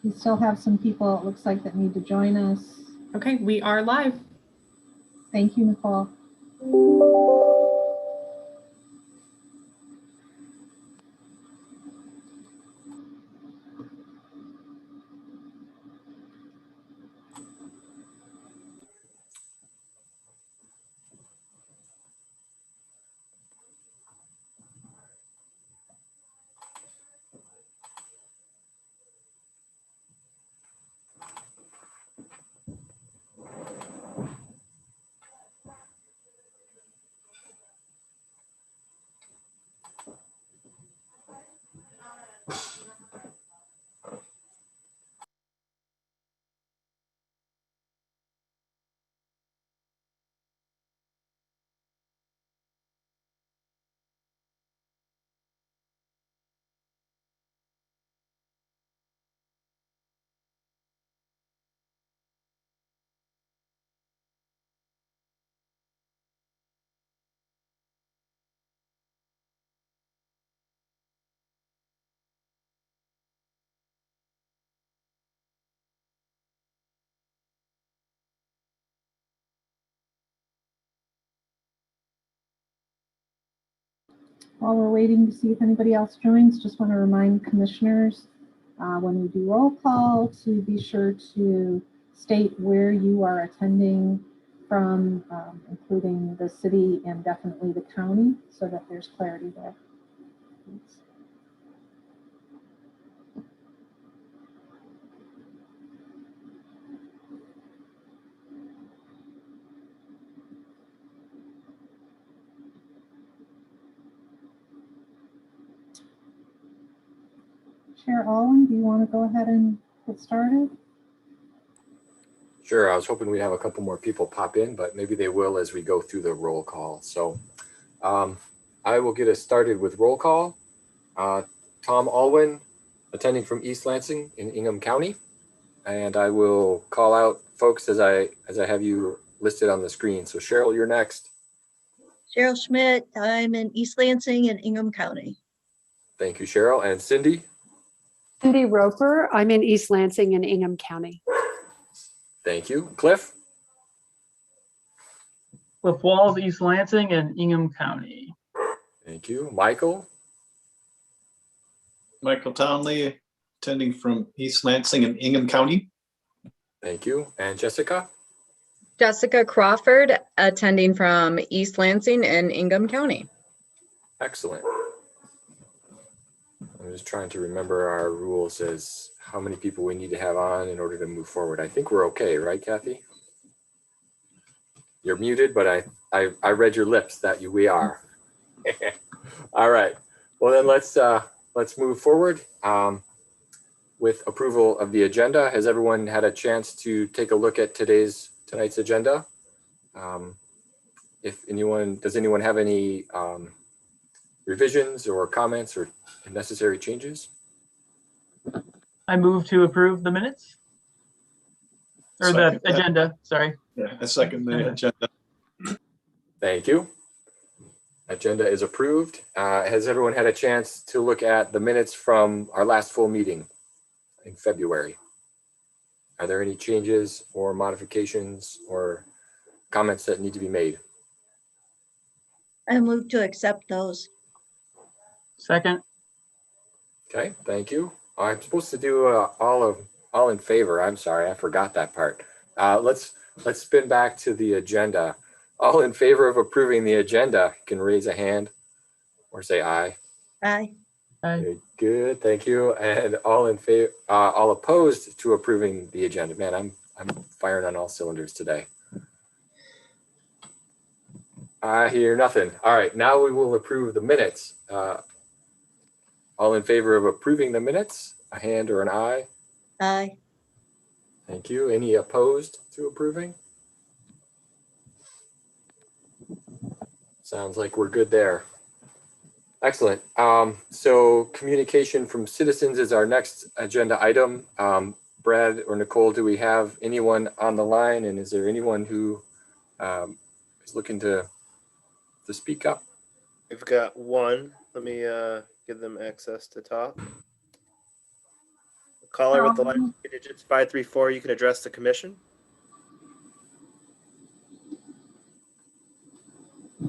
We still have some people, it looks like, that need to join us. Okay, we are live. Thank you, Nicole. While we're waiting to see if anybody else joins, just want to remind commissioners when we do roll call to be sure to state where you are attending from, including the city and definitely the county, so that there's clarity there. Thanks. Chair Allen, do you want to go ahead and get started? Sure, I was hoping we'd have a couple more people pop in, but maybe they will as we go through the roll call. So I will get us started with roll call. Tom Alwyn, attending from East Lansing in Ingham County. And I will call out folks as I have you listed on the screen. So Cheryl, you're next. Cheryl Schmidt, I'm in East Lansing and Ingham County. Thank you, Cheryl. And Cindy? Cindy Roper, I'm in East Lansing and Ingham County. Thank you. Cliff? Cliff Walls, East Lansing and Ingham County. Thank you. Michael? Michael Townley, attending from East Lansing and Ingham County. Thank you. And Jessica? Jessica Crawford, attending from East Lansing and Ingham County. Excellent. I'm just trying to remember our rules as how many people we need to have on in order to move forward. I think we're okay, right, Kathy? You're muted, but I read your lips that we are. All right. Well, then let's move forward with approval of the agenda. Has everyone had a chance to take a look at tonight's agenda? Does anyone have any revisions or comments or necessary changes? I move to approve the minutes. Or Second the agenda, sorry. Yeah, I second the agenda. Thank you. Agenda is approved. Has everyone had a chance to look at the minutes from our last full meeting in February? Are there any changes or modifications or comments that need to be made? I move to accept those. Second. Okay, thank you. I'm supposed to do all in favor. I'm sorry, I forgot that part. Let's spin back to the agenda. All in favor of approving the agenda can raise a hand or say aye. Aye. Aye. Good, thank you. And all in favor, all opposed to approving the agenda. Man, I'm firing on all cylinders today. I hear nothing. All right, now we will approve the minutes. All in favor of approving the minutes, a hand or an aye? Aye. Thank you. Any opposed to approving? Sounds like we're good there. Excellent. So communication from citizens is our next agenda item. Brad or Nicole, do we have anyone on the line? And is there anyone who is looking to speak up? We've got one. Let me give them access to talk. Caller with the line digits 534, you can address the commission.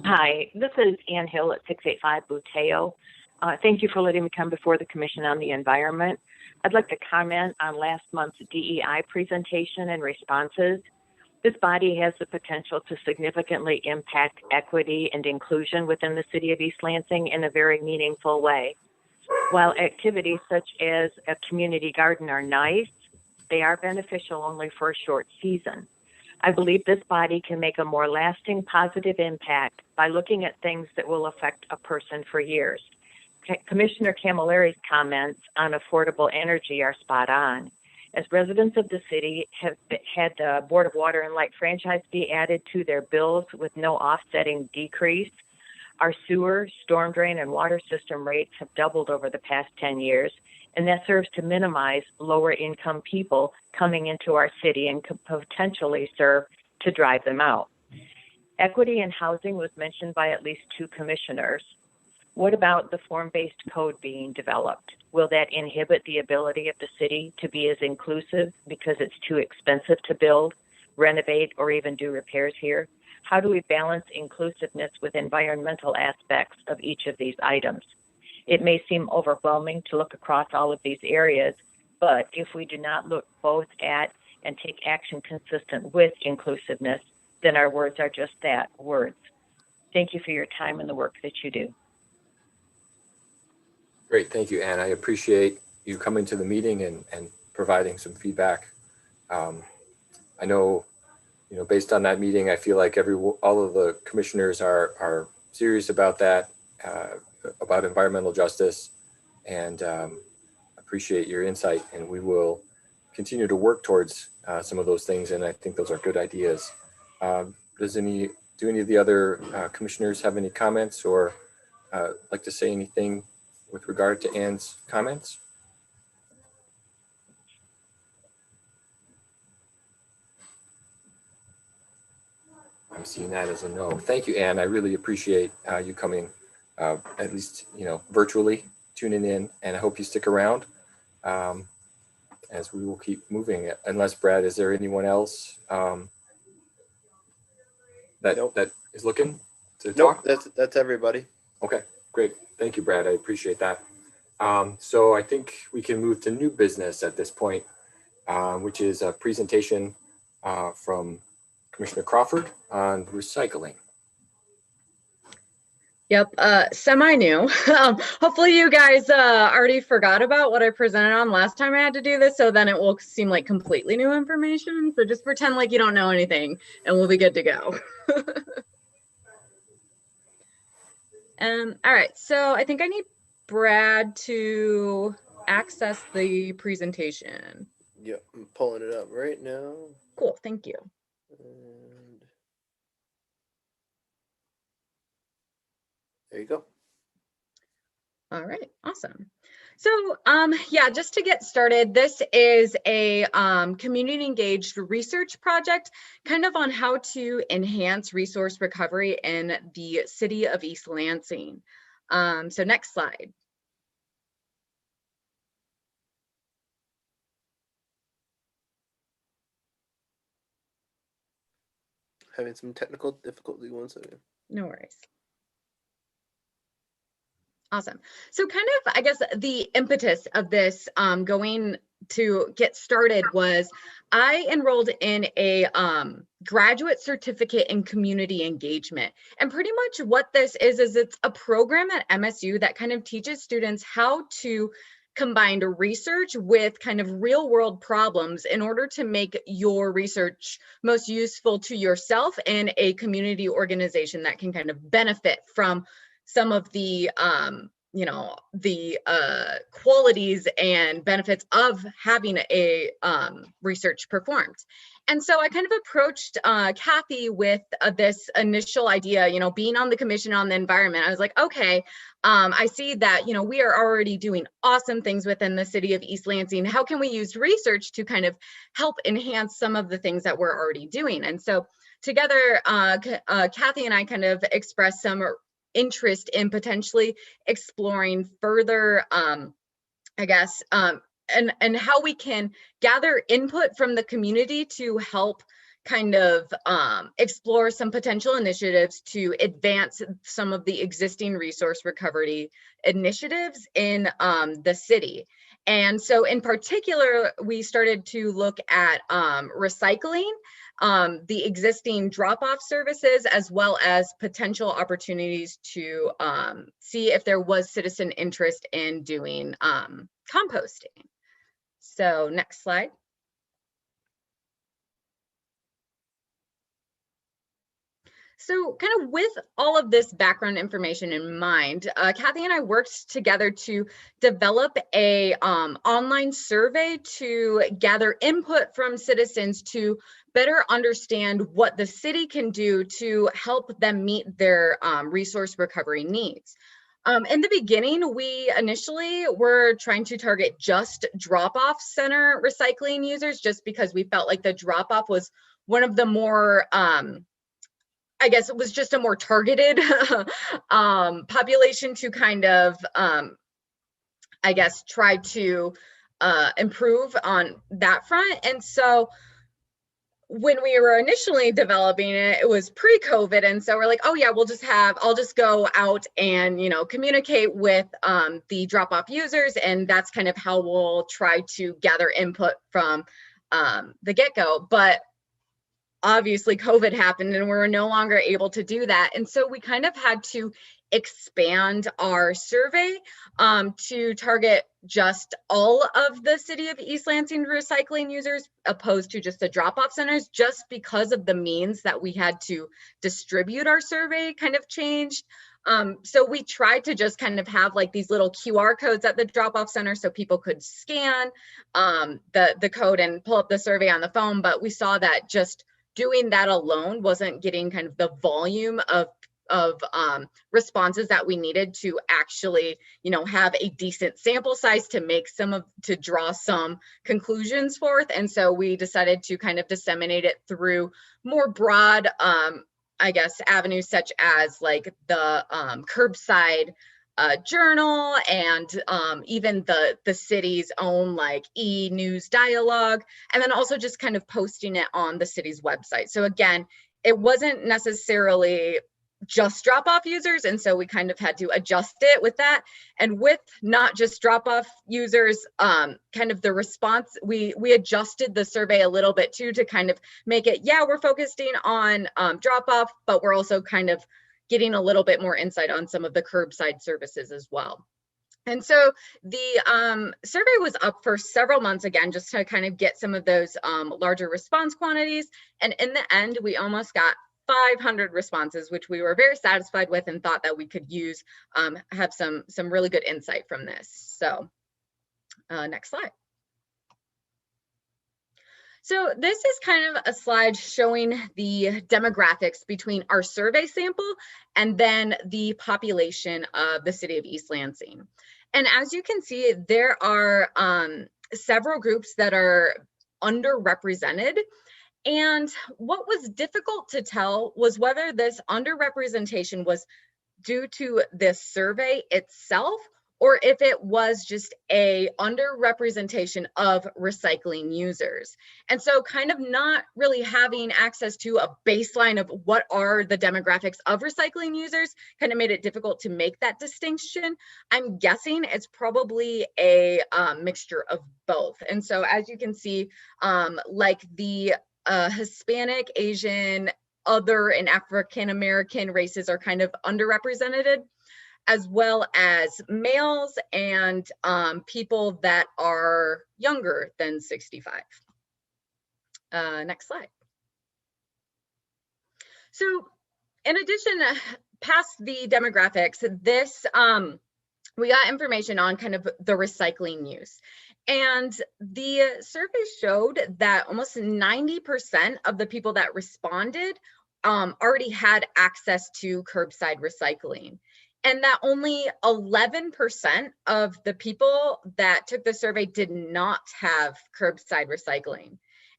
Hi, this is Ann Hill at 685 Buteo. Thank you for letting me come before the Commission on the Environment. I'd like to comment on last month's DEI presentation and responses. This body has the potential to significantly impact equity and inclusion within the city of East Lansing in a very meaningful way. While activities such as a community garden are nice, they are beneficial only for a short season. I believe this body can make a more lasting positive impact by looking at things that will affect a person for years. Commissioner Camilleri's comments on affordable energy are spot on. As residents of the city have had the Board of Water and Light franchise be added to their bills with no offsetting decrease, our sewer, storm drain, and water system rates have doubled over the past 10 years, and that serves to minimize lower income people coming into our city and could potentially serve to drive them out. Equity in housing was mentioned by at least 2 commissioners. What about the form-based code being developed? Will that inhibit the ability of the city to be as inclusive because it's too expensive to build, renovate, or even do repairs here? How do we balance inclusiveness with environmental aspects of each of these items? It may seem overwhelming to look across all of these areas, but if we do not look both at and take action consistent with inclusiveness, then our words are just that, words. Thank you for your time and the work that you do. Great, thank you, Ann. I appreciate you coming to the meeting and providing some feedback. I know, based on that meeting, I feel like all of the commissioners are serious about that, about environmental justice, and appreciate your insight. And we will continue to work towards some of those things, and I think those are good ideas. Do any of the other commissioners have any comments or like to say anything with regard to Ann's comments? I'm seeing that as a no. Thank you, Ann. I really appreciate you coming, at least, virtually tuning in, and I hope you stick around as we will keep moving. Unless, Brad, is there anyone else that is looking to talk? That's everybody. Okay, great. Thank you, Brad. I appreciate that. So I think we can move to new business at this point, which is a presentation from Commissioner Crawford on recycling. Yep, semi-new. Hopefully you guys already forgot about what I presented on last time I had to do this, so then it will seem like completely new information. So just pretend like you don't know anything and we'll be good to go. All right, so I think I need Brad to access the presentation. Yep, I'm pulling it up right now. Cool, thank you. And there you go. All right, awesome. So yeah, just to get started, this is a community engaged research project kind of on how to enhance resource recovery in the city of East Lansing. So next slide. Having some technical difficulty, 1 second. No worries. Awesome. So kind of, I guess, the impetus of this going to get started was I enrolled in a graduate certificate in community engagement. And pretty much what this is it's a program at MSU that kind of teaches students how to combine research with kind of real world problems in order to make your research most useful to yourself and a community organization that can kind of benefit from some of the qualities and benefits of having a research performed. And so I kind of approached Kathy with this initial idea, being on the Commission on the Environment. I was like, okay, I see that, we are already doing awesome things within the city of East Lansing. How can we use research to kind of help enhance some of the things that we're already doing? And so together, Kathy and I kind of expressed some interest in potentially exploring further, and how we can gather input from the community to help kind of explore some potential initiatives to advance some of the existing resource recovery initiatives in the city. And so in particular, we started to look at recycling, the existing drop-off services, as well as potential opportunities to see if there was citizen interest in doing composting. So next slide. So kind of with all of this background information in mind, Kathy and I worked together to develop a online survey to gather input from citizens to better understand what the city can do to help them meet their resource recovery needs. In the beginning, we initially were trying to target just drop-off center recycling users, just because we felt like the drop-off was one of the more I guess it was just a more targeted population to kind of, I guess, try to improve on that front. And so when we were initially developing it, it was pre-COVID. And so we're like, oh yeah, I'll just go out and, you know, communicate with the drop-off users. And that's kind of how we'll try to gather input from the get-go. But obviously COVID happened and we're no longer able to do that. And so we kind of had to expand our survey to target just all of the city of East Lansing recycling users, opposed to just the drop-off centers, just because of the means that we had to distribute our survey kind of changed. So we tried to just kind of have like these little QR codes at the drop-off center so people could scan the code and pull up the survey on the phone. But we saw that just doing that alone wasn't getting kind of the volume of responses that we needed to actually, you know, have a decent sample size to draw some conclusions forth. And so we decided to kind of disseminate it through more broad, I guess, avenues, such as like the curbside journal and even the city's own like e-news dialogue, and then also just kind of posting it on the city's website. So again, it wasn't necessarily just drop-off users, and so we kind of had to adjust it with that. And with not just drop-off users, kind of the response, we adjusted the survey a little bit too, to kind of make it, yeah, we're focusing on drop-off, but we're also kind of getting a little bit more insight on some of the curbside services as well. And so the survey was up for several months, again, just to kind of get some of those larger response quantities. And in the end, we almost got 500 responses, which we were very satisfied with and thought that we could use, have some really good insight from this. So next slide. So this is kind of a slide showing the demographics between our survey sample and then the population of the city of East Lansing. And as you can see, there are several groups that are underrepresented. And what was difficult to tell was whether this underrepresentation was due to this survey itself, or if it was just a underrepresentation of recycling users. And so kind of not really having access to a baseline of what are the demographics of recycling users kind of made it difficult to make that distinction. I'm guessing it's probably a mixture of both. And so as you can see, like the Hispanic, Asian, other and African-American races are kind of underrepresented, as well as males and people that are younger than 65. Next slide. So in addition, past the demographics, this we got information on kind of the recycling use. And the survey showed that almost 90% of the people that responded already had access to curbside recycling. And that only 11% of the people that took the survey did not have curbside recycling.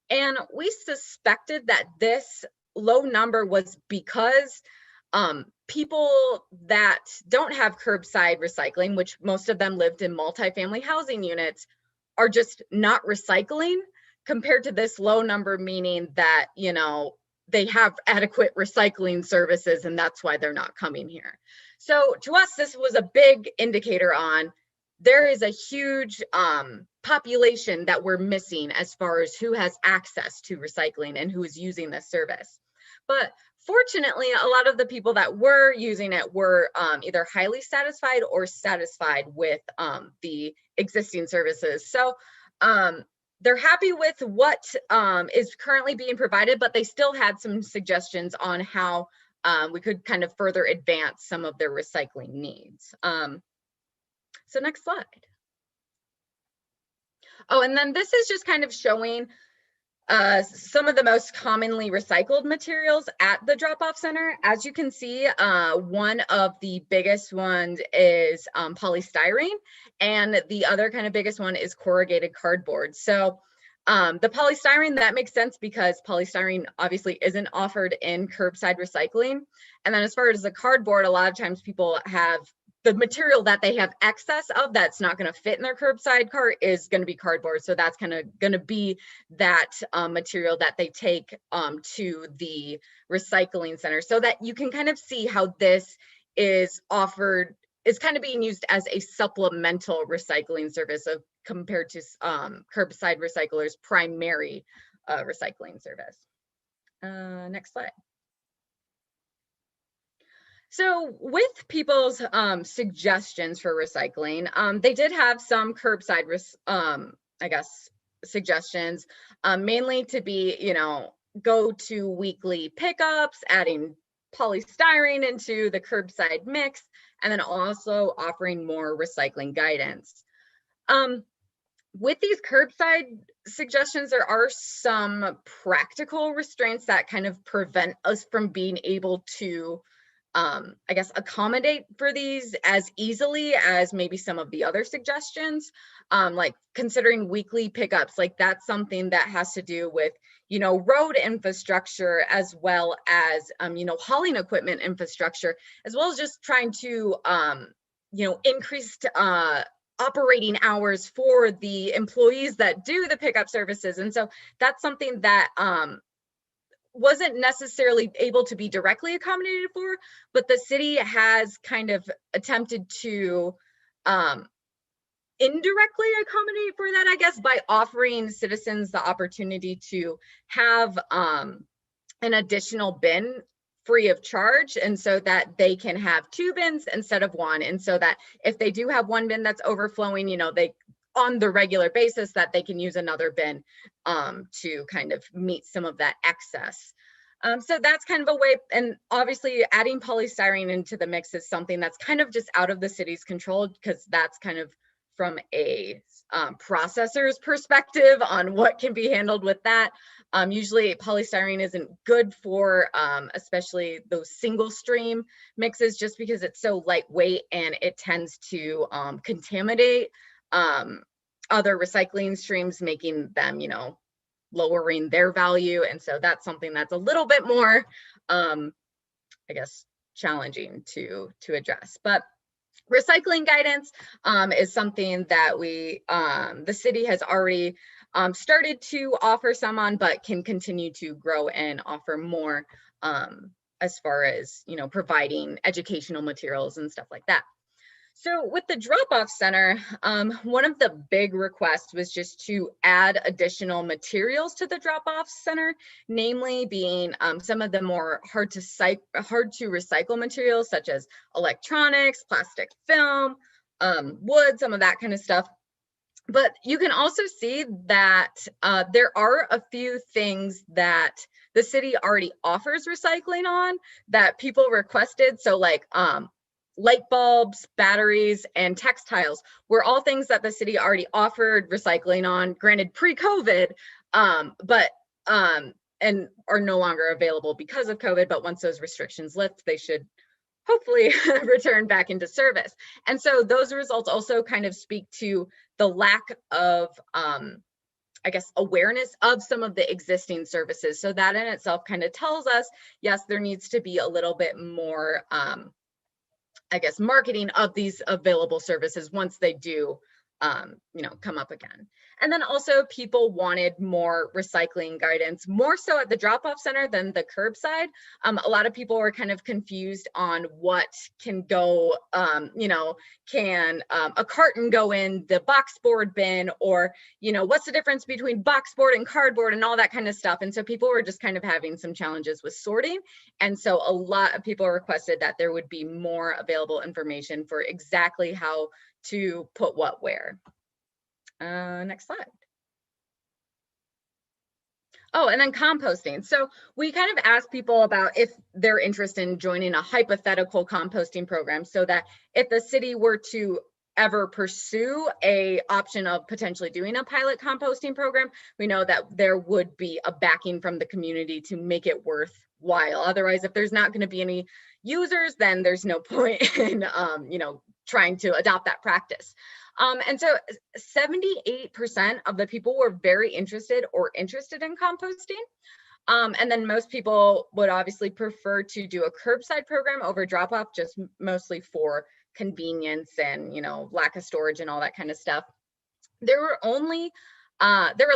And we suspected that this low number was because people that don't have curbside recycling, which most of them lived in multifamily housing units, are just not recycling, compared to this low number, meaning that, they have adequate recycling services and that's why they're not coming here. So to us, this was a big indicator on there is a huge population that we're missing as far as who has access to recycling and who is using this service. But fortunately, a lot of the people that were using it were either highly satisfied or satisfied with the existing services. So they're happy with what is currently being provided, but they still had some suggestions on how we could kind of further advance some of their recycling needs. So next slide. Oh, and then this is just kind of showing some of the most commonly recycled materials at the drop-off center. As you can see, one of the biggest ones is polystyrene, and the other kind of biggest one is corrugated cardboard. So the polystyrene, that makes sense because polystyrene obviously isn't offered in curbside recycling. And then as far as the cardboard, a lot of times people have the material that they have excess of that's not going to fit in their curbside cart is going to be cardboard. So that's kind of going to be that material that they take to the recycling center, so that you can kind of see how this is offered, is kind of being used as a supplemental recycling service compared to curbside recyclers' primary recycling service. Next slide. So with people's suggestions for recycling, they did have some curbside, I guess, suggestions, mainly to be, go to weekly pickups, adding polystyrene into the curbside mix, and then also offering more recycling guidance. With these curbside suggestions, there are some practical restraints that kind of prevent us from being able to I guess, accommodate for these as easily as maybe some of the other suggestions, like considering weekly pickups, like that's something that has to do with, road infrastructure, as well as, hauling equipment infrastructure, as well as just trying to, increased operating hours for the employees that do the pickup services. And so that's something that, wasn't necessarily able to be directly accommodated for, but the city has kind of attempted to indirectly accommodate for that, I guess, by offering citizens the opportunity to have an additional bin free of charge, and so that they can have 2 bins instead of 1, and so that if they do have 1 bin that's overflowing, they on the regular basis, that they can use another bin to kind of meet some of that excess. So that's kind of a way, and obviously adding polystyrene into the mix is something that's kind of just out of the city's control, because that's kind of from a processor's perspective on what can be handled with that. Usually polystyrene isn't good for especially those single stream mixes, just because it's so lightweight and it tends to contaminate other recycling streams, making them, lowering their value. And so that's something that's a little bit more, I guess, challenging to address. But recycling guidance is something that the city has already started to offer some on, but can continue to grow and offer more as far as, providing educational materials and stuff like that. So with the drop-off center, one of the big requests was just to add additional materials to the drop-off center, namely being some of the more hard to recycle materials, such as electronics, plastic film, wood, some of that kind of stuff. But you can also see that there are a few things that the city already offers recycling on that people requested. So like light bulbs, batteries, and textiles were all things that the city already offered recycling on, granted pre-COVID, and are no longer available because of COVID. But once those restrictions lift, they should hopefully return back into service. And so those results also kind of speak to the lack of, I guess, awareness of some of the existing services. So that in itself kind of tells us, yes, there needs to be a little bit more, I guess, marketing of these available services once they do come up again. And then also people wanted more recycling guidance, more so at the drop-off center than the curbside. A lot of people were kind of confused on what can go, can a carton go in the box board bin, or, what's the difference between box board and cardboard and all that kind of stuff. And so people were just kind of having some challenges with sorting. And so a lot of people requested that there would be more available information for exactly how to put what where. Next slide. Oh, and then composting. So we kind of asked people about if they're interested in joining a hypothetical composting program, so that if the city were to ever pursue a option of potentially doing a pilot composting program, we know that there would be a backing from the community to make it worthwhile. Otherwise, if there's not going to be any users, then there's no point in trying to adopt that practice. And so 78% of the people were very interested in composting. And then most people would obviously prefer to do a curbside program over drop off, just mostly for convenience and, lack of storage and all that kind of stuff. There were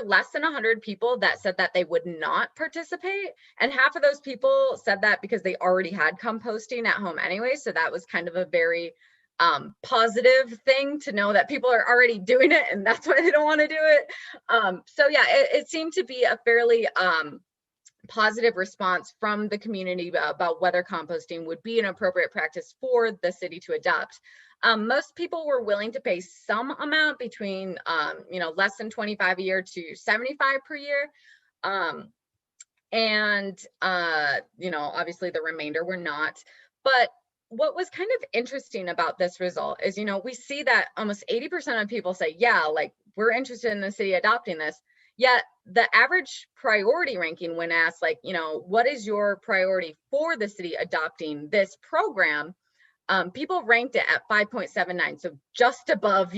less than 100 people that said that they would not participate. And half of those people said that because they already had composting at home anyway. So that was kind of a very positive thing to know, that people are already doing it and that's why they don't want to do it. So yeah, it seemed to be a fairly positive response from the community about whether composting would be an appropriate practice for the city to adopt. Most people were willing to pay some amount between less than 25 a year to 75 per year. Obviously the remainder were not. But what was kind of interesting about this result is, we see that almost 80% of people say, yeah, like we're interested in the city adopting this. Yet the average priority ranking when asked, like, what is your priority for the city adopting this program? People ranked it at 5.79, so just above,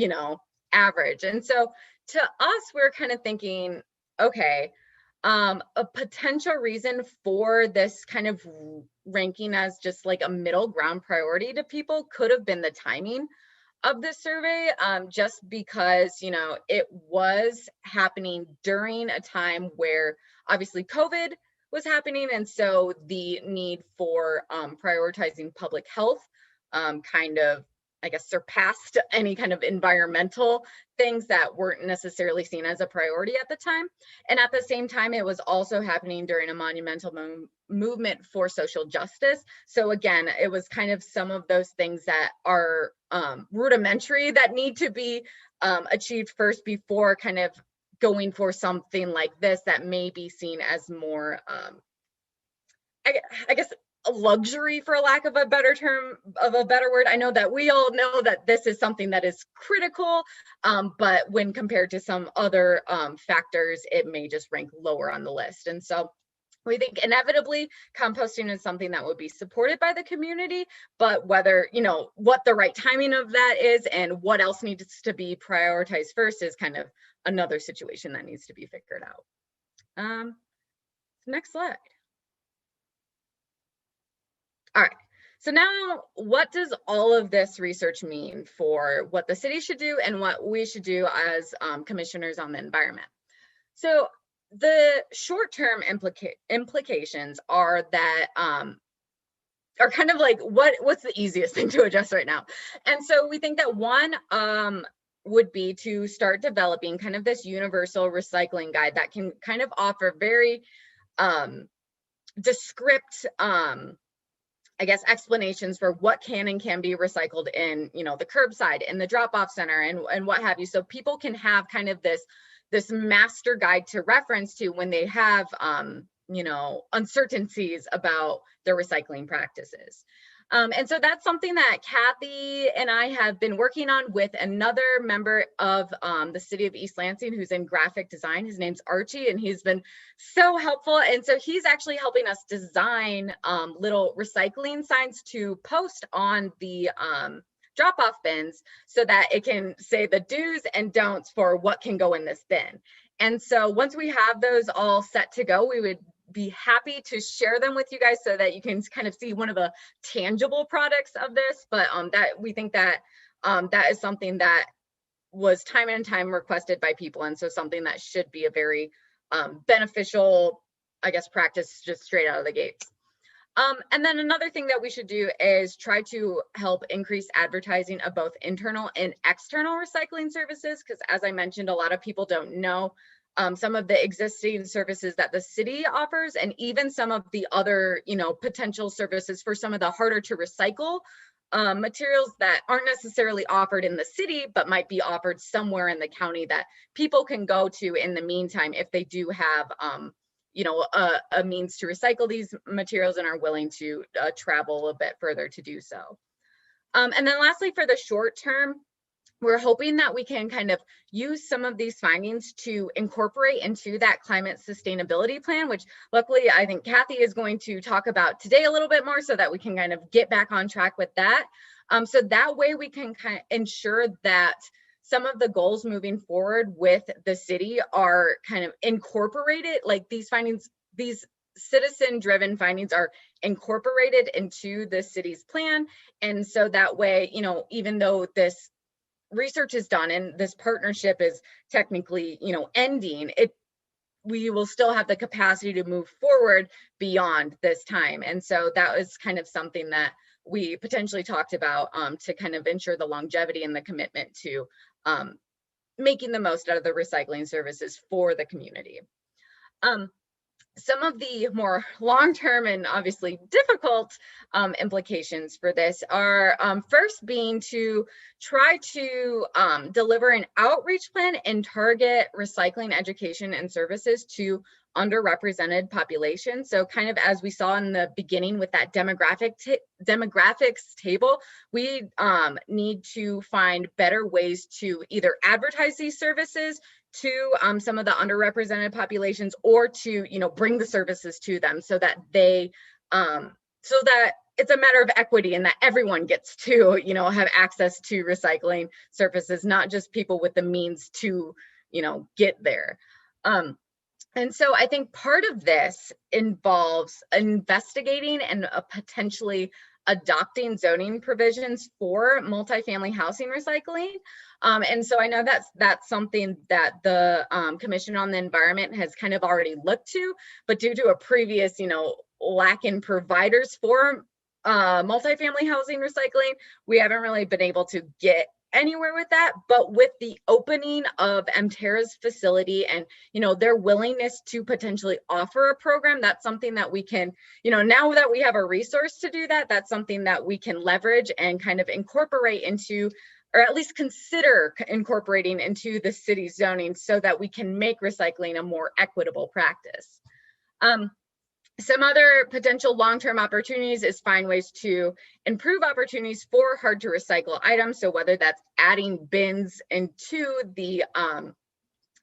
average. And so to us, we're kind of thinking, okay, a potential reason for this kind of ranking as just like a middle ground priority to people could have been the timing of the survey, just because, it was happening during a time where obviously COVID was happening. And so the need for prioritizing public health kind of, surpassed any kind of environmental things that weren't necessarily seen as a priority at the time. And at the same time, it was also happening during a monumental movement for social justice. So again, it was kind of some of those things that are rudimentary that need to be achieved first before kind of going for something like this that may be seen as more, a luxury, for lack of a better word. I know that we all know that this is something that is critical, but when compared to some other factors, it may just rank lower on the list. And so we think inevitably composting is something that would be supported by the community, but whether, what the right timing of that is and what else needs to be prioritized first is kind of another situation that needs to be figured out. Next slide. All right, so now what does all of this research mean for what the city should do and what we should do as commissioners on the environment? So the short-term implications are that are kind of like what's the easiest thing to address right now? And so we think that one would be to start developing kind of this universal recycling guide that can kind of offer very descriptive explanations for what can and can be recycled in, the curbside, in the drop-off center, and what have you. So people can have kind of this master guide to reference to when they have, uncertainties about their recycling practices. And so that's something that Kathy and I have been working on with another member of the city of East Lansing who's in graphic design. His name's Archie, and he's been so helpful. And so he's actually helping us design little recycling signs to post on the drop-off bins so that it can say the do's and don'ts for what can go in this bin. And so once we have those all set to go, we would be happy to share them with you guys so that you can kind of see one of the tangible products of this. But that we think that that is something that was time and time requested by people. And so something that should be a very beneficial, I guess, practice just straight out of the gates. And then another thing that we should do is try to help increase advertising of both internal and external recycling services, because as I mentioned, a lot of people don't know some of the existing services that the city offers, and even some of the other, potential services for some of the harder to recycle materials that aren't necessarily offered in the city, but might be offered somewhere in the county that people can go to in the meantime if they do have a means to recycle these materials and are willing to travel a bit further to do so. And then lastly, for the short term, we're hoping that we can kind of use some of these findings to incorporate into that climate sustainability plan, which luckily I think Kathy is going to talk about today a little bit more, so that we can kind of get back on track with that. So that way we can kind of ensure that some of the goals moving forward with the city are kind of incorporated, like these findings, these citizen-driven findings are incorporated into the city's plan. And so that way, even though this research is done and this partnership is technically, ending, we will still have the capacity to move forward beyond this time. And so that was kind of something that we potentially talked about to kind of ensure the longevity and the commitment to making the most out of the recycling services for the community. Some of the more long-term and obviously difficult implications for this are first being to try to deliver an outreach plan and target recycling education and services to underrepresented populations. So kind of as we saw in the beginning with that demographics table, we need to find better ways to either advertise these services to some of the underrepresented populations, or to bring the services to them so that they so that it's a matter of equity and that everyone gets to have access to recycling services, not just people with the means to get there. And so I think part of this involves investigating and potentially adopting zoning provisions for multifamily housing recycling. And so I know that's something that the Commission on the Environment has kind of already looked to, but due to a previous, lack in providers for multifamily housing recycling, we haven't really been able to get anywhere with that. But with the opening of Mterra's facility and their willingness to potentially offer a program, that's something that we can, now that we have a resource to do that, that's something that we can leverage and kind of incorporate into, or at least consider incorporating into the city's zoning, so that we can make recycling a more equitable practice. Some other potential long-term opportunities is find ways to improve opportunities for hard to recycle items. So whether that's adding bins into the,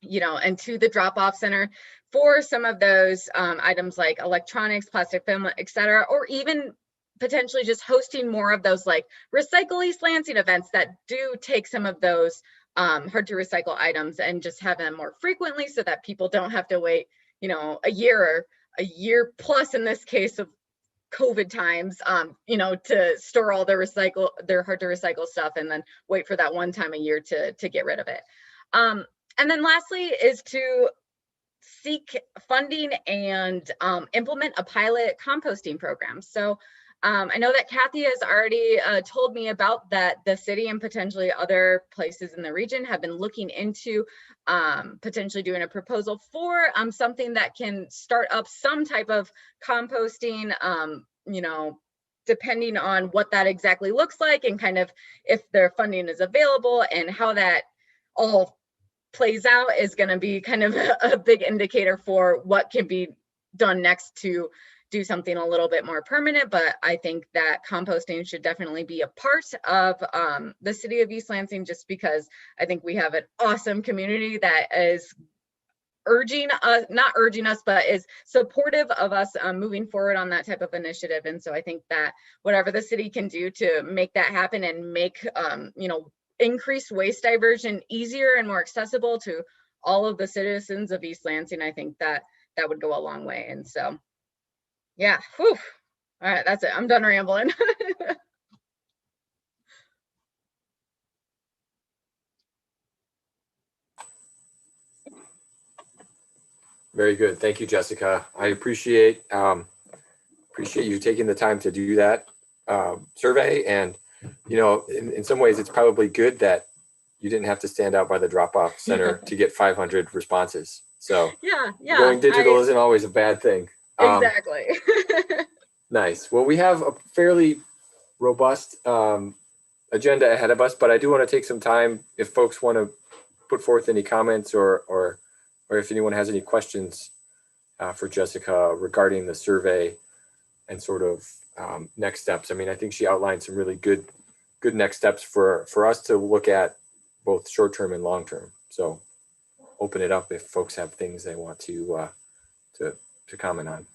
into the drop-off center for some of those items like electronics, plastic film, et cetera, or even potentially just hosting more of those like Recycle East Lansing events that do take some of those hard to recycle items and just have them more frequently, so that people don't have to wait, a year plus in this case of COVID times, to store all their hard to recycle stuff and then wait for that one time a year to get rid of it. And then lastly is to seek funding and implement a pilot composting program. So I know that Kathy has already told me about that the city and potentially other places in the region have been looking into potentially doing a proposal for something that can start up some type of composting, depending on what that exactly looks like and kind of if their funding is available, and how that all plays out is going to be kind of a big indicator for what can be done next to do something a little bit more permanent. But I think that composting should definitely be a part of the city of East Lansing, just because I think we have an awesome community that is not urging us, but is supportive of us moving forward on that type of initiative. And so I think that whatever the city can do to make that happen and make, increased waste diversion easier and more accessible to all of the citizens of East Lansing, I think that would go a long way. And so, yeah, whew. All right, that's it. I'm done rambling. Very good. Thank you, Jessica. I appreciate you taking the time to do that survey. And, you know, in some ways, it's probably good that you didn't have to stand out by the drop-off center to get 500 responses. So Yeah, going digital isn't always a bad thing. exactly. Nice. Well, we have a fairly robust agenda ahead of us, but I do want to take some time if folks want to put forth any comments or if anyone has any questions for Jessica regarding the survey and sort of next steps. I mean, I think she outlined some really good next steps for us to look at both short-term and long-term. So open it up if folks have things they want to comment on.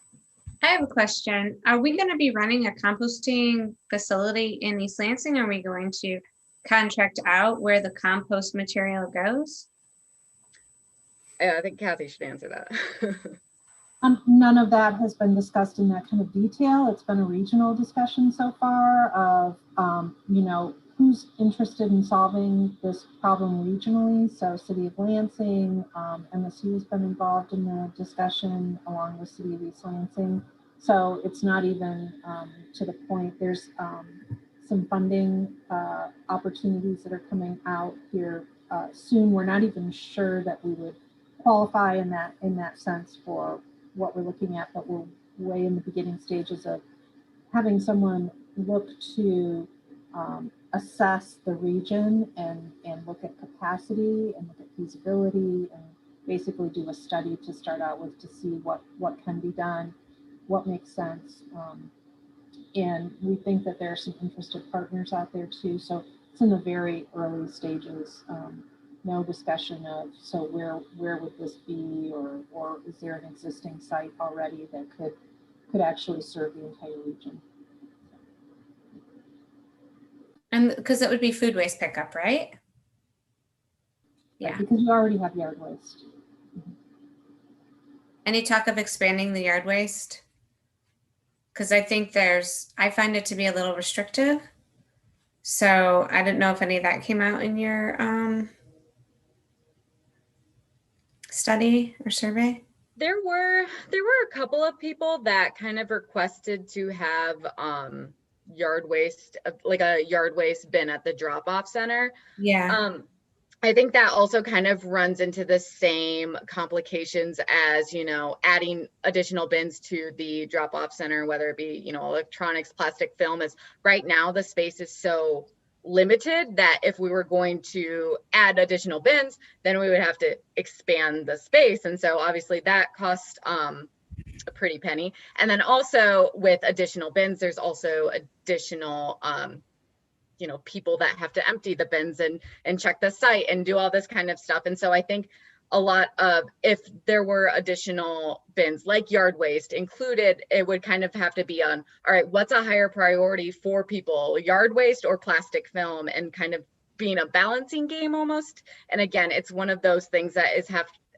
I have a question. Are we going to be running a composting facility in East Lansing? Are we going to contract out where the compost material goes? Yeah, I think Kathy should answer that. None of that has been discussed in that kind of detail. It's been a regional discussion so far of, you know, who's interested in solving this problem regionally. So City of Lansing, MSU has been involved in the discussion along with City of East Lansing. So it's not even to the point. There's some funding opportunities that are coming out here soon. We're not even sure that we would qualify in that sense for what we're looking at, but we're way in the beginning stages of having someone look to assess the region and look at capacity and look at feasibility and basically do a study to start out with to see what can be done, what makes sense. And we think that there are some interested partners out there too. So it's in the very early stages. No discussion of, so where would this be, or is there an existing site already that could actually serve the entire region? And because it would be food waste pickup, right? Yeah. Right, because you already have yard waste. Any talk of expanding the yard waste? Because I think I find it to be a little restrictive. So I didn't know if any of that came out in your study or survey. There were a couple of people that kind of requested to have yard waste, like a yard waste bin at the drop-off center. Yeah. I think that also kind of runs into the same complications as, you know, adding additional bins to the drop-off center, whether it be, you know, electronics, plastic, film. Is right now the space is so limited that if we were going to add additional bins, then we would have to expand the space. And so obviously that costs a pretty penny. And then also with additional bins, there's also additional you know, people that have to empty the bins and check the site and do all this kind of stuff. And so I think a lot of, if there were additional bins like yard waste included, it would kind of have to be on, all right, what's a higher priority for people, yard waste or plastic film, and kind of being a balancing game almost. And again, it's one of those things that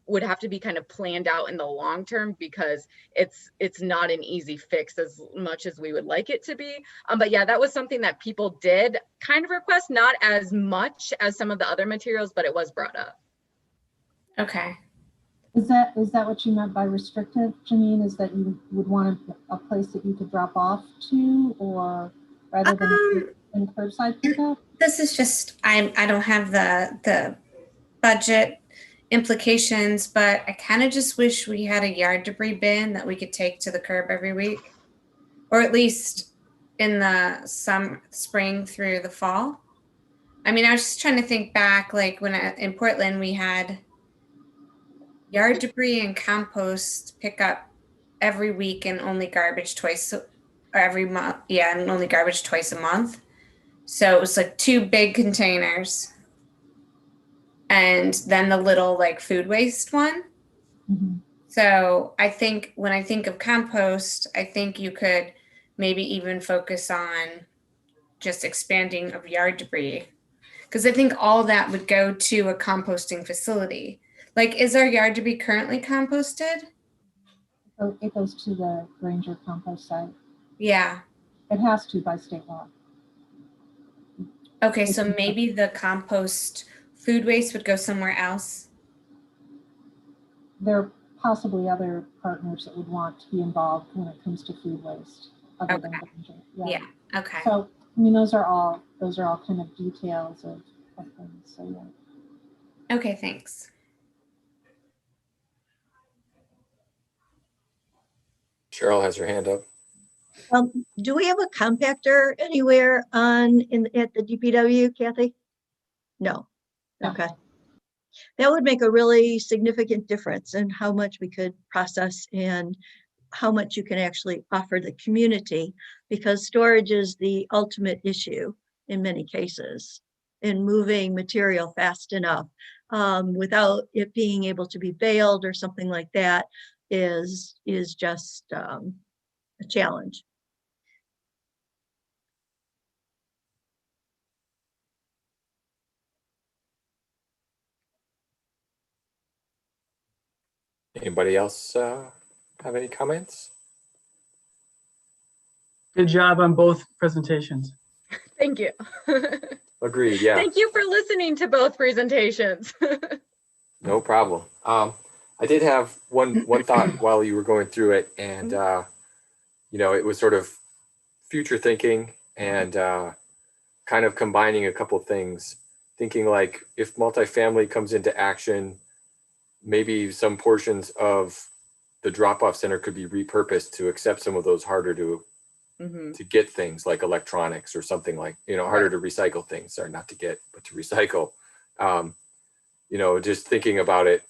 would have to be kind of planned out in the long term, because it's not an easy fix as much as we would like it to be. But yeah, that was something that people did kind of request, not as much as some of the other materials, but it was brought up. Okay. Is that what you meant by restrictive, Janine? Is that you would want a place that you could drop off to, or rather than in curbside pickup? This is just, I don't have the budget implications, but I kind of just wish we had a yard debris bin that we could take to the curb every week, or at least in the spring through the fall. I mean, I was just trying to think back, like when in Portland, we had yard debris and compost pickup every week and only garbage twice, or every month. Yeah, and only garbage twice a month. So it was like 2 big containers. And then the little like food waste one. Mm-hmm. So I think when I think of compost, I think you could maybe even focus on just expanding of yard debris. Because I think all that would go to a composting facility. Like, is our yard debris currently composted? Oh, it goes to the Granger compost site. Yeah. It has to by state law. Okay, so maybe the compost food waste would go somewhere else. There possibly other partners that would want to be involved when it comes to food waste. Other than Okay. budget. Yeah, okay. So, I mean, those are all kind of details of things, so yeah. Okay, thanks. Cheryl has her hand up. Do we have a compactor anywhere at the DPW, Kathy? No. No. Okay. That would make a really significant difference in how much we could process and how much you can actually offer the community, because storage is the ultimate issue in many cases in moving material fast enough without it being able to be baled or something like that is just a challenge. Anybody else have any comments? Good job on both presentations. Thank you. Agreed, yeah. Thank you for listening to both presentations. No problem. I did have one thought while you were going through it, and you know, it was sort of future thinking and kind of combining a couple things, thinking like if multifamily comes into action, maybe some portions of the drop-off center could be repurposed to accept some of those harder to get things like electronics or something like, you know, harder to recycle things, or not to get, but to recycle. You know, just thinking about it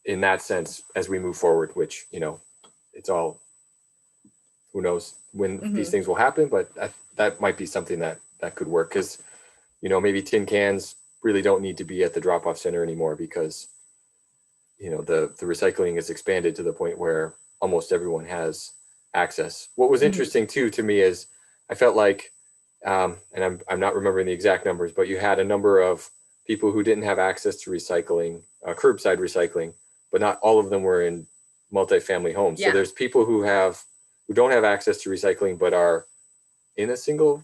in that sense as we move forward, which, you know, it's all, who knows when these things will happen, but that might be something that could work, because, you know, maybe tin cans really don't need to be at the drop-off center anymore because, you know, the recycling is expanded to the point where almost everyone has access. What was interesting too to me is I felt like, and I'm not remembering the exact numbers, but you had a number of people who didn't have access to recycling, curbside recycling, but not all of them were in multifamily homes. Yeah. So there's people who don't have access to recycling, but are in a single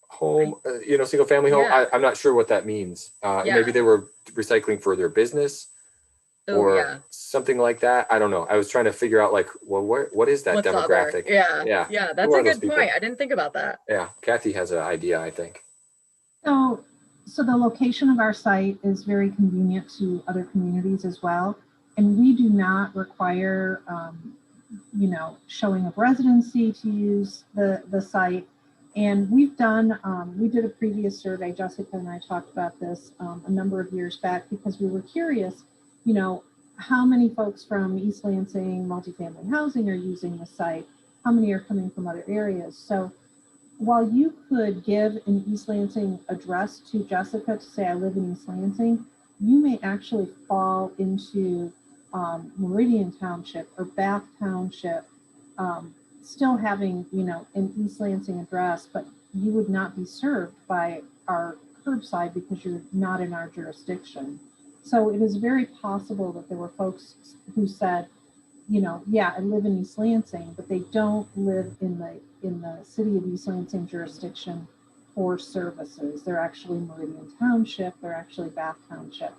home, you know, single family home. Yeah. I'm not sure what that means. Maybe they were recycling for their business or something like that. I don't know. I was trying to figure out like, well, what is that What's demographic? Yeah. Yeah. Yeah. Who That's are a those good people? point. I didn't think about that. Yeah. Kathy has an idea, I think. So the location of our site is very convenient to other communities as well. And we do not require, you know, showing of residency to use the site. And we've done, we did a previous survey, Jessica and I talked about this a number of years back, because we were curious, you know, how many folks from East Lansing multifamily housing are using the site? How many are coming from other areas? So while you could give an East Lansing address to Jessica to say, I live in East Lansing, you may actually fall into Meridian Township or Bath Township, still having, you know, an East Lansing address, but you would not be served by our curbside because you're not in our jurisdiction. So it is very possible that there were folks who said, you know, yeah, I live in East Lansing, but they don't live in the city of East Lansing jurisdiction for services. They're actually Meridian Township. They're actually Bath Township.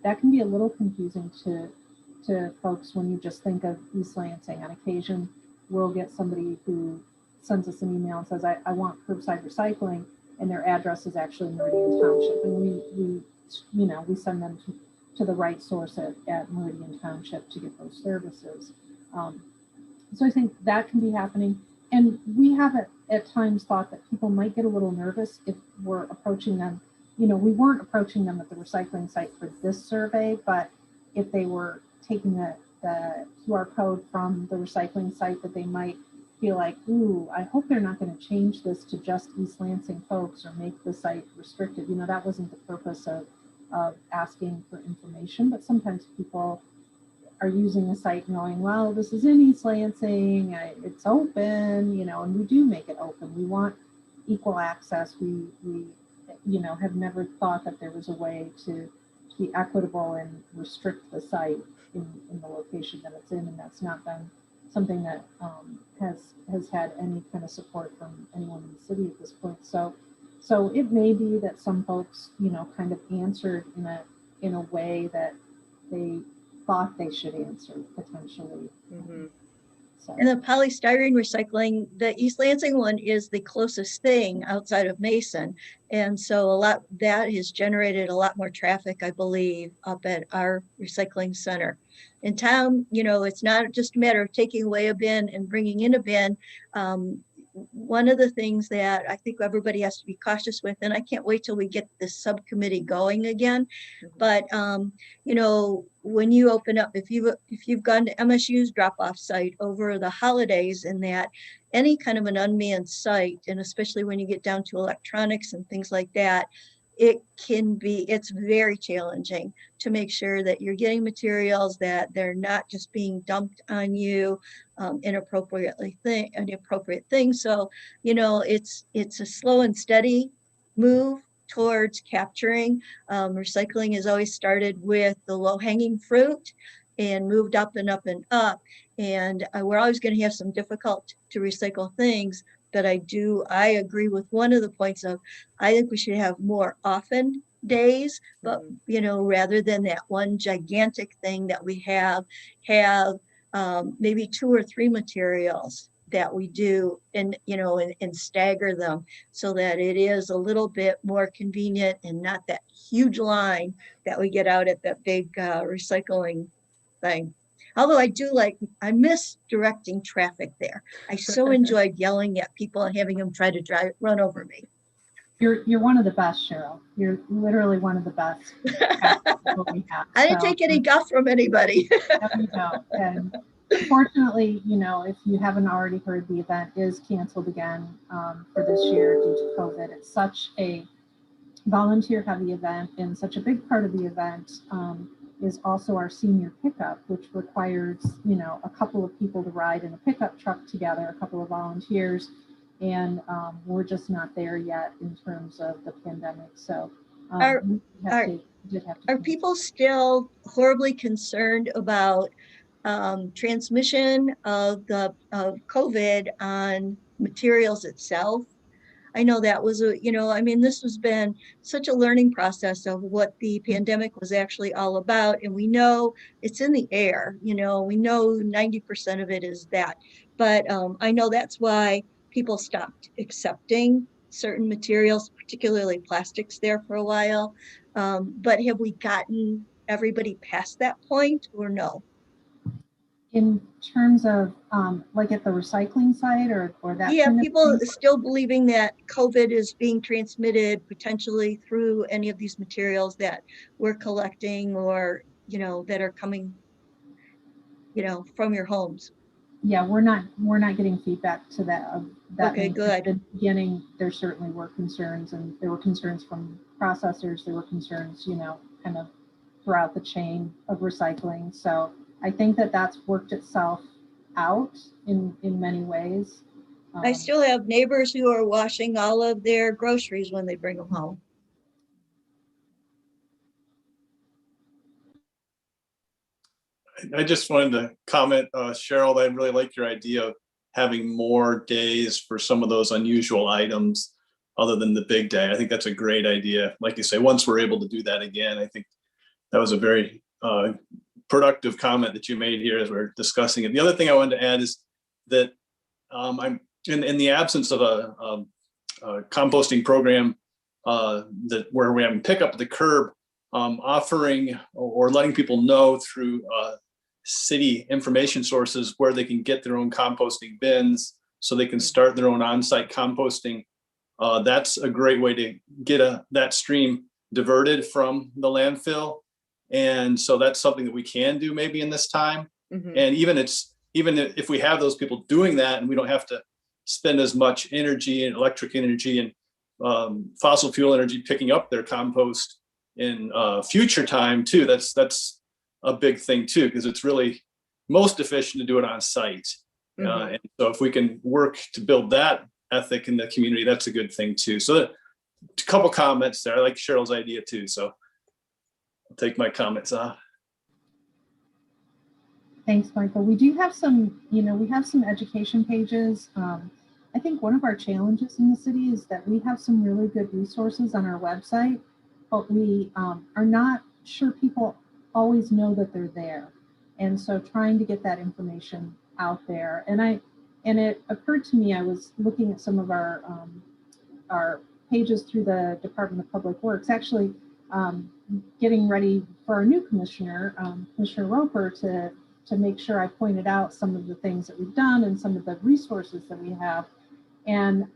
That can be a little confusing to folks when you just think of East Lansing. On occasion, we'll get somebody who sends us an email and says, I want curbside recycling, and their address is actually Meridian Township, and we send them to the right source at Meridian Township to get those services. So I think that can be happening. And we have at times thought that people might get a little nervous if we're approaching them. You know, we weren't approaching them at the recycling site for this survey, but if they were taking the QR code from the recycling site, that they might feel like, ooh, I hope they're not going to change this to just East Lansing folks or make the site restricted. You know, that wasn't the purpose of asking for information, but sometimes people are using the site knowing, well, this is in East Lansing, it's open, you know, and we do make it open. We want equal access. We you know, have never thought that there was a way to be equitable and restrict the site in the location that it's in, and that's not been something that has had any kind of support from anyone in the city at this point. So it may be that some folks, you know, kind of answered in a way that they thought they should answer potentially. So. And the polystyrene recycling, the East Lansing one is the closest thing outside of Mason. And so that has generated a lot more traffic, I believe, up at our recycling center. In town, it's not just a matter of taking away a bin and bringing in a bin. One of the things that I think everybody has to be cautious with, and I can't wait till we get this subcommittee going again. But, when you open up, if you've gone to MSU's drop-off site over the holidays and that, any kind of an unmanned site, and especially when you get down to electronics and things like that, it's very challenging to make sure that you're getting materials, that they're not just being dumped on you inappropriate thing. So, it's a slow and steady move towards capturing. Recycling has always started with the low-hanging fruit and moved up and up and up. And we're always going to have some difficult to recycle things. But I agree with one of the points of, I think we should have more often days, but, rather than that one gigantic thing that we have maybe 2 or 3 materials that we do and stagger them so that it is a little bit more convenient and not that huge line that we get out at that big recycling thing. Although I miss directing traffic there. I so enjoyed yelling at people and having them try to run over me. You're one of the best, Cheryl. You're literally one of the best. I didn't take any guff from anybody. There you go. And unfortunately, if you haven't already heard, the event is canceled again for this year due to COVID. It's such a volunteer-heavy event, and such a big part of the event is also our senior pickup, which requires, a couple of people to ride in a pickup truck together, a couple of volunteers, and we're just not there yet in terms of the pandemic. So are people still horribly concerned about transmission of COVID on materials itself? I know that was this has been such a learning process of what the pandemic was actually all about. And we know it's in the air, we know 90% of it is that. But I know that's why people stopped accepting certain materials, particularly plastics, there for a while. But have we gotten everybody past that point or no? In terms of like at the recycling site or that? Yeah, people still believing that COVID is being transmitted potentially through any of these materials that we're collecting or, that are coming, from your homes. Yeah, we're not getting feedback to that. Okay, good. At the beginning, there certainly were concerns, and there were concerns from processors. There were concerns, kind of throughout the chain of recycling. So I think that's worked itself out in many ways. I still have neighbors who are washing all of their groceries when they bring them home. I just wanted to comment, Cheryl, I really like your idea of having more days for some of those unusual items other than the big day. I think that's a great idea. Like you say, once we're able to do that again, I think that was a very productive comment that you made here as we're discussing it. The other thing I wanted to add is that I'm in the absence of a composting program where we have pick up at the curb, offering or letting people know through city information sources where they can get their own composting bins so they can start their own on-site composting. That's a great way to get that stream diverted from the landfill. And so that's something that we can do maybe in this time. Mm-hmm. And even if we have those people doing that and we don't have to spend as much energy and electric energy and fossil fuel energy picking up their compost in future time too, that's a big thing too, because it's really most efficient to do it on site. Mm-hmm. And so if we can work to build that ethic in the community, that's a good thing too. So a couple comments there. I like Cheryl's idea too. So I'll take my comments off. Thanks, Michael. We do have some, we have some education pages. I think one of our challenges in the city is that we have some really good resources on our website, but we are not sure people always know that they're there. And so trying to get that information out there. And it occurred to me, I was looking at some of our pages through the Department of Public Works, actually getting ready for our new commissioner, Commissioner Roper, to make sure I pointed out some of the things that we've done and some of the resources that we have. And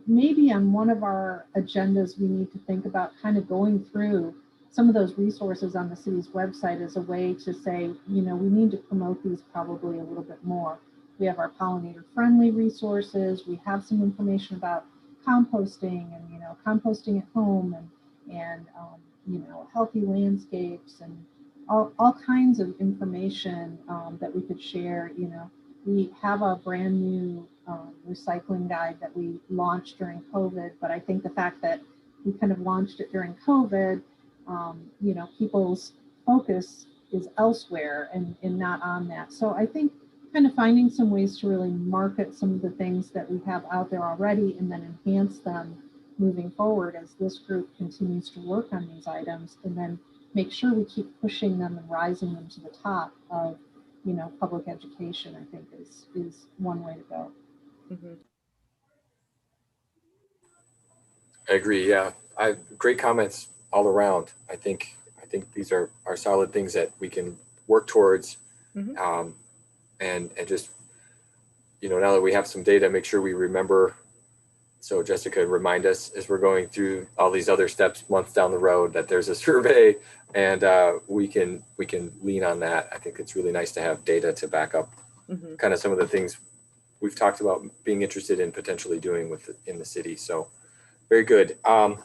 maybe on one of our agendas, we need to think about kind of going through some of those resources on the city's website as a way to say, you know, we need to promote these probably a little bit more. We have our pollinator-friendly resources. We have some information about composting and, you know, composting at home and you know, healthy landscapes and all kinds of information that we could share. You know, we have a brand new recycling guide that we launched during COVID, but I think the fact that we kind of launched it during COVID, you know, people's focus is elsewhere and not on that. So I think kind of finding some ways to really market some of the things that we have out there already and then enhance them moving forward as this group continues to work on these items, and then make sure we keep pushing them and rising them to the top of, you know, public education, I think is one way to go. Mm-hmm. I agree. Yeah, great comments all around. I think these are solid things that we can work towards. Mm-hmm. And just, you know, now that we have some data, make sure we remember. So Jessica, remind us as we're going through all these other steps months down the road that there's a survey, and we can lean on that. I think it's really nice to have data to back up kind of some of the things we've talked about being interested in potentially doing in the city. So very good. I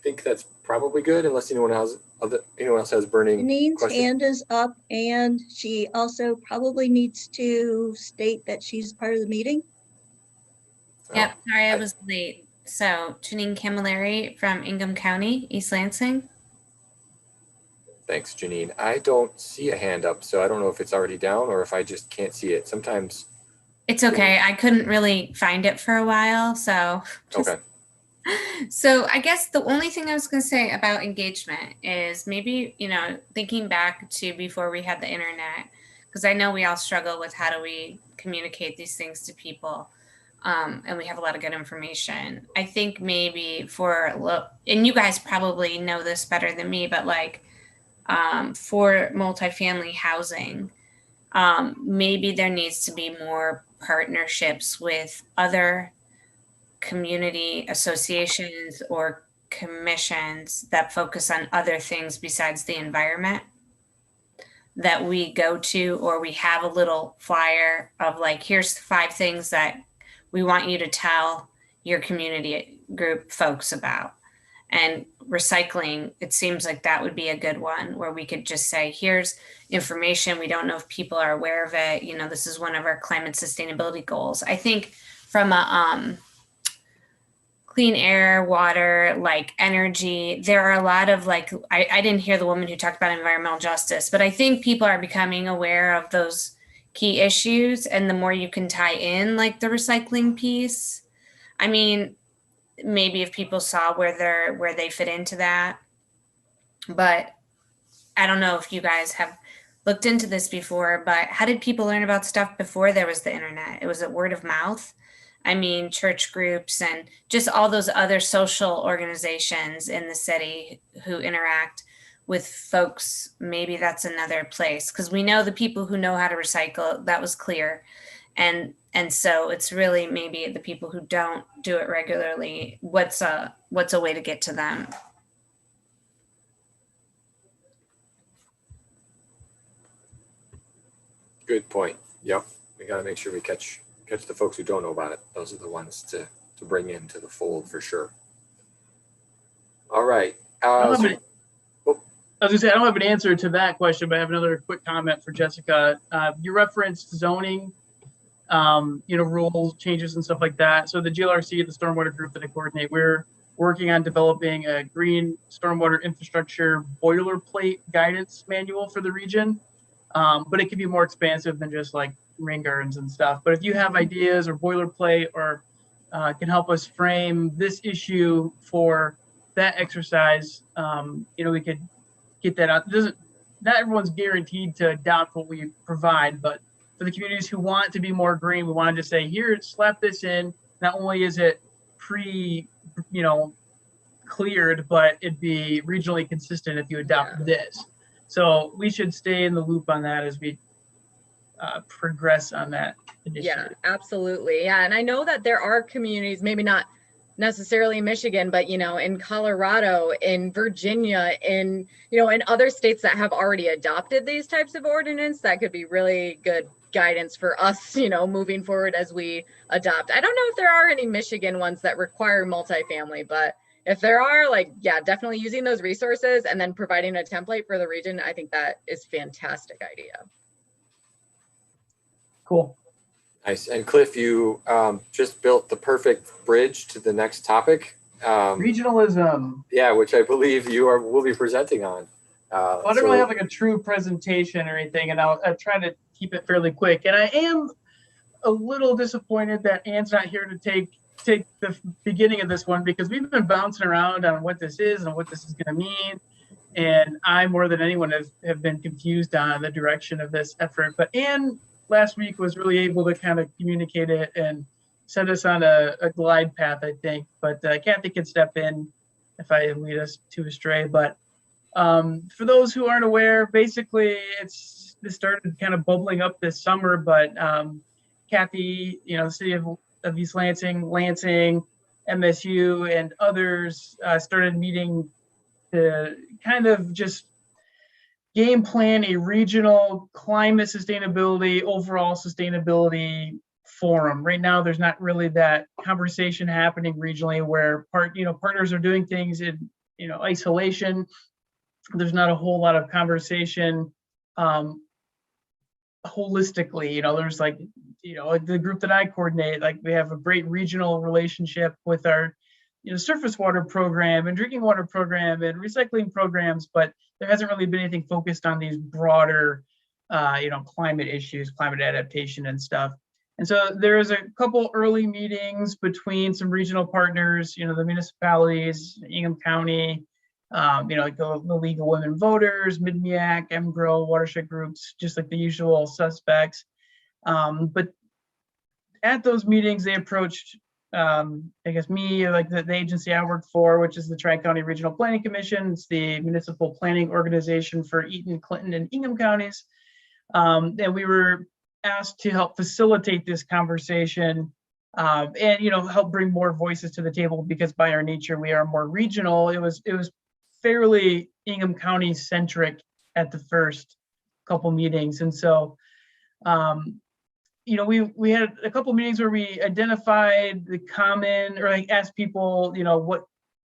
think that's probably good, unless anyone else has burning Janine's questions. hand is up, and she also probably needs to state that she's part of the meeting. Yep, sorry I was late. So Janine Camilleri from Ingham County, East Lansing. Thanks, Janine. I don't see a hand up, so I don't know if it's already down or if I just can't see it. Sometimes It's okay. I couldn't really find it for a while, so okay. So I guess the only thing I was going to say about engagement is maybe, you know, thinking back to before we had the internet, because I know we all struggle with how do we communicate these things to people. And we have a lot of good information. I think maybe and you guys probably know this better than me, but like for multifamily housing, maybe there needs to be more partnerships with other community associations or commissions that focus on other things besides the environment that we go to, or we have a little flyer of like, here's 5 things that we want you to tell your community group folks about. And recycling, it seems like that would be a good one, where we could just say, here's information. We don't know if people are aware of it. You know, this is one of our climate sustainability goals. I think from a clean air, water, like energy, there are a lot of like, I didn't hear the woman who talked about environmental justice, but I think people are becoming aware of those key issues. And the more you can tie in like the recycling piece, I mean, maybe if people saw where they fit into that, but I don't know if you guys have looked into this before, but how did people learn about stuff before there was the internet? It was a word of mouth. I mean, church groups and just all those other social organizations in the city who interact with folks. Maybe that's another place, because we know the people who know how to recycle, that was clear. And so it's really maybe the people who don't do it regularly, what's a way to get to them? Good point. Yep. We got to make sure we catch the folks who don't know about it. Those are the ones to bring into the fold for sure. All right. I was going to say, I don't have an answer to that question, but I have another quick comment for Jessica. You referenced zoning, rules, changes and stuff like that. So the GLRC, the stormwater group that I coordinate, we're working on developing a green stormwater infrastructure boilerplate guidance manual for the region. But it can be more expansive than just like rain gardens and stuff. But if you have ideas or boilerplate or can help us frame this issue for that exercise, we could get that out. not everyone's guaranteed to adopt what we provide, but for the communities who want to be more green, we wanted to say, here, slap this in. Not only is it cleared, but it'd be regionally consistent if you adopt this. So we should stay in the loop on that as we progress on that initiative. Yeah, absolutely. Yeah, and I know that there are communities, maybe not necessarily in Michigan, but in Colorado, in Virginia, in other states that have already adopted these types of ordinance that could be really good guidance for us, moving forward as we adopt. I don't know if there are any Michigan ones that require multifamily, but if there are, definitely using those resources and then providing a template for the region, I think that is a fantastic idea. Cool. Nice. And Cliff, you just built the perfect bridge to the next topic. Regionalism. Yeah, which I believe will be presenting on. Well, I don't really have a true presentation or anything, and I'll try to keep it fairly quick. And I am a little disappointed that Ann's not here to take the beginning of this one, because we've been bouncing around on what this is and what this is going to mean. And I, more than anyone, have been confused on the direction of this effort. But Ann last week was really able to kind of communicate it and set us on a glide path, I think. But Kathy can step in if I lead us to astray. But for those who aren't aware, basically this started kind of bubbling up this summer. But Kathy, the city of East Lansing, MSU, and others started meeting to kind of just game plan a regional climate sustainability, overall sustainability forum. Right now, there's not really that conversation happening regionally where partners are doing things in isolation. There's not a whole lot of conversation holistically. There's the group that I coordinate, we have a great regional relationship with our surface water program and drinking water program and recycling programs, but there hasn't really been anything focused on these broader climate issues, climate adaptation and stuff. And so there is a couple early meetings between some regional partners, the municipalities, Ingham County, the League of Women Voters, MidMIAC, MGRO, watershed groups, just like the usual suspects. But at those meetings, they approached, I guess, me, the agency I work for, which is the Tri-County Regional Planning Commission. It's the municipal planning organization for Eaton, Clinton, and Ingham counties. And we were asked to help facilitate this conversation and, help bring more voices to the table, because by our nature, we are more regional. It was fairly Ingham County centric at the first couple meetings. And so, we had a couple meetings where we identified the common, or asked people,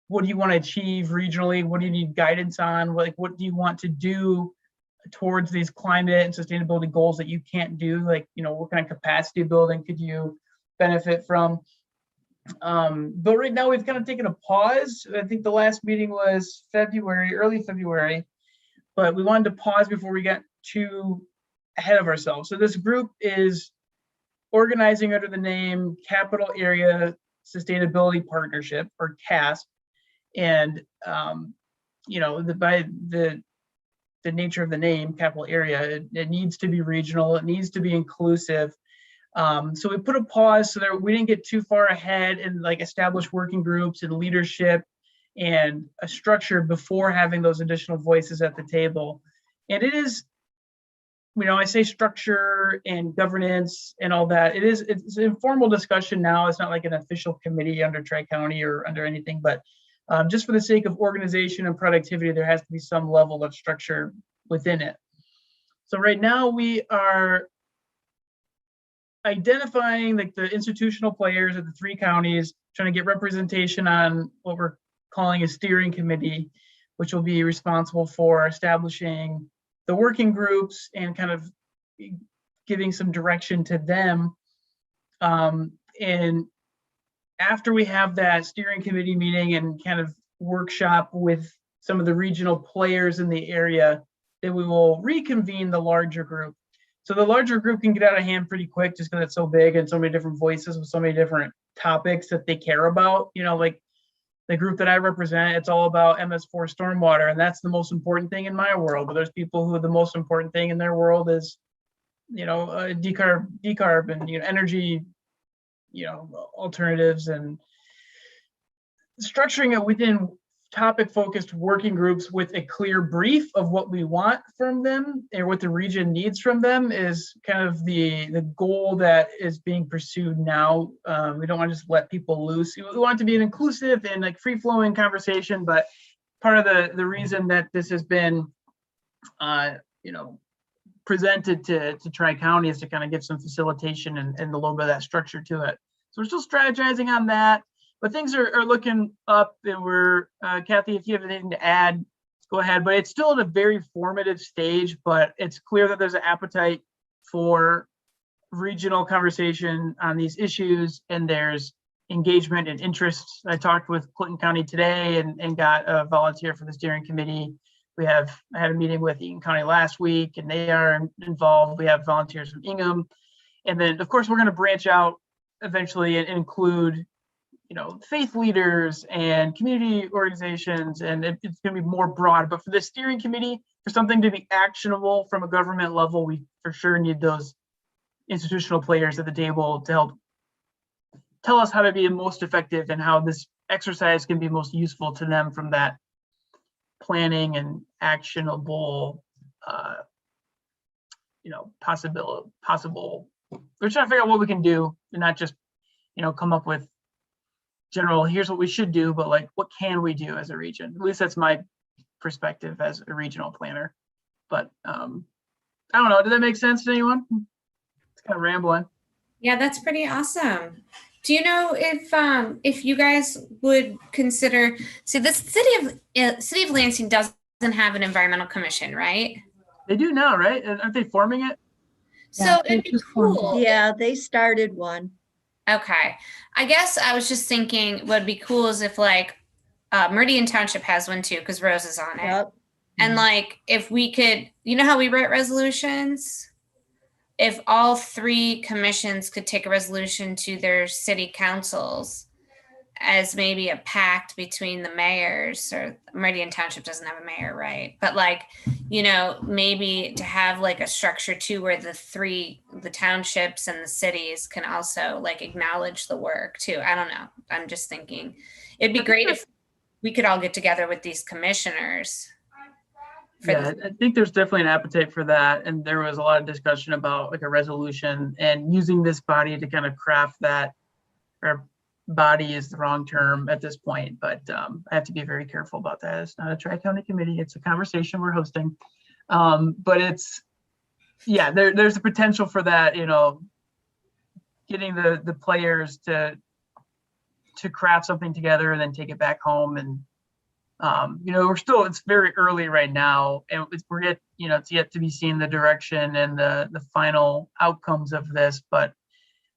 what do you want to achieve regionally? What do you need guidance on? What do you want to do towards these climate and sustainability goals that you can't do? What kind of capacity building could you benefit from? But right now we've kind of taken a pause. I think the last meeting was early February, but we wanted to pause before we got too ahead of ourselves. So this group is organizing under the name Capital Area Sustainability Partnership, or CASP. And, by the nature of the name, capital area, it needs to be regional, it needs to be inclusive. So we put a pause so that we didn't get too far ahead and establish working groups and leadership and a structure before having those additional voices at the table. And it is, I say structure and governance and all that. It's an informal discussion now. It's not like an official committee under Tri-County or under anything, but just for the sake of organization and productivity, there has to be some level of structure within it. So right now we are identifying the institutional players of the three counties, trying to get representation on what we're calling a steering committee, which will be responsible for establishing the working groups and kind of giving some direction to them. And after we have that steering committee meeting and kind of workshop with some of the regional players in the area, then we will reconvene the larger group. So the larger group can get out of hand pretty quick, just because it's so big and so many different voices with so many different topics that they care about. the group that I represent, it's all about MS4 stormwater, and that's the most important thing in my world. But there's people who the most important thing in their world is, decarb and energy, alternatives, and structuring it within topic-focused working groups with a clear brief of what we want from them and what the region needs from them is kind of the goal that is being pursued now. We don't want to just let people loose. We want it to be an inclusive and like free-flowing conversation, but part of the reason that this has been presented to Tri-County is to kind of give some facilitation and a little bit of that structure to it. So we're still strategizing on that. But things are looking up, and we're, Kathy, if you have anything to add, go ahead. But it's still in a very formative stage, but it's clear that there's an appetite for regional conversation on these issues, and there's engagement and interest. I talked with Clinton County today and got a volunteer for the steering committee. I had a meeting with Eaton County last week, and they are involved. We have volunteers from Ingham. And then, of course, we're going to branch out eventually and include faith leaders and community organizations, and it's going to be more broad. But for the steering committee, for something to be actionable from a government level, we for sure need those institutional players at the table to help tell us how to be most effective and how this exercise can be most useful to them from that planning and actionable, possible. We're trying to figure out what we can do and not just, come up with general, here's what we should do, but like, what can we do as a region? At least that's my perspective as a regional planner. But I don't know, did that make sense to anyone? It's kind of rambling. Yeah, that's pretty awesome. Do you know if you guys would consider, see, the city of Lansing doesn't have an environmental commission, right? They do now, right? Aren't they forming it? So Yeah, it'd be cool. Yeah, they started one. Okay. I guess I was just thinking what would be cool is if like Meridian Township has one too, because Rose is on it. Yep. And like if we could, how we write resolutions? If all three commissions could take a resolution to their city councils as maybe a pact between the mayors, or Meridian Township doesn't have a mayor, right? But like, maybe to have like a structure too where the townships and the cities can also like acknowledge the work too. I don't know. I'm just thinking it'd be great if we could all get together with these commissioners. Yeah, I think there's definitely an appetite for that. And there was a lot of discussion about like a resolution and using this body to kind of craft that, or body is the wrong term at this point, but I have to be very careful about that. It's not a Tri-County committee. It's a conversation we're hosting. But it's, yeah, there's a potential for that, getting the players to craft something together and then take it back home. And it's very early right now, and it's yet to be seen the direction and the final outcomes of this, but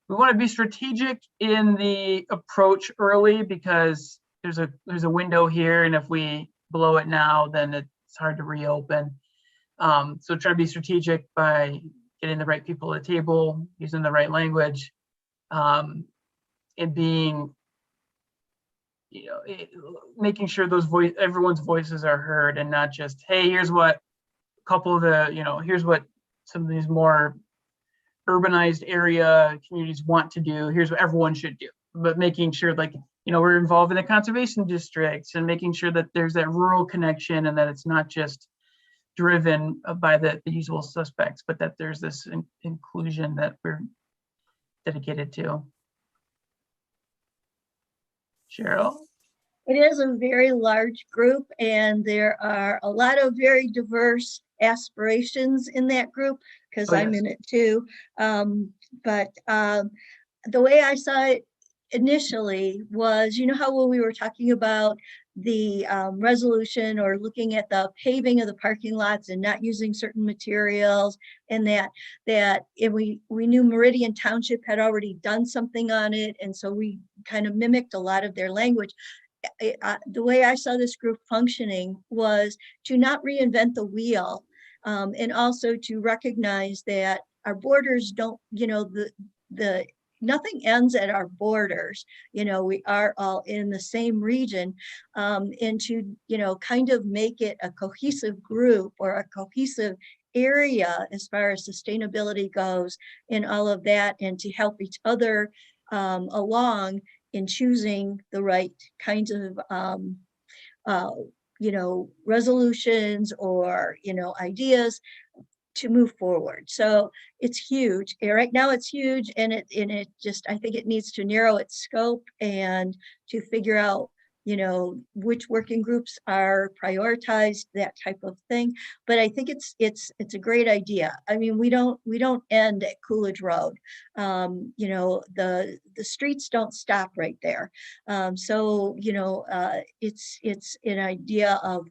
we want to be strategic in the approach early because there's a window here, and if we blow it now, then it's hard to reopen. So try to be strategic by getting the right people at the table, using the right language, and being, making sure everyone's voices are heard, and not just, hey, here's what here's what some of these more urbanized area communities want to do. Here's what everyone should do. But making sure, we're involved in the conservation districts and making sure that there's that rural connection and that it's not just driven by the usual suspects, but that there's this inclusion that we're dedicated to. Cheryl? It is a very large group, and there are a lot of very diverse aspirations in that group, because I'm in it too. But the way I saw it initially was, how when we were talking about the resolution or looking at the paving of the parking lots and not using certain materials, and we knew Meridian Township had already done something on it, and so we kind of mimicked a lot of their language. The way I saw this group functioning was to not reinvent the wheel, and also to recognize that our borders don't, the nothing ends at our borders. We are all in the same region, and to, kind of make it a cohesive group or a cohesive area as far as sustainability goes and all of that, and to help each other along in choosing the right kinds of resolutions or ideas to move forward. So it's huge. Right now it's huge, and it just, I think it needs to narrow its scope and to figure out, which working groups are prioritized, that type of thing. But I think it's a great idea. I mean, we don't end at Coolidge Road. The streets don't stop right there. So it's an idea of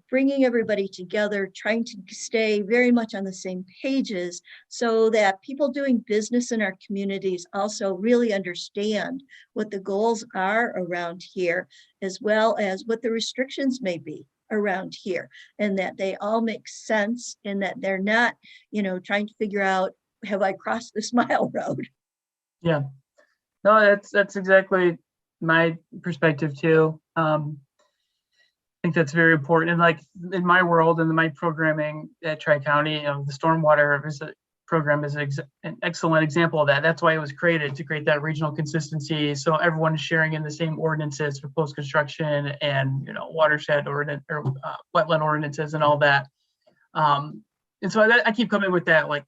bringing everybody together, trying to stay very much on the same pages so that people doing business in our communities also really understand what the goals are around here, as well as what the restrictions may be around here, and that they all make sense, and that they're not, trying to figure out, have I crossed this mile road? Yeah, no, that's exactly my perspective too. I think that's very important. And like in my world and my programming at Tri-County, the stormwater program is an excellent example of that. That's why it was created, to create that regional consistency. So everyone is sharing in the same ordinances for post-construction and, watershed ordinance or wetland ordinances and all that. And so I keep coming with that, like,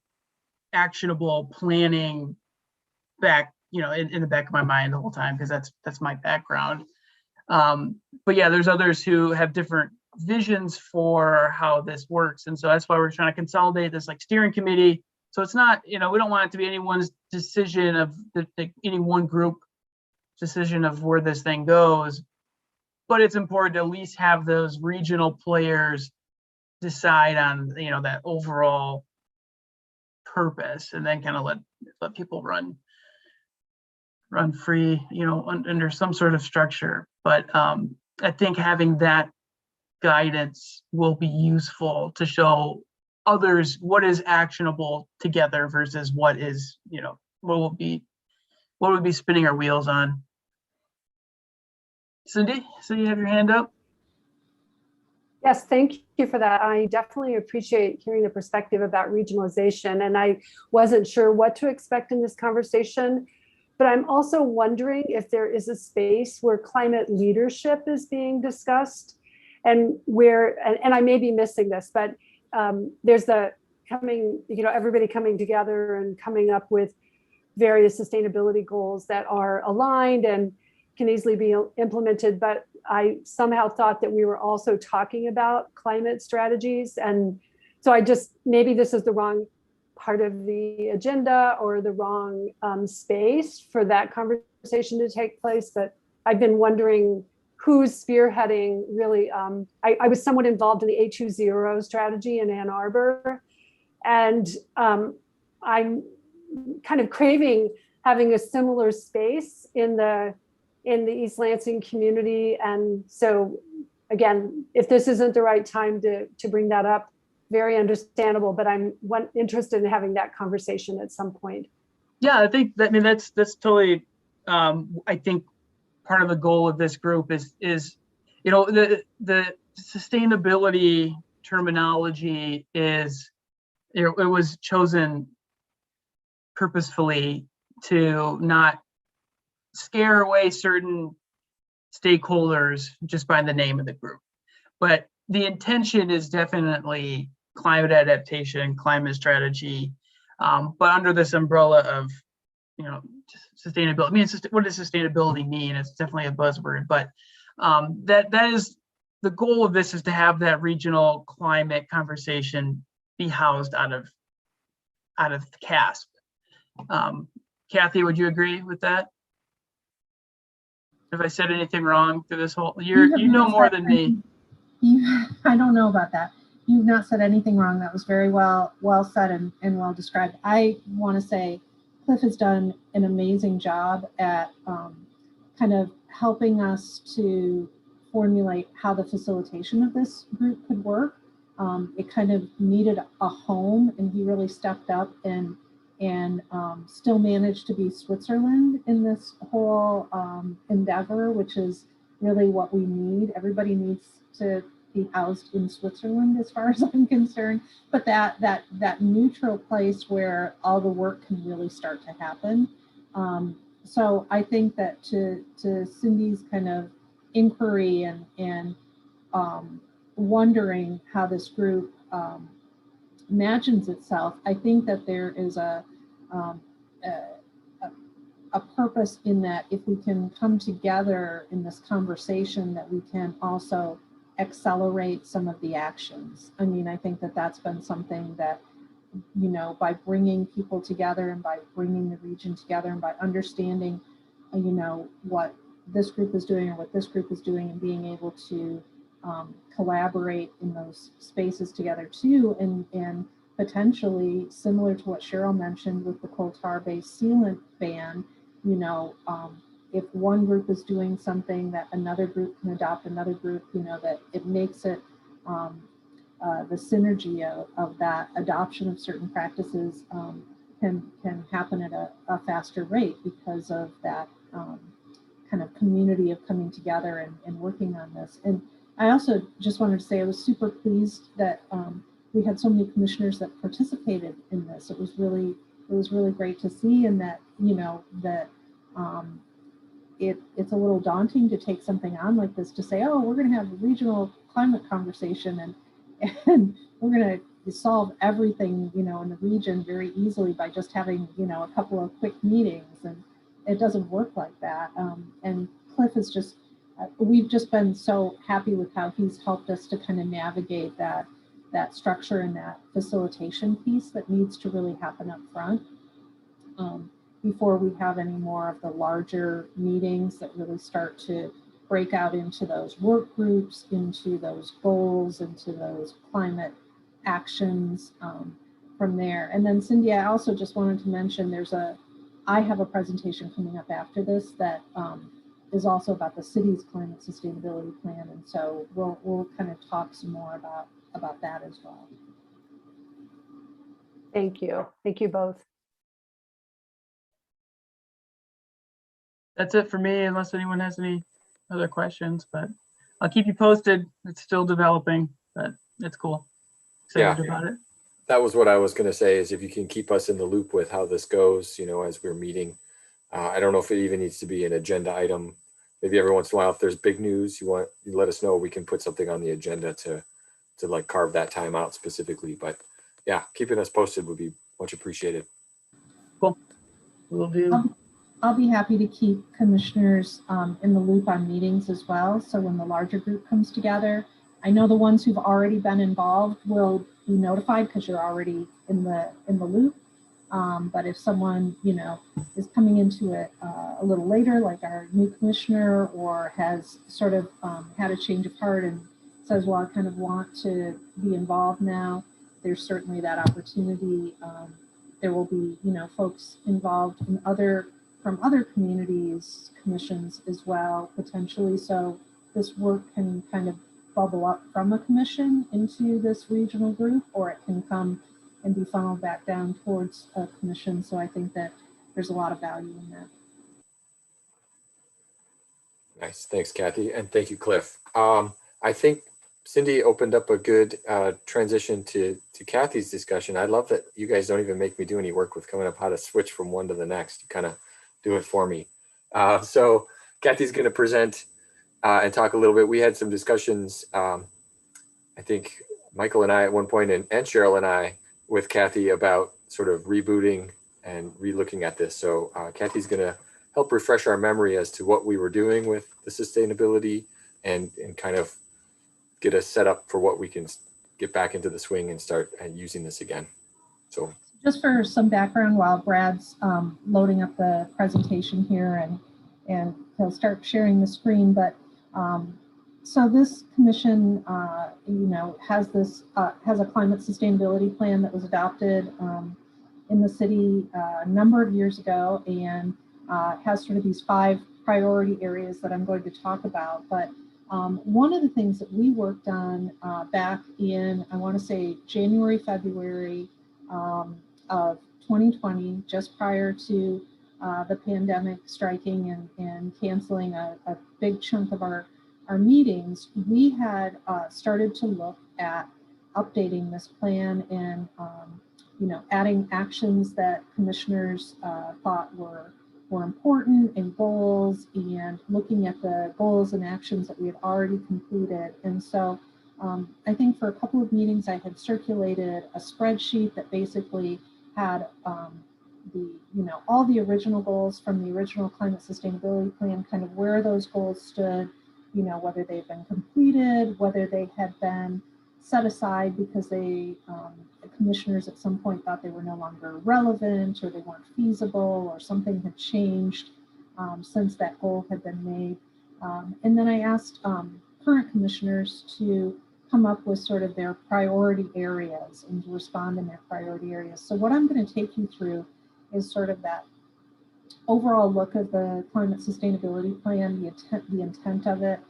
actionable planning back, in the back of my mind the whole time, because that's my background. But yeah, there's others who have different visions for how this works. And so that's why we're trying to consolidate this, like, steering committee. So it's not, we don't want it to be anyone's decision of any one group decision of where this thing goes, but it's important to at least have those regional players decide on, that overall purpose, and then kind of let people run free, under some sort of structure. But I think having that guidance will be useful to show others what is actionable together versus what is, what would be spinning our wheels on. Cindy, so you have your hand up? Yes, thank you for that. I definitely appreciate hearing the perspective about regionalization, and I wasn't sure what to expect in this conversation. But I'm also wondering if there is a space where climate leadership is being discussed, and and I may be missing this, but there's everybody coming together and coming up with various sustainability goals that are aligned and can easily be implemented. But I somehow thought that we were also talking about climate strategies. And so maybe this is the wrong part of the agenda or the wrong space for that conversation to take place. But I've been wondering who's spearheading really. I was somewhat involved in the A20 strategy in Ann Arbor, and I'm kind of craving having a similar space in the East Lansing community. And so again, if this isn't the right time to bring that up, very understandable, but I'm interested in having that conversation at some point. Yeah, I think that's totally, I think part of the goal of this group is the sustainability terminology is, it was chosen purposefully to not scare away certain stakeholders just by the name of the group. But the intention is definitely climate adaptation, climate strategy, but under this umbrella of, sustainability. I mean, what does sustainability mean? It's definitely a buzzword, but that is the goal of this, is to have that regional climate conversation be housed out of CASP. Kathy, would you agree with that? Have I said anything wrong through this whole? You know more than me. I don't know about that. You've not said anything wrong. That was very well said and well described. I want to say Cliff has done an amazing job at kind of helping us to formulate how the facilitation of this group could work. It kind of needed a home, and he really stepped up and and still manage to be Switzerland in this whole endeavor, which is really what we need. Everybody needs to be housed in Switzerland as far as I'm concerned, but that neutral place where all the work can really start to happen. So I think that to Cindy's kind of inquiry and wondering how this group imagines itself, I think that there is a purpose in that if we can come together in this conversation, that we can also accelerate some of the actions. I mean, I think that that's been something that, you know, by bringing people together and by bringing the region together and by understanding, you know, what this group is doing or what this group is doing and being able to collaborate in those spaces together too, and potentially similar to what Cheryl mentioned with the coal tar-based sealant ban, you know, if one group is doing something that another group can adopt, another group, you know, that it makes it the synergy of that adoption of certain practices can happen at a faster rate because of that kind of community of coming together and working on this. And I also just wanted to say I was super pleased that we had so many commissioners that participated in this. It was really great to see, and that, you know, that it's a little daunting to take something on like this, to say, oh, we're going to have a regional climate conversation and we're going to solve everything, you know, in the region very easily by just having, you know, a couple of quick meetings. And it doesn't work like that. And Cliff is just, we've just been so happy with how he's helped us to kind of navigate that structure and that facilitation piece that needs to really happen up front before we have any more of the larger meetings that really start to break out into those work groups, into those goals, into those climate actions from there. And then Cindy, I also just wanted to mention I have a presentation coming up after this that is also about the city's climate sustainability plan. And so we'll kind of talk some more about that as well. Thank you. Thank you both. That's it for me, unless anyone has any other questions, but I'll keep you posted. It's still developing, but it's cool. Excited about it. That was what I was going to say, is if you can keep us in the loop with how this goes, you know, as we're meeting. I don't know if it even needs to be an agenda item. Maybe every once in a while, if there's big news, you let us know. We can put something on the agenda to like carve that time out specifically. But yeah, keeping us posted would be much appreciated. Cool. Will do. I'll be happy to keep commissioners in the loop on meetings as well. So when the larger group comes together, I know the ones who've already been involved will be notified because you're already in the loop. But if someone, you know, is coming into it a little later, like our new commissioner, or has sort of had a change of heart and says, well, I kind of want to be involved now, there's certainly that opportunity. There will be, you know, folks involved in from other communities, commissions as well, potentially. So this work can kind of bubble up from a commission into this regional group, or it can come and be funneled back down towards a commission. So I think that there's a lot of value in that. Nice. Thanks, Kathy. And thank you, Cliff. I think Cindy opened up a good transition to Kathy's discussion. I love that you guys don't even make me do any work with coming up how to switch from one to the next. You kind of do it for me. So Kathy's going to present and talk a little bit. We had some discussions, I think Michael and I at one point, and Cheryl and I with Kathy, about sort of rebooting and relooking at this. So Kathy's going to help refresh our memory as to what we were doing with the sustainability and kind of get us set up for what we can get back into the swing and start using this again. So just for some background, while Brad's loading up the presentation here, and he'll start sharing the screen, but so this commission, you know, has a climate sustainability plan that was adopted in the city a number of years ago, and has sort of these 5 priority areas that I'm going to talk about. But one of the things that we worked on back in, I want to say January, February of 2020, just prior to the pandemic striking and canceling a big chunk of our meetings, we had started to look at updating this plan and adding actions that commissioners thought were important, and goals, and looking at the goals and actions that we had already completed. And so I think for a couple of meetings I had circulated a spreadsheet that basically had all the original goals from the original climate sustainability plan, kind of where those goals stood, whether they've been completed, whether they had been set aside because the commissioners at some point thought they were no longer relevant, or they weren't feasible, or something had changed since that goal had been made. And then I asked current commissioners to come up with sort of their priority areas and to respond in their priority areas. So what I'm going to take you through is sort of that overall look of the climate sustainability plan, the intent of it,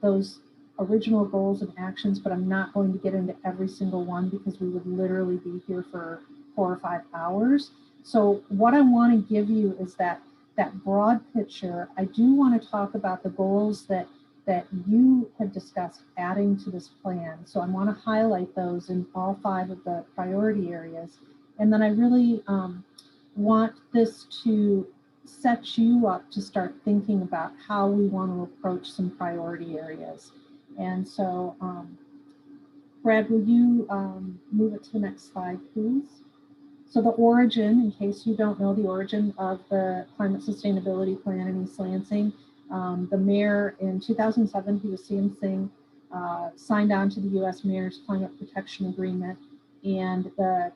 those original goals and actions, but I'm not going to get into every single one because we would literally be here for 4 or 5 hours. So what I want to give you is that broad picture. I do want to talk about the goals that you had discussed adding to this plan. So I want to highlight those in all 5 of the priority areas. And then I really want this to set you up to start thinking about how we want to approach some priority areas. And so, Brad, will you move it to the next slide, please? So the origin, in case you don't know the origin of the Climate Sustainability Plan in East Lansing, the mayor in 2007, he was CM Singh, signed on to the U.S. Mayor's Climate Protection Agreement, and the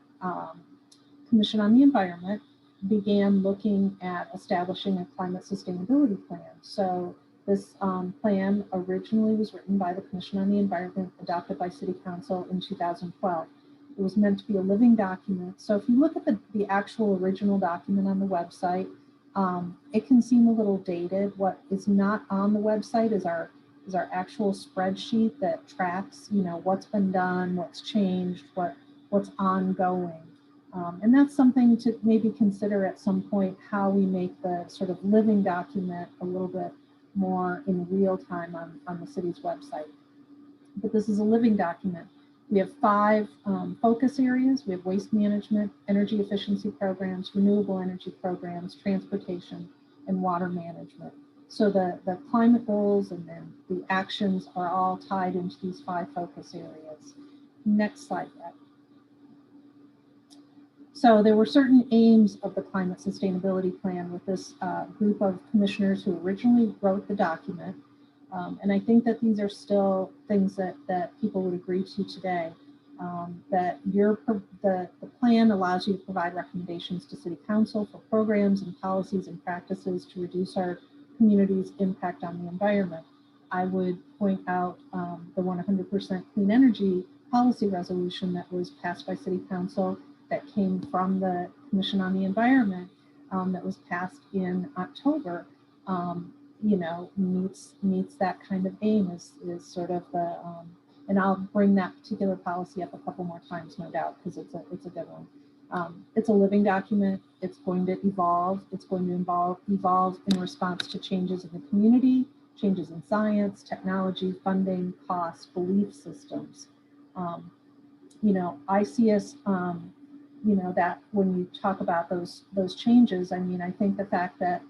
Commission on the Environment began looking at establishing a climate sustainability plan. So this plan originally was written by the Commission on the Environment, adopted by City Council in 2012. It was meant to be a living document. So if you look at the actual original document on the website, it can seem a little dated. What is not on the website is our actual spreadsheet that tracks, what's been done, what's changed, what's ongoing. And that's something to maybe consider at some point, how we make the sort of living document a little bit more in real time on the city's website. But this is a living document. We have 5 focus areas. We have waste management, energy efficiency programs, renewable energy programs, transportation, and water management. So the climate goals and then the actions are all tied into these 5 focus areas. Next slide, Brett. So there were certain aims of the Climate Sustainability Plan with this group of commissioners who originally wrote the document. And I think that these are still things that people would agree to today. That the plan allows you to provide recommendations to City Council for programs and policies and practices to reduce our community's impact on the environment. I would point out the 100% clean energy policy resolution that was passed by City Council, that came from the Commission on the Environment, that was passed in October, meets that kind of aim, is sort of the, and I'll bring that particular policy up a couple more times, no doubt, because it's a good one. It's a living document. It's going to evolve. It's going to evolve in response to changes in the community, changes in science, technology, funding, costs, belief systems. I see us, that when you talk about those changes, I mean, I think the fact that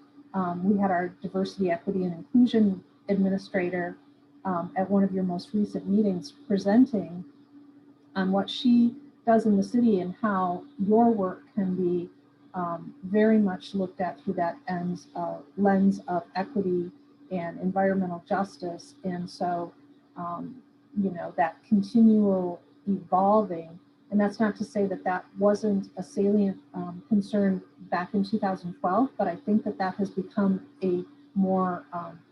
we had our diversity, equity, and inclusion administrator at one of your most recent meetings presenting on what she does in the city and how your work can be very much looked at through that lens of equity and environmental justice. And so, that continual evolving. And that's not to say that wasn't a salient concern back in 2012, but I think that has become a more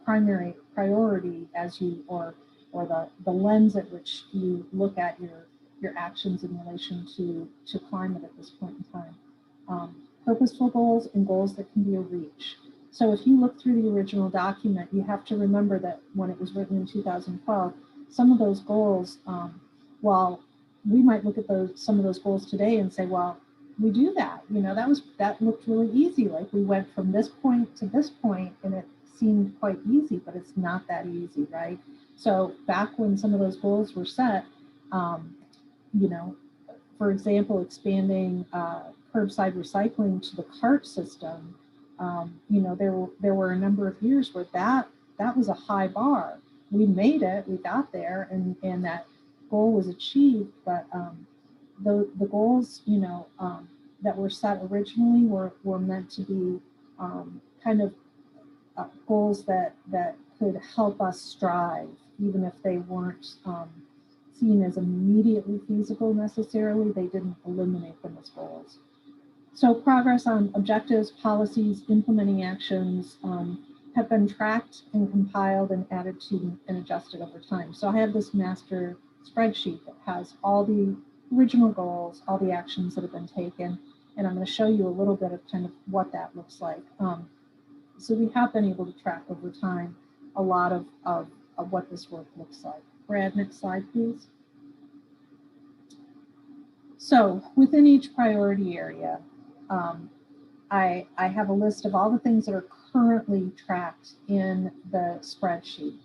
primary priority as you, or the lens at which you look at your actions in relation to climate at this point in time. Purposeful goals and goals that can be a reach. So if you look through the original document, you have to remember that when it was written in 2012, some of those goals, while we might look at some of those goals today and say, well, we do that. You know, that looked really easy. Like we went from this point to this point and it seemed quite easy, but it's not that easy, right? So back when some of those goals were set, you know, for example, expanding curbside recycling to the cart system, you know, there were a number of years where that was a high bar. We made it, we got there, and that goal was achieved, but the goals, you know, that were set originally were meant to be kind of goals that could help us strive, even if they weren't seen as immediately feasible necessarily. They didn't eliminate them as goals. So progress on objectives, policies, implementing actions have been tracked and compiled and added to and adjusted over time. So I have this master spreadsheet that has all the original goals, all the actions that have been taken, and I'm going to show you a little bit of kind of what that looks like. So we have been able to track over time a lot of what this work looks like. Brad, next slide, please. So within each priority area, I have a list of all the things that are currently tracked in the spreadsheet.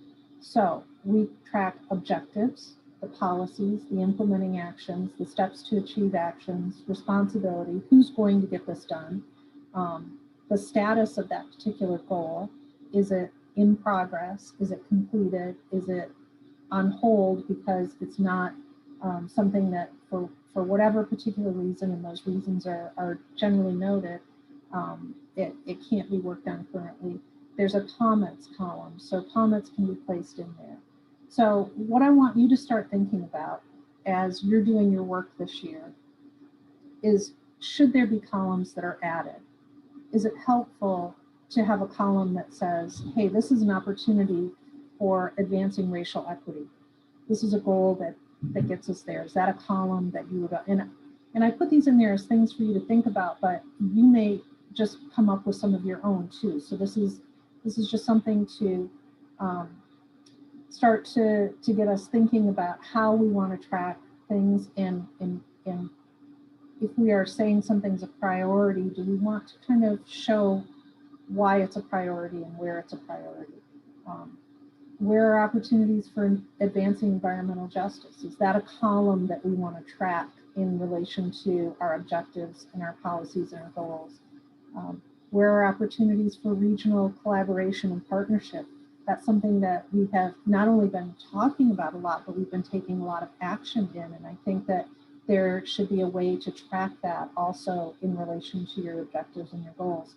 So we track objectives, the policies, the implementing actions, the steps to achieve actions, responsibility, who's going to get this done, the status of that particular goal. Is it in progress? Is it completed? Is it on hold because it's not something that for whatever particular reason, and those reasons are generally noted, it can't be worked on currently. There's a comments column, so comments can be placed in there. So what I want you to start thinking about as you're doing your work this year is, should there be columns that are added? Is it helpful to have a column that says, hey, this is an opportunity for advancing racial equity? This is a goal that gets us there. Is that a column that you would, and I put these in there as things for you to think about, but you may just come up with some of your own too. So this is just something to start to get us thinking about how we want to track things, and if we are saying something's a priority, do we want to kind of show why it's a priority and where it's a priority? Where are opportunities for advancing environmental justice? Is that a column that we want to track in relation to our objectives and our policies and our goals? Where are opportunities for regional collaboration and partnership? That's something that we have not only been talking about a lot, but we've been taking a lot of action in. And I think that there should be a way to track that also in relation to your objectives and your goals.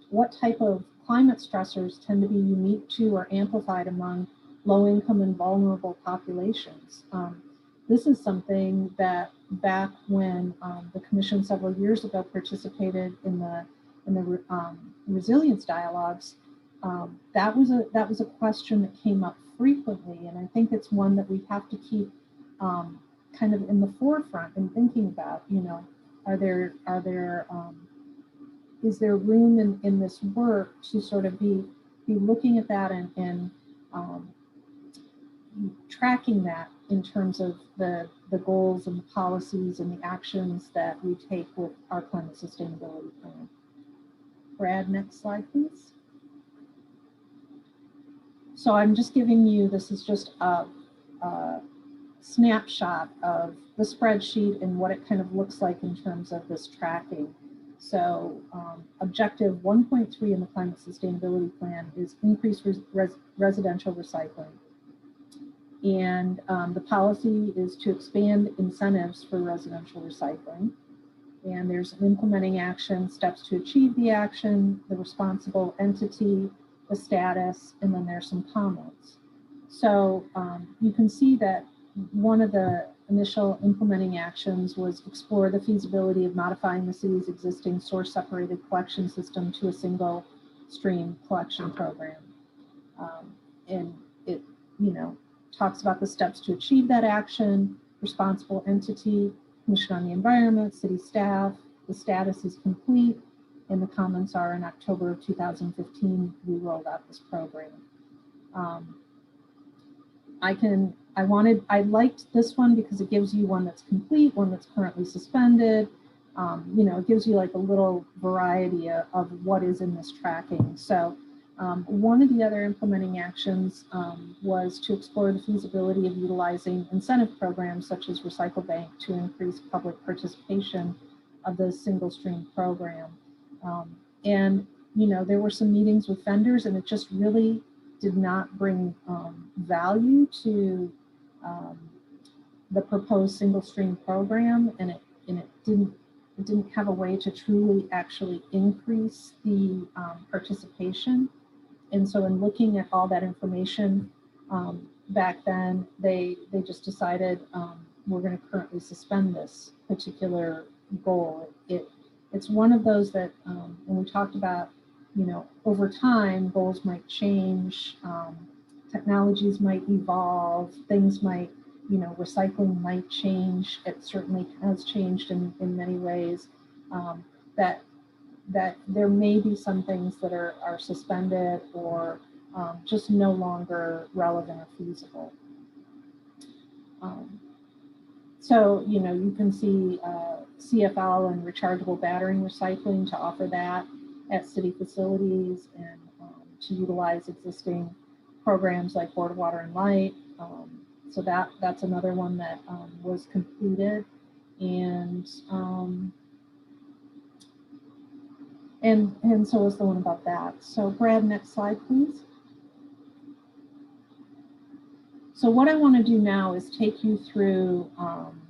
What type of climate stressors tend to be unique to or amplified among low-income and vulnerable populations? This is something that back when the Commission several years ago participated in the resilience dialogues, that was a question that came up frequently, and I think it's one that we have to keep kind of in the forefront and thinking about. You know, is there room in this work to sort of be looking at that and tracking that in terms of the goals and the policies and the actions that we take with our climate sustainability plan. Brad, next slide, please. So I'm just giving you, this is just a snapshot of the spreadsheet and what it kind of looks like in terms of this tracking. So objective 1.3 in the climate sustainability plan is increased residential recycling. And the policy is to expand incentives for residential recycling. And there's an implementing action, steps to achieve the action, the responsible entity, the status, and then there's some comments. So you can see that one of the initial implementing actions was explore the feasibility of modifying the city's existing source separated collection system to a single stream collection program. And it, you know, talks about the steps to achieve that action, responsible entity, Commission on the Environment, city staff, the status is complete, and the comments are in October of 2015, we rolled out this program. I liked this one because it gives you one that's complete, one that's currently suspended, you know, it gives you like a little variety of what is in this tracking. So one of the other implementing actions was to explore the feasibility of utilizing incentive programs such as Recycle Bank to increase public participation of the single stream program. And, you know, there were some meetings with vendors, and it just really did not bring value to the proposed single stream program, and it didn't have a way to truly actually increase the participation. And so in looking at all that information back then, they just decided we're going to currently suspend this particular goal. It's one of those that when we talked about, you know, over time, goals might change, technologies might evolve, things might, you know, recycling might change. It certainly has changed in many ways. That there may be some things that are suspended or just no longer relevant or feasible. So, you know, you can see CFL and rechargeable battery recycling to offer that at city facilities, and to utilize existing programs like Board of Water and Light. So that's another one that was completed, and so was the one about that. So Brad, next slide, please. So what I want to do now is take you through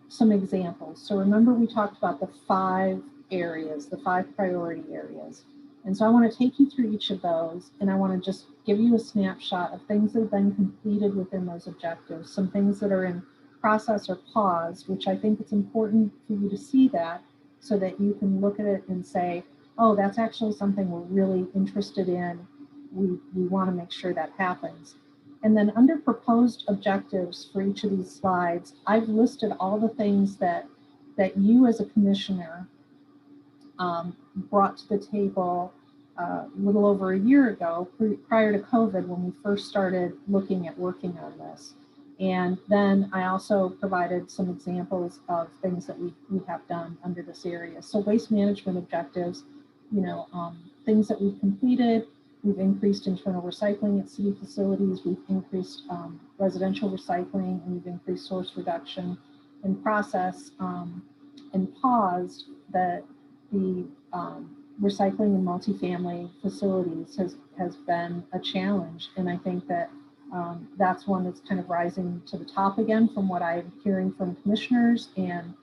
some examples. So remember, we talked about the 5 areas, the 5 priority areas. And so I want to take you through each of those, and I want to just give you a snapshot of things that have been completed within those objectives, some things that are in process or paused, which I think it's important for you to see that so that you can look at it and say, oh, that's actually something we're really interested in. We want to make sure that happens. And then under proposed objectives for each of these slides, I've listed all the things that you as a commissioner brought to the table a little over a year ago, prior to COVID, when we first started looking at working on this. And then I also provided some examples of things that we have done under this area. So waste management objectives, you know, things that we've completed. We've increased internal recycling at city facilities. We've increased residential recycling, and we've increased source reduction in process, and paused the recycling in multifamily facilities has been a challenge. And I think that that's one that's kind of rising to the top again from what I'm hearing from commissioners, and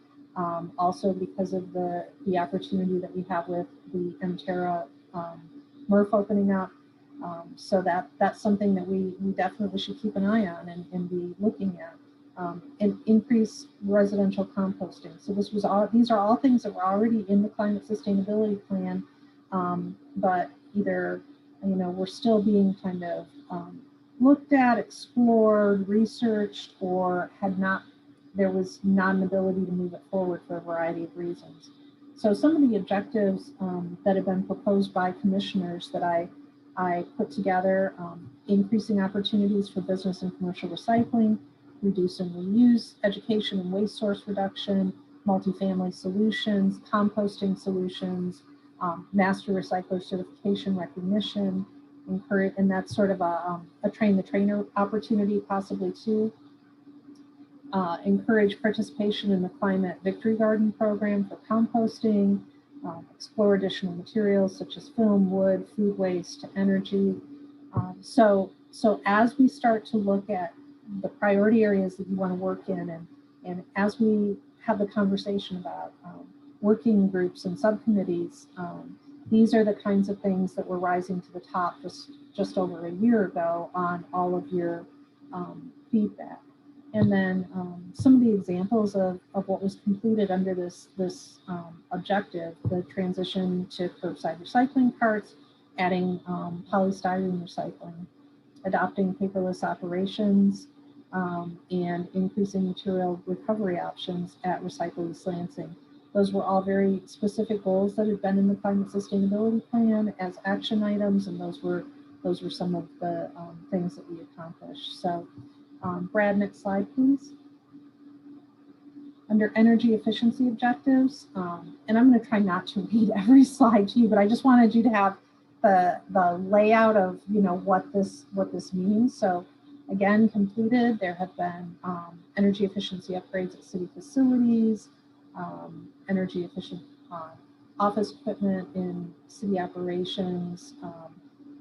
also because of the opportunity that we have with the Mterra MRF opening up. So that's something that we definitely should keep an eye on and be looking at. And increase residential composting. So these are all things that were already in the climate sustainability plan, but either, you know, we're still being kind of looked at, explored, researched, or there was not an ability to move it forward for a variety of reasons. So some of the objectives that have been proposed by commissioners that I put together, increasing opportunities for business and commercial recycling, reduce and reuse, education and waste source reduction, multifamily solutions, composting solutions, master recycler certification recognition, and that's sort of a train the trainer opportunity possibly too. Encourage participation in the Climate Victory Garden program for composting, explore additional materials such as film, wood, food waste to energy. So as we start to look at the priority areas that you want to work in, and as we have the conversation about working groups and subcommittees, these are the kinds of things that were rising to the top just over a year ago on all of your feedback. And then some of the examples of what was completed under this objective: the transition to curbside recycling carts, adding polystyrene recycling, adopting paperless operations, and increasing material recovery options at Recycle East Lansing. Those were all very specific goals that had been in the Climate Sustainability Plan as action items, and those were some of the things that we accomplished. So, Brad, next slide, please. Under energy efficiency objectives, and I'm going to try not to read every slide to you, but I just wanted you to have the layout of, you know, what this means. So again, completed, there have been energy efficiency upgrades at city facilities, energy efficient office equipment in city operations,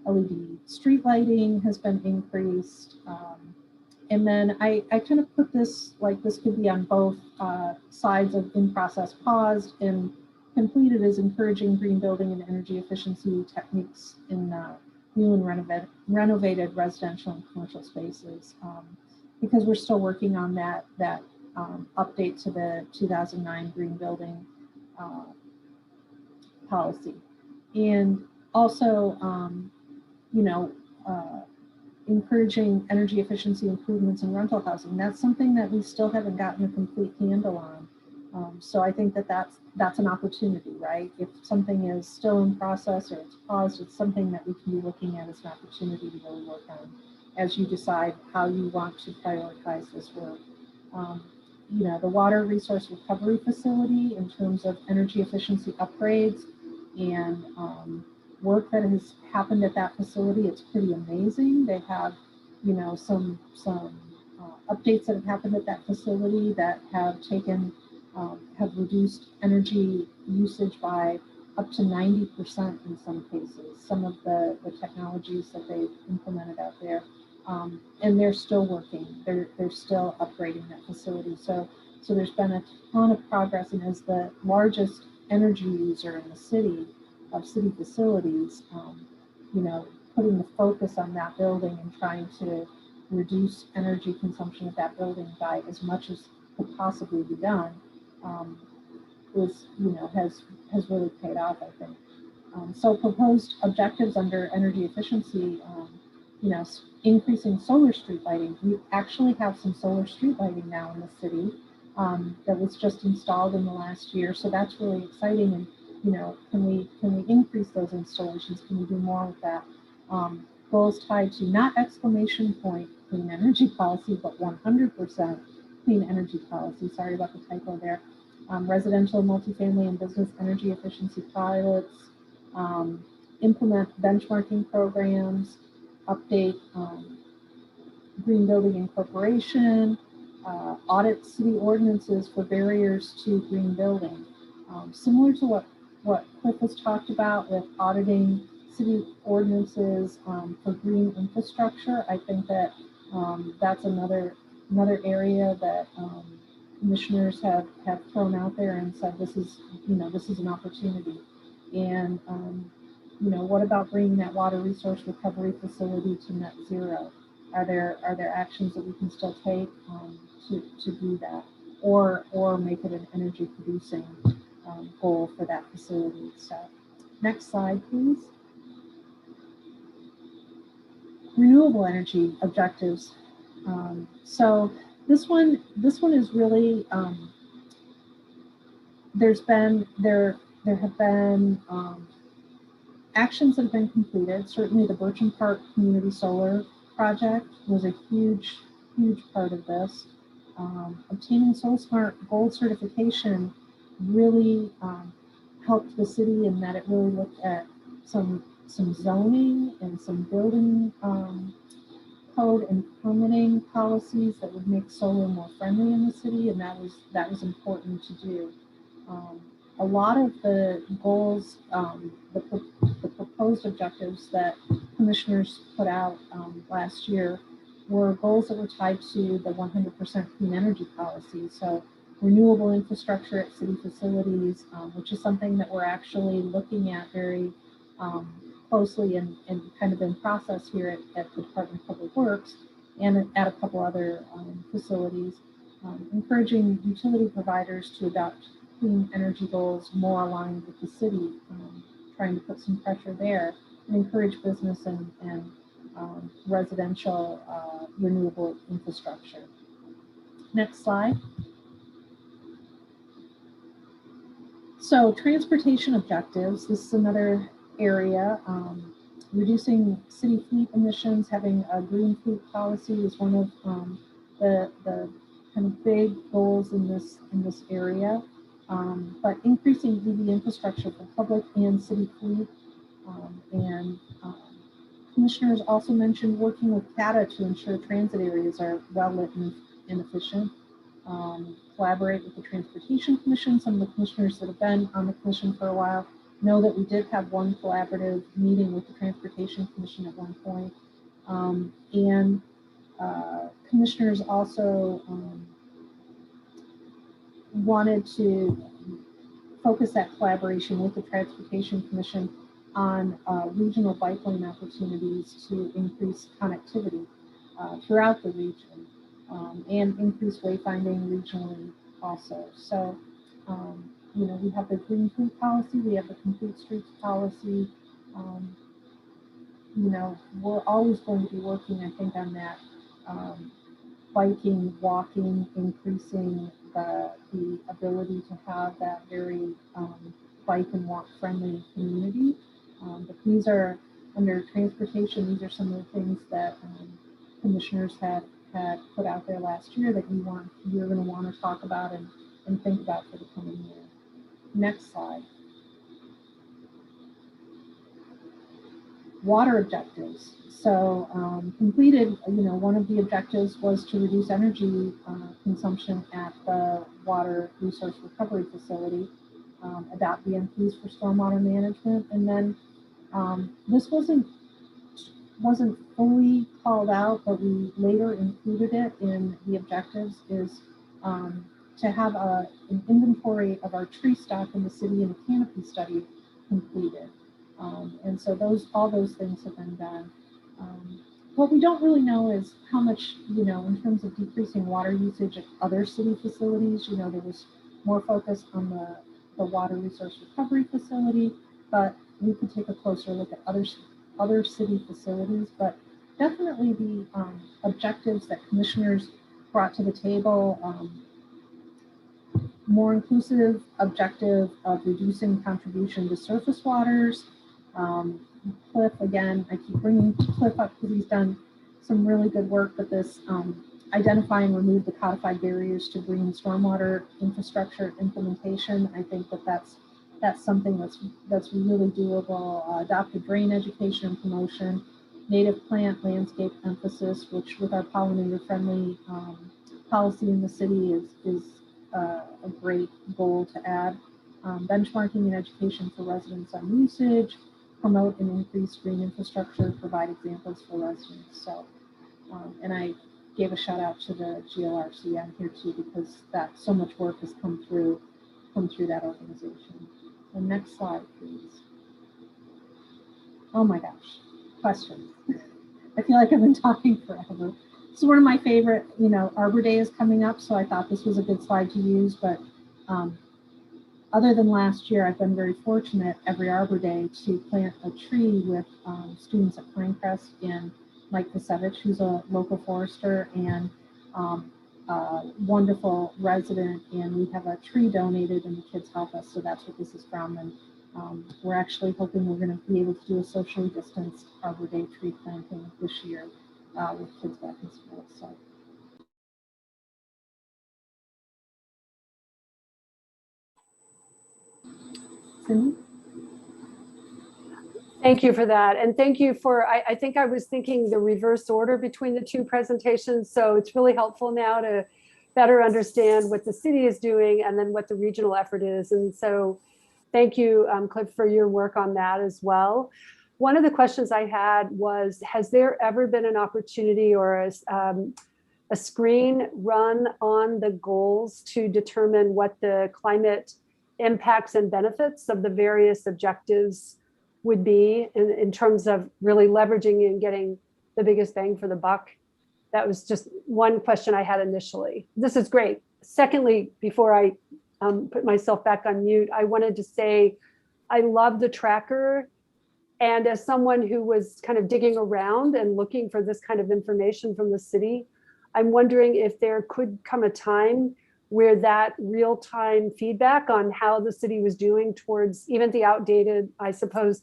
LED street lighting has been increased. And then I kind of put this, like this could be on both sides of in process paused, and completed is encouraging green building and energy efficiency techniques in new and renovated residential and commercial spaces, because we're still working on that update to the 2009 green building policy. And also, you know, encouraging energy efficiency improvements in rental housing. That's something that we still haven't gotten a complete handle on. So I think that that's an opportunity, right? If something is still in process or it's paused, it's something that we can be looking at as an opportunity to really work on as you decide how you want to prioritize this work. You know, the water resource recovery facility in terms of energy efficiency upgrades and work that has happened at that facility, it's pretty amazing. They have, you know, some updates that have happened at that facility that have taken, have reduced energy usage by up to 90% in some cases, some of the technologies that they've implemented out there. And they're still working, they're still upgrading that facility. So there's been a ton of progress, and as the largest energy user in the city, of city facilities, you know, putting the focus on that building and trying to reduce energy consumption of that building by as much as could possibly be done, is, you know, has really paid off, I think. So proposed objectives under energy efficiency, you know, increasing solar street lighting. We actually have some solar street lighting now in the city that was just installed in the last year, so that's really exciting. And you know, can we increase those installations? Can we do more with that? Goals tied to not exclamation point clean energy policy, but 100% clean energy policy. Sorry about the typo there. Residential, multifamily, and business energy efficiency pilots. Implement benchmarking programs. Update green building incorporation. Audit city ordinances for barriers to green building. Similar to what Cliff has talked about with auditing city ordinances for green infrastructure, I think that that's another area that commissioners have thrown out there and said this is, you know, this is an opportunity. And you know, what about bringing that water resource recovery facility to net zero? Are there actions that we can still take to do that, or make it an energy producing goal for that facility? So next slide, please. Renewable energy objectives. So this one is really, there have been actions that have been completed. Certainly the Bircham Park Community Solar Project was a huge part of this. Obtaining SolarSmart Gold certification really helped the city in that it really looked at some zoning and some building code and permitting policies that would make solar more friendly in the city, and that was important to do. A lot of the goals, the proposed objectives that commissioners put out last year were goals that were tied to the 100% clean energy policy. So renewable infrastructure at city facilities, which is something that we're actually looking at very closely and kind of in process here at the Department of Public Works and at a couple other facilities. Encouraging utility providers to adopt clean energy goals more aligned with the city, trying to put some pressure there, and encourage business and residential renewable infrastructure. Next slide. So transportation objectives, this is another area. Reducing city fleet emissions, having a green fleet policy is one of the kind of big goals in this area. But increasing EV infrastructure for public and city fleet. Commissioners also mentioned working with CATA to ensure transit areas are well lit and efficient. Collaborate with the Transportation Commission. Some of the commissioners that have been on the commission for a while know that we did have one collaborative meeting with the Transportation Commission at one point. Commissioners also wanted to focus that collaboration with the Transportation Commission on regional bike lane opportunities to increase connectivity throughout the region and increase wayfinding regionally also. So, you know, we have the green fleet policy, we have the complete streets policy. You know, we're always going to be working, I think, on that biking, walking, increasing the ability to have that very bike and walk friendly community. But these are, under transportation, these are some of the things that commissioners had put out there last year that you're going to want to talk about and think about for the coming year. Next slide. Water objectives. So completed, you know, one of the objectives was to reduce energy consumption at the water resource recovery facility, adopt BMPs for stormwater management, and then this wasn't fully called out, but we later included it in the objectives, is to have an inventory of our tree stock in the city and a canopy study completed. And so all those things have been done. What we don't really know is how much, you know, in terms of decreasing water usage at other city facilities. You know, there was more focus on the water resource recovery facility, but we could take a closer look at other city facilities. But definitely the objectives that commissioners brought to the table, more inclusive objective of reducing contribution to surface waters. Cliff, again, I keep bringing Cliff up because he's done some really good work with this, identify and remove the codified barriers to green stormwater infrastructure implementation. I think that's something that's really doable. Adopted drain education and promotion, native plant landscape emphasis, which with our pollinator friendly policy in the city is a great goal to add. Benchmarking and education for residents on usage, promote and increase green infrastructure, provide examples for residents. So, and I gave a shout out to the GLRC on here too, because that so much work has come through that organization. The next slide, please. Oh my gosh, questions. I feel like I've been talking forever. This is one of my favorite, you know, Arbor Day is coming up, so I thought this was a good slide to use, but other than last year, I've been very fortunate every Arbor Day to plant a tree with students at Pinecrest and Mike Pasevich, who's a local forester and a wonderful resident, and we have a tree donated and the kids help us, so that's what this is from. And we're actually hoping we're going to be able to do a socially distanced Arbor Day tree planting this year with kids back in school. So. Cindy? Thank you for that. And thank you for, I think I was thinking the reverse order between the two presentations. So it's really helpful now to better understand what the city is doing and then what the regional effort is. And so thank you, Cliff, for your work on that as well. One of the questions I had was, has there ever been an opportunity or a screen run on the goals to determine what the climate impacts and benefits of the various objectives would be in terms of really leveraging and getting the biggest bang for the buck? That was just one question I had initially. This is great. Secondly, before I put myself back on mute, I wanted to say I love the tracker. And as someone who was kind of digging around and looking for this kind of information from the city, I'm wondering if there could come a time where that real-time feedback on how the city was doing towards even the outdated, I suppose,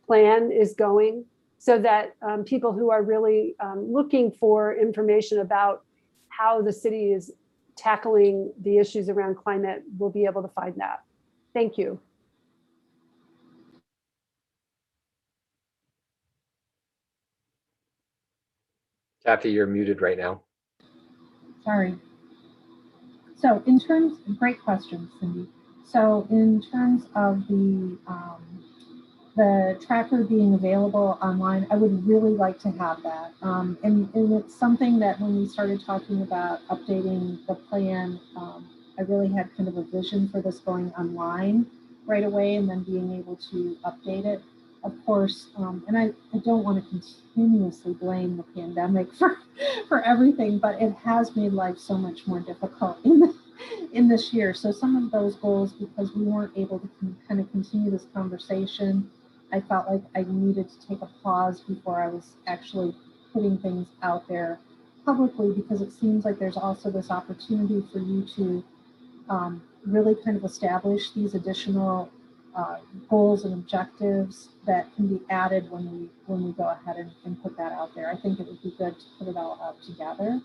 plan is going, so that people who are really looking for information about how the city is tackling the issues around climate, we'll be able to find that. Thank you. Kathy, you're muted right now. Sorry. So in terms, great question, Cindy. So in terms of the tracker being available online, I would really like to have that. And it's something that when we started talking about updating the plan, I really had kind of a vision for this going online right away and then being able to update it. Of course, and I don't want to continuously blame the pandemic for everything, but it has made life so much more difficult in this year. So some of those goals, because we weren't able to kind of continue this conversation, I felt like I needed to take a pause before I was actually putting things out there publicly, because it seems like there's also this opportunity for you to really kind of establish these additional goals and objectives that can be added when we go ahead and put that out there. I think it would be good to put it all out together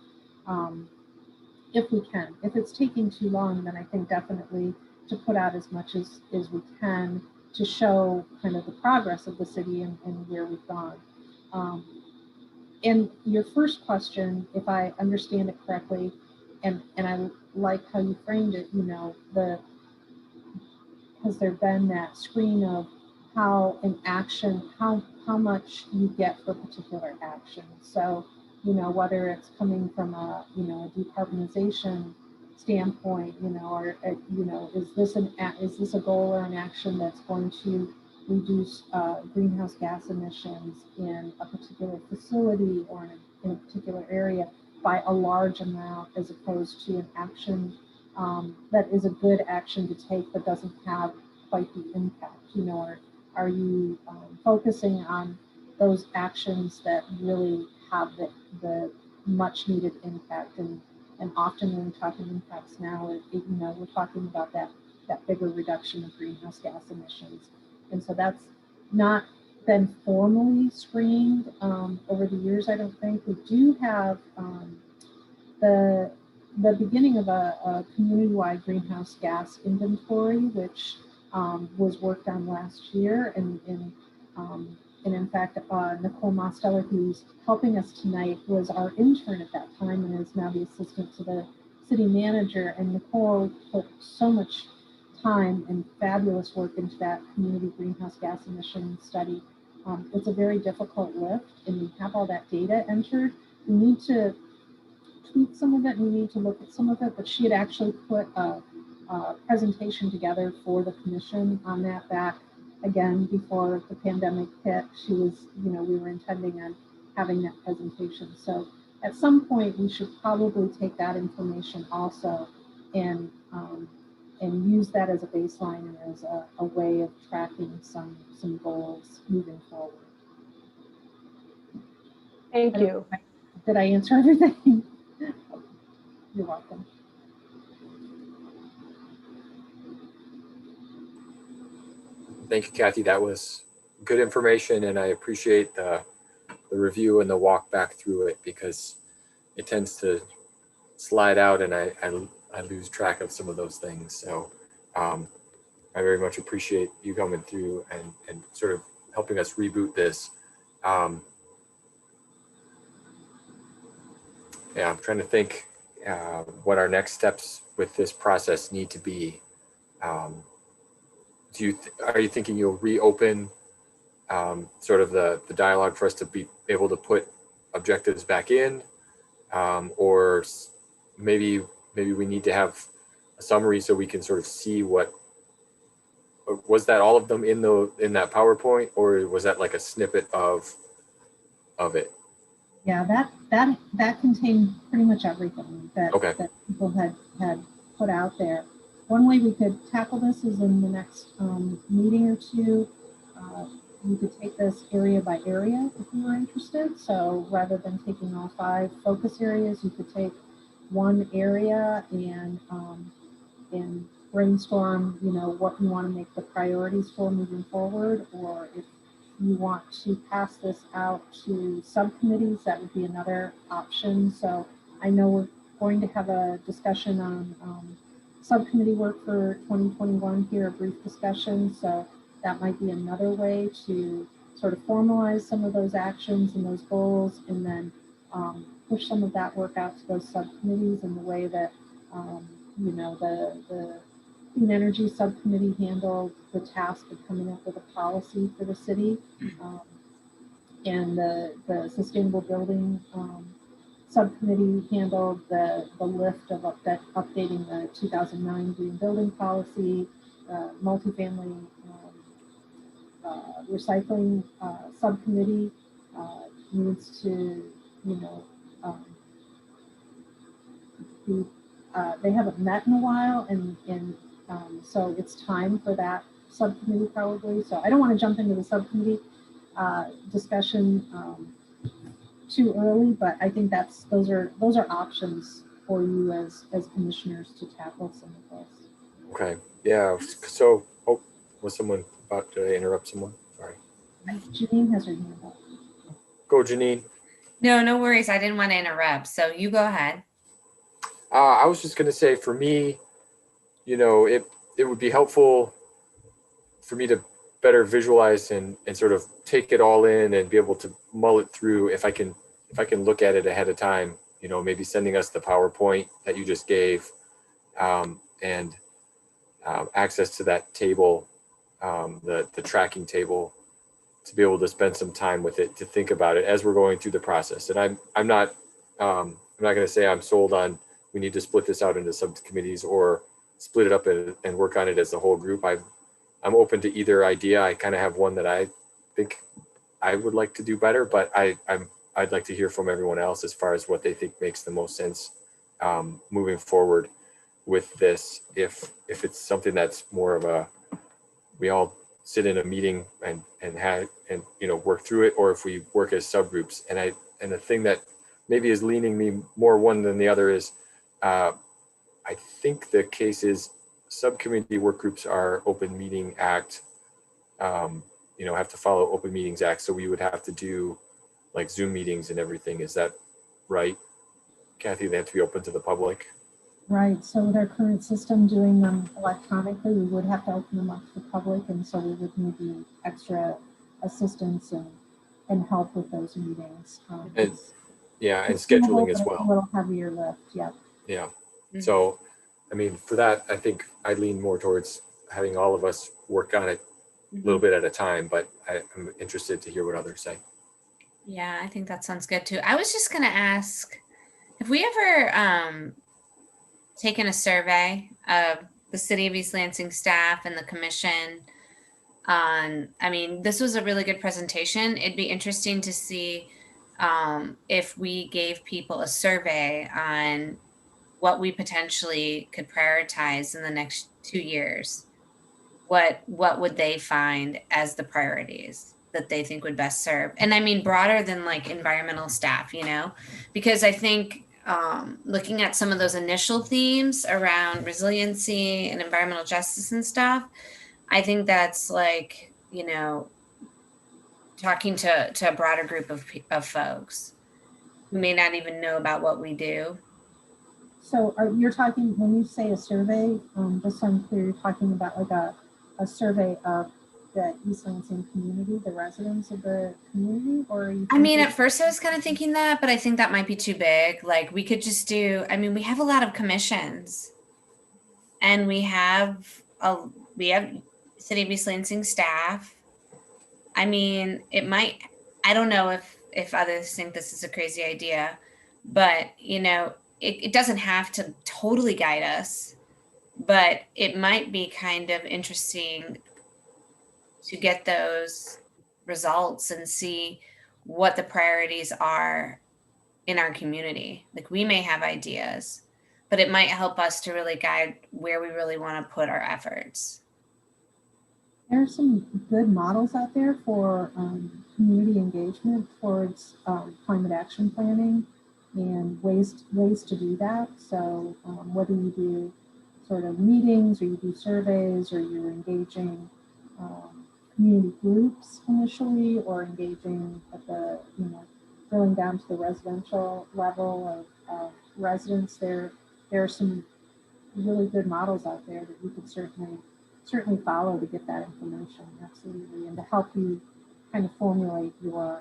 if we can. If it's taking too long, then I think definitely to put out as much as we can to show kind of the progress of the city and where we've gone. And your first question, if I understand it correctly, and I like how you framed it, you know, has there been that screen of how an action, how much you get for a particular action? So, you know, whether it's coming from a, you know, a decarbonization standpoint, you know, or you know, is this a goal or an action that's going to reduce greenhouse gas emissions in a particular facility or in a particular area by a large amount, as opposed to an action that is a good action to take but doesn't have quite the impact? You know, or are you focusing on those actions that really have the much needed impact? And often when we're talking impacts now, you know, we're talking about that bigger reduction of greenhouse gas emissions. And so that's not been formally screened over the years, I don't think. We do have the beginning of a community-wide greenhouse gas inventory, which was worked on last year. And in fact, Nicole Mosteller, who's helping us tonight, was our intern at that time and is now the assistant to the city manager. And Nicole put so much time and fabulous work into that community greenhouse gas emission study. It's a very difficult lift, and we have all that data entered. We need to tweak some of it, and we need to look at some of it, but she had actually put a presentation together for the commission on that back again before the pandemic hit. She was, you know, we were intending on having that presentation. So at some point we should probably take that information also and use that as a baseline and as a way of tracking some goals moving forward. Thank you. Did I answer everything? You're welcome. Thank you, Kathy. That was good information, and I appreciate the review and the walk back through it, because it tends to slide out and I lose track of some of those things. So I very much appreciate you coming through and sort of helping us reboot this. Yeah, I'm trying to think what our next steps with this process need to be. Are you thinking you'll reopen sort of the dialogue for us to be able to put objectives back in, or maybe we need to have a summary so we can sort of see what was that all of them in that PowerPoint, or was that like a snippet of it? Yeah, that contained pretty much everything that people had put out there. One way we could tackle this is in the next meeting or two. We could take this area by area if you were interested. So rather than taking all 5 focus areas, you could take one area and brainstorm, you know, what you want to make the priorities for moving forward, or if you want to pass this out to subcommittees, that would be another option. So I know going to have a discussion on subcommittee work for 2021 here, a brief discussion. So that might be another way to sort of formalize some of those actions and those goals, and then push some of that work out to those subcommittees in the way that, you know, the Clean Energy Subcommittee handled the task of coming up with a policy for the city, and the Sustainable Building Subcommittee handled the lift of updating the 2009 Green Building Policy. Multifamily Recycling Subcommittee needs to, you know, they haven't met in a while, and so it's time for that subcommittee probably. So I don't want to jump into the subcommittee discussion too early, but I think those are options for you as commissioners to tackle some of those. Okay, yeah, so, oh, was someone about to interrupt someone? Sorry. Janine has her hand up. Go, Janine. No worries. I didn't want to interrupt. So you go ahead. I was just going to say, for me, you know, it would be helpful for me to better visualize and sort of take it all in and be able to mull it through if I can look at it ahead of time, you know, maybe sending us the PowerPoint that you just gave, and access to that table, the tracking table, to be able to spend some time with it, to think about it as we're going through the process. And I'm not going to say I'm sold on we need to split this out into subcommittees or split it up and work on it as a whole group. I'm open to either idea. I kind of have one that I think I would like to do better, but I'd like to hear from everyone else as far as what they think makes the most sense moving forward with this. If it's something that's more of a, we all sit in a meeting and you know, work through it, or if we work as subgroups. And the thing that maybe is leaning me more one than the other is, I think the case is subcommittee work groups are Open Meeting Act, you know, have to follow Open Meetings Act. So we would have to do like Zoom meetings and everything. Is that right, Kathy? They have to be open to the public. Right, so with our current system doing them electronically, we would have to open them up to the public, and so we would need the extra assistance and help with those meetings. And scheduling as well. A little heavier lift, yeah. Yeah, so, I mean, for that, I think I lean more towards having all of us work on it a little bit at a time, but I'm interested to hear what others say. Yeah, I think that sounds good too. I was just going to ask, have we ever taken a survey of the City of East Lansing staff and the commission on, I mean, this was a really good presentation. It'd be interesting to see if we gave people a survey on what we potentially could prioritize in the next 2 years. What would they find as the priorities that they think would best serve? And I mean, broader than like environmental staff, you know, because I think looking at some of those initial themes around resiliency and environmental justice and stuff, I think that's like, you know, talking to a broader group of folks who may not even know about what we do. So you're talking, when you say a survey, just so I'm clear, you're talking about like a survey of the East Lansing community, the residents of the community, or? I mean, at first I was kind of thinking that, but I think that might be too big. Like we could just do, I mean, we have a lot of commissions and we have City of East Lansing staff. I mean, it might, I don't know if others think this is a crazy idea, but you know, it doesn't have to totally guide us, but it might be kind of interesting to get those results and see what the priorities are in our community. Like we may have ideas, but it might help us to really guide where we really want to put our efforts. There are some good models out there for community engagement towards climate action planning and ways to do that. So whether you do sort of meetings or you do surveys or you're engaging community groups initially, or engaging at the, you know, drilling down to the residential level of residents, there are some really good models out there that you could certainly follow to get that information, absolutely, and to help you kind of formulate your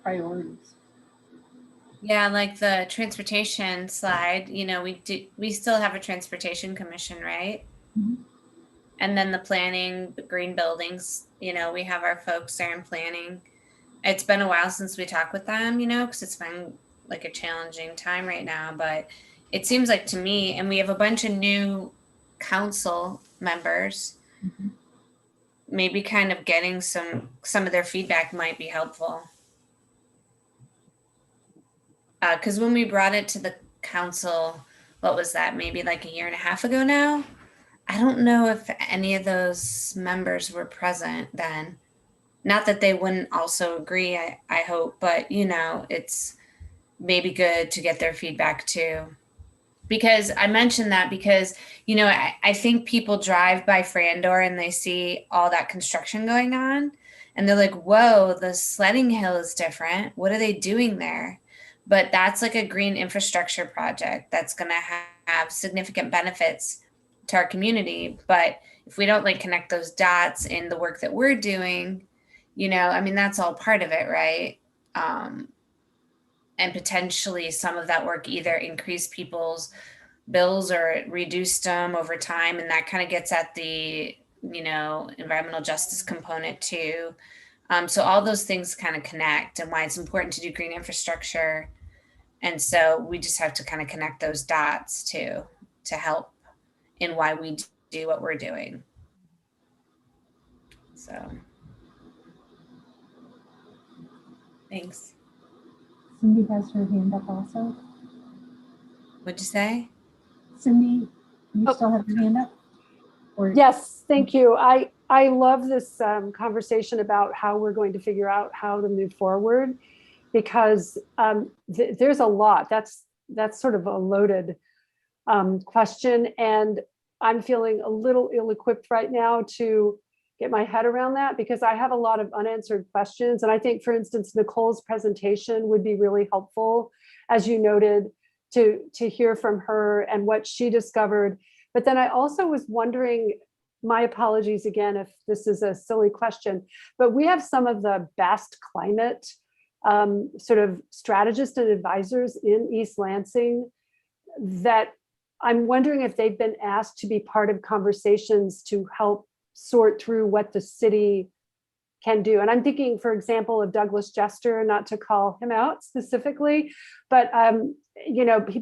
priorities. Yeah, like the transportation slide, we still have a transportation commission, right? Mhm. And then the planning, the green buildings, we have our folks there in planning. It's been a while since we talked with them, because it's been like a challenging time right now, but it seems like to me, and we have a bunch of new council members, Mhm. maybe kind of getting some of their feedback might be helpful. Because when we brought it to the council, what was that, maybe like a year and a half ago now? I don't know if any of those members were present then. Not that they wouldn't also agree, I hope, but it's maybe good to get their feedback too. Because I mentioned that because, I think people drive by Frandor and they see all that construction going on and they're like, whoa, the sledding hill is different. What are they doing there? But that's like a green infrastructure project that's going to have significant benefits to our community. But if we don't connect those dots in the work that we're doing, that's all part of it, right? And potentially some of that work either increase people's bills or reduced them over time. And that kind of gets at the, environmental justice component too. So all those things kind of connect, and why it's important to do green infrastructure. And so we just have to kind of connect those dots too, to help in why we do what we're doing. So thanks. Cindy has her hand up also. What'd you say? Cindy, you still have your hand up? Or Yes, thank you. I love this conversation about how we're going to figure out how to move forward, because there's a lot. That's sort of a loaded question, and I'm feeling a little ill-equipped right now to get my head around that, because I have a lot of unanswered questions. And I think, for instance, Nicole's presentation would be really helpful, as you noted, to hear from her and what she discovered. But then I also was wondering, my apologies again if this is a silly question, but we have some of the best climate sort of strategists and advisors in East Lansing that I'm wondering if they've been asked to be part of conversations to help sort through what the city can do. And I'm thinking, for example, of Douglas Jester, not to call him out specifically, but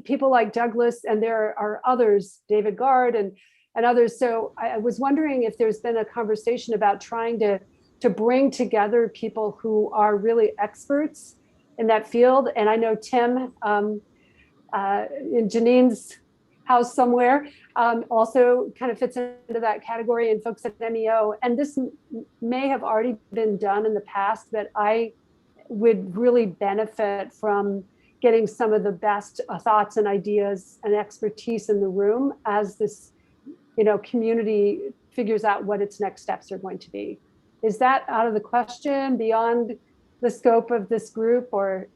people like Douglas, and there are others, David Gard and others. So I was wondering if there's been a conversation about trying to bring together people who are really experts in that field. And I know Tim in Janine's house somewhere also kind of fits into that category, and folks at MEO. And this may have already been done in the past, but I would really benefit from getting some of the best thoughts and ideas and expertise in the room as this, community figures out what its next steps are going to be. Is that out of the question, beyond the scope of this group, or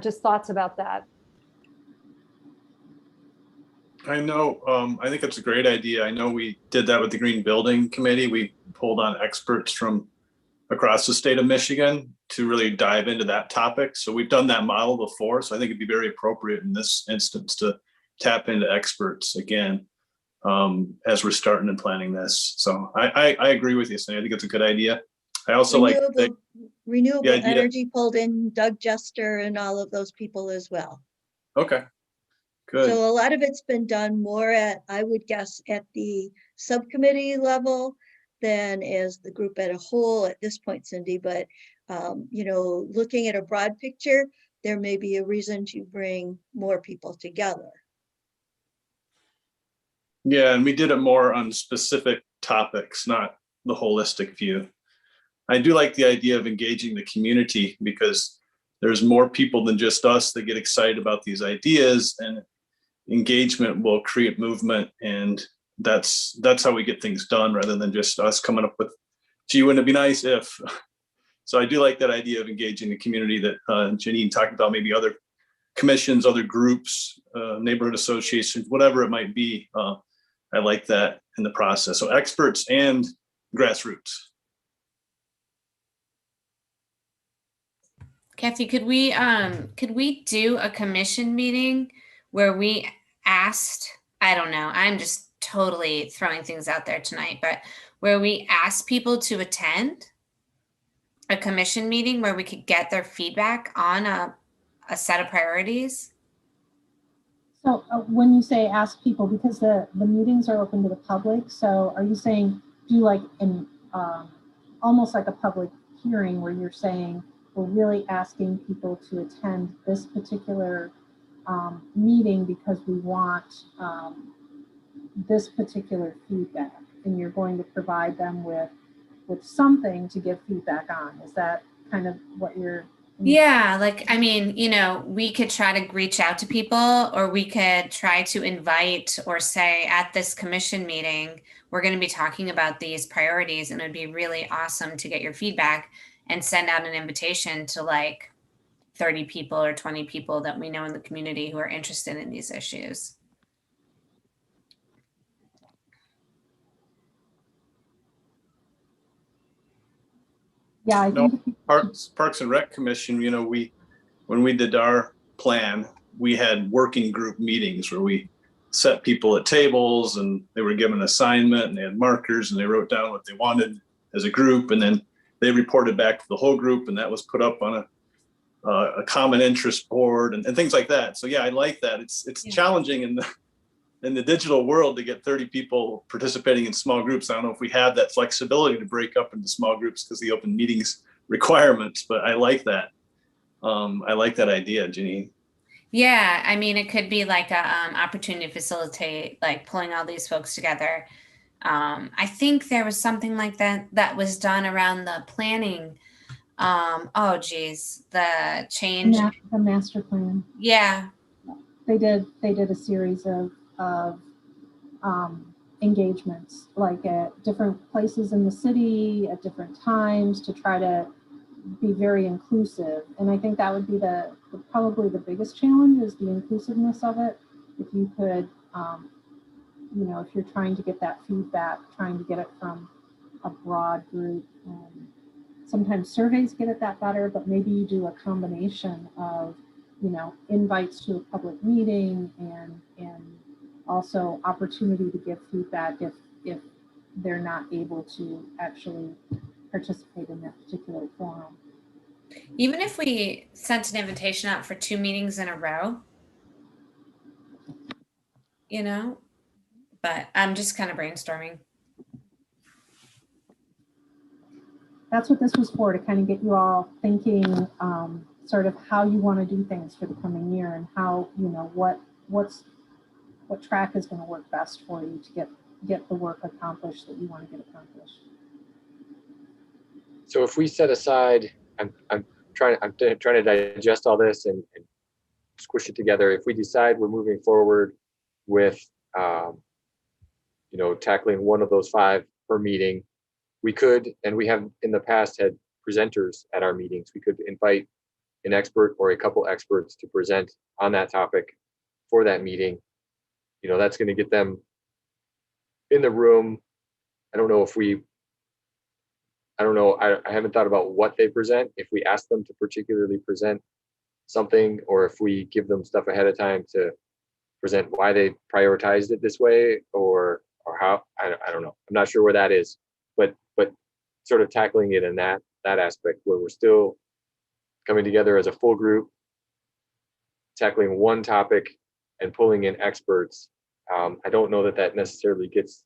just thoughts about that? I know, I think it's a great idea. I know we did that with the Green Building Committee. We pulled on experts from across the state of Michigan to really dive into that topic. So we've done that model before. So I think it'd be very appropriate in this instance to tap into experts again, as we're starting and planning this. So I agree with you, Cindy. I think it's a good idea. I also renewable idea. energy pulled in Doug Jester and all of those people as well. Okay, good. So a lot of it's been done more at, I would guess, at the subcommittee level than as the group at a whole at this point, Cindy. But looking at a broad picture, there may be a reason to bring more people together. Yeah, and we did it more on specific topics, not the holistic view. I do like the idea of engaging the community, because there's more people than just us that get excited about these ideas, and engagement will create movement. And that's how we get things done, rather than just us coming up with, gee, wouldn't it be nice if. So I do like that idea of engaging the community that Janine talked about, maybe other commissions, other groups, neighborhood associations, whatever it might be. I like that in the process. So experts and grassroots. Kathy, could we do a commission meeting where we asked, I don't know, I'm just totally throwing things out there tonight, but where we asked people to attend a commission meeting where we could get their feedback on a set of priorities? So when you say ask people, because the meetings are open to the public, so are you saying do like an almost like a public hearing where you're saying we're really asking people to attend this particular meeting because we want this particular feedback, and you're going to provide them with something to give feedback on? Is that kind of what you're? Yeah, like, I mean, you know, we could try to reach out to people, or we could try to invite or say at this commission meeting, we're going to be talking about these priorities, and it'd be really awesome to get your feedback, and send out an invitation to like 30 people or 20 people that we know in the community who are interested in these issues. Yeah, I think Parks and Rec Commission, you know, when we did our plan, we had working group meetings where we set people at tables and they were given an assignment and they had markers and they wrote down what they wanted as a group, and then they reported back to the whole group, and that was put up on a common interest board and things like that. So yeah, I like that. It's challenging in the digital world to get 30 people participating in small groups. I don't know if we have that flexibility to break up into small groups because of the open meetings requirements, but I like that. I like that idea, Janine. Yeah, I mean, it could be like a opportunity to facilitate like pulling all these folks together. I think there was something like that was done around the planning. Oh geez, the change. The master plan. Yeah. They did a series of engagements, like at different places in the city at different times, to try to be very inclusive. And I think that would be probably the biggest challenge, is the inclusiveness of it. If you could, you know, if you're trying to get that feedback, trying to get it from a broad group. Sometimes surveys get at that better, but maybe you do a combination of, you know, invites to a public meeting and also opportunity to give feedback if they're not able to actually participate in that particular forum. Even if we sent an invitation out for 2 meetings in a row, you know, but I'm just kind of brainstorming. That's what this was for, to kind of get you all thinking sort of how you want to do things for the coming year, and how, you know, what track is going to work best for you to get the work accomplished that you want to get accomplished. So if we set aside, I'm trying to digest all this and squish it together. If we decide we're moving forward with, you know, tackling one of those 5 per meeting, we could, and we have in the past had presenters at our meetings. We could invite an expert or a couple experts to present on that topic for that meeting. You know, that's going to get them in the room. I don't know. I haven't thought about what they present. If we ask them to particularly present something, or if we give them stuff ahead of time to present why they prioritized it this way, or how, I don't know. I'm not sure where that is, but sort of tackling it in that aspect where we're still coming together as a full group, tackling one topic and pulling in experts. I don't know that necessarily gets,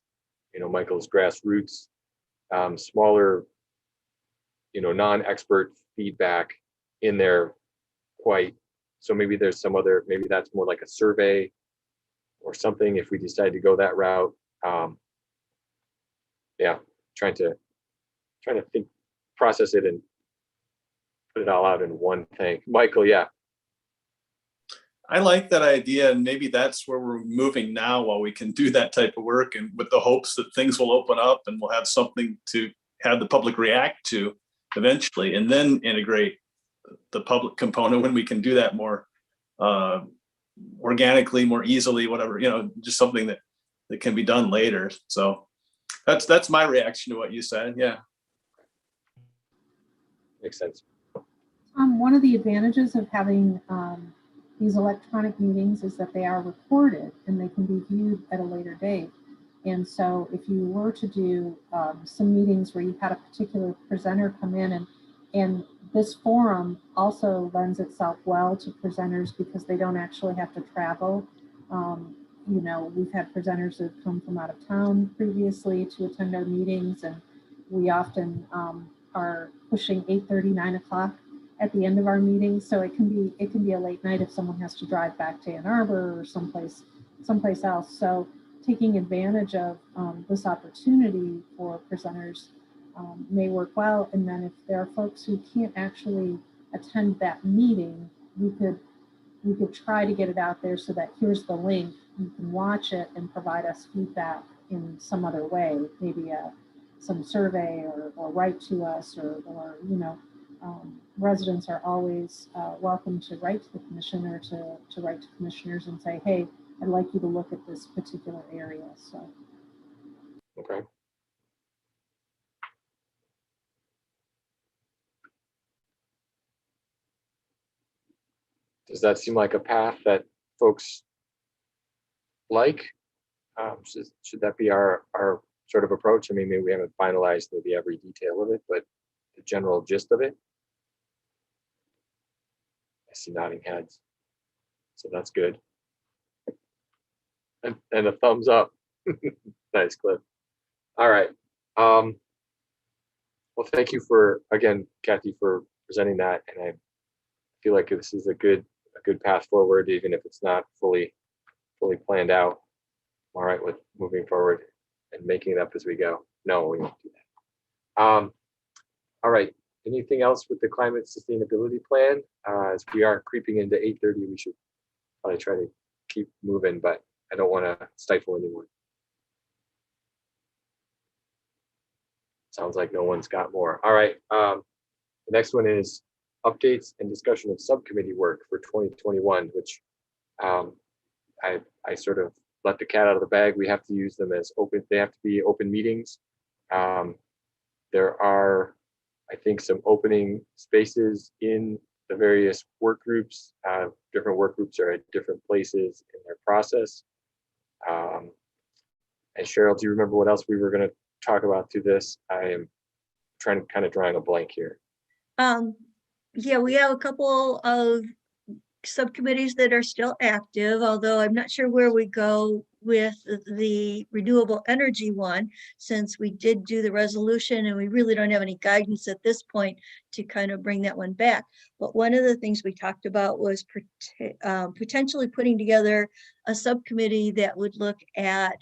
you know, Michael's grassroots, smaller, you know, non-expert feedback in there quite. So maybe there's some other, maybe that's more like a survey or something if we decide to go that route. Yeah, trying to think, process it and put it all out in one thing. Michael, yeah. I like that idea, and maybe that's where we're moving now, while we can do that type of work, and with the hopes that things will open up and we'll have something to have the public react to eventually, and then integrate the public component when we can do that more organically, more easily, whatever, just something that can be done later. So that's my reaction to what you said. Yeah. Makes sense. One of the advantages of having these electronic meetings is that they are recorded and they can be viewed at a later date. And so if you were to do some meetings where you had a particular presenter come in, and this forum also lends itself well to presenters because they don't actually have to travel. We've had presenters that have come from out of town previously to attend our meetings, and we often are pushing 8:30, 9 o'clock at the end of our meetings. So it can be a late night if someone has to drive back to Ann Arbor or someplace else. So taking advantage of this opportunity for presenters may work well. And then if there are folks who can't actually attend that meeting, we could try to get it out there so that here's the link, you can watch it and provide us feedback in some other way, maybe some survey or write to us or residents are always welcome to write to the commission or to write to commissioners and say, hey, I'd like you to look at this particular area. So. Okay. Does that seem like a path that folks like? Should that be our sort of approach? I mean, maybe we haven't finalized maybe every detail of it, but the general gist of it. I see nodding heads, so that's good. And a thumbs up. Nice clip. All right. Well, thank you again, Kathy, for presenting that, and I feel like this is a good path forward, even if it's not fully planned out. I'm all right with moving forward and making it up as we go. No, we won't do that. All right. Anything else with the climate sustainability plan? As we are creeping into 8:30, we should probably try to keep moving, but I don't want to stifle anyone. Sounds like no one's got more. All right. The next one is updates and discussion of subcommittee work for 2021, which I sort of let the cat out of the bag. We have to use them as open. They have to be open meetings. There are, I think, some opening spaces in the various work groups. Different work groups are at different places in their process. And Cheryl, do you remember what else we were going to talk about through this? I am drawing a blank here. Yeah, we have a couple of subcommittees that are still active, although I'm not sure where we go with the renewable energy one, since we did do the resolution and we really don't have any guidance at this point to kind of bring that one back. But one of the things we talked about was potentially putting together a subcommittee that would look at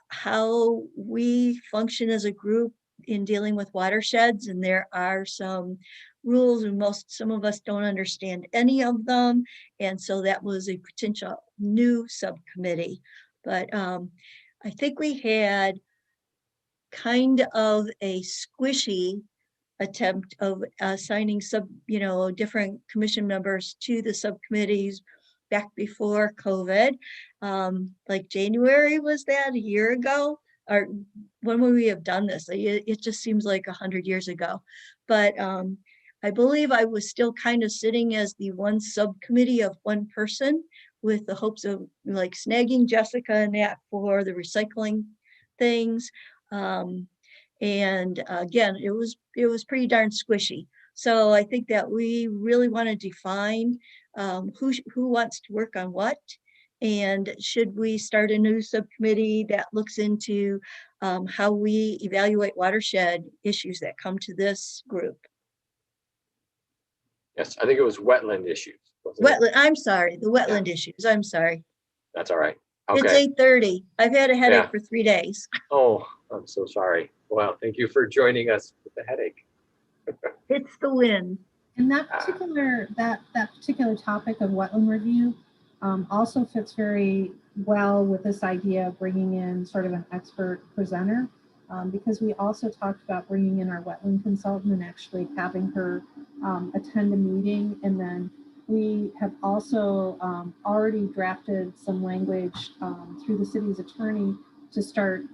how we function as a group in dealing with watersheds, and there are some rules and some of us don't understand any of them, and so that was a potential new subcommittee. But I think we had kind of a squishy attempt of assigning different commission members to the subcommittees back before COVID. Like January, was that a year ago? Or when would we have done this? It just seems like 100 years ago. But I believe I was still kind of sitting as the one subcommittee of one person with the hopes of like snagging Jessica and that for the recycling things. And again, it was pretty darn squishy. So I think that we really want to define who wants to work on what, and should we start a new subcommittee that looks into how we evaluate watershed issues that come to this group. Yes, I think it was wetland issues. Wetland, I'm sorry, the wetland issues, I'm sorry. That's all right. Okay. It's 8:30. I've had a headache for 3 days. Oh, I'm so sorry. Well, thank you for joining us with the headache. It's the wind. And that particular topic of wetland review also fits very well with this idea of bringing in sort of an expert presenter, because we also talked about bringing in our wetland consultant and actually having her attend a meeting and then We have also already drafted some language through the city's attorney to start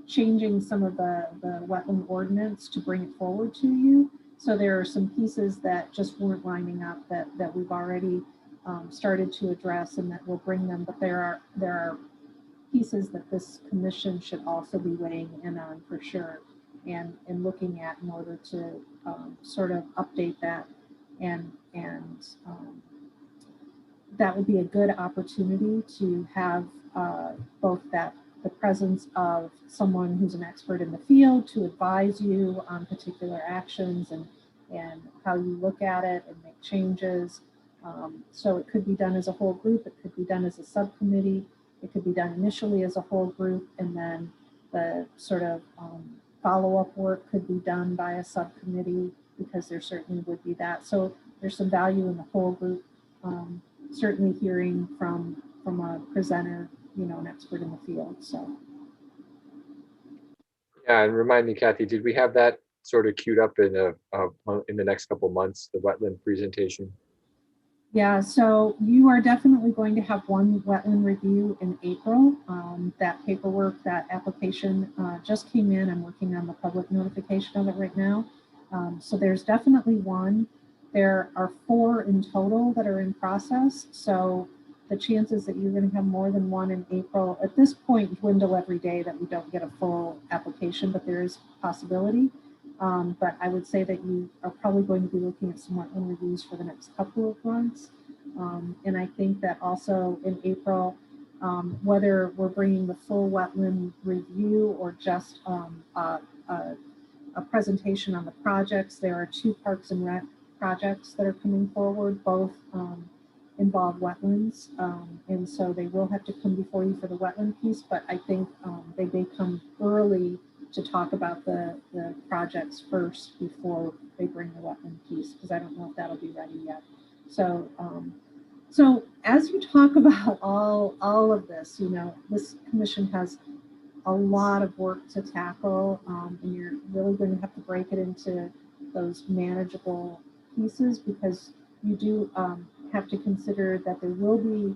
changing some of the wetland ordinance to bring it forward to you. So there are some pieces that just weren't lining up that we've already started to address, and that we'll bring them. But there are pieces that this commission should also be weighing in on for sure, and looking at in order to sort of update that, and that would be a good opportunity to have both the presence of someone who's an expert in the field to advise you on particular actions and how you look at it and make changes. So it could be done as a whole group, it could be done as a subcommittee, it could be done initially as a whole group, and then the sort of follow-up work could be done by a subcommittee, because there certainly would be that. So there's some value in the whole group, certainly hearing from a presenter, you know, an expert in the field. So Yeah, and remind me, Kathy, did we have that sort of queued up in the next couple of months, the wetland presentation? yeah, so you are definitely going to have one wetland review in April. That paperwork, that application just came in. I'm working on the public notification of it right now. So there's definitely one. There are 4 in total that are in process. So the chances that you're going to have more than one in April at this point dwindle every day that we don't get a full application, but there is a possibility. But I would say that you are probably going to be looking at some wetland reviews for the next couple of months. And I think that also in April, whether we're bringing the full wetland review or just a presentation on the projects, there are 2 Parks and Rec projects that are coming forward, both involve wetlands. And so they will have to come before you for the wetland piece, but I think they may come early to talk about the projects first before they bring the wetland piece, because I don't know if that'll be ready yet. So, so as you talk about all of this, you know, this commission has a lot of work to tackle, and you're really going to have to break it into those manageable pieces, because you do have to consider that there will be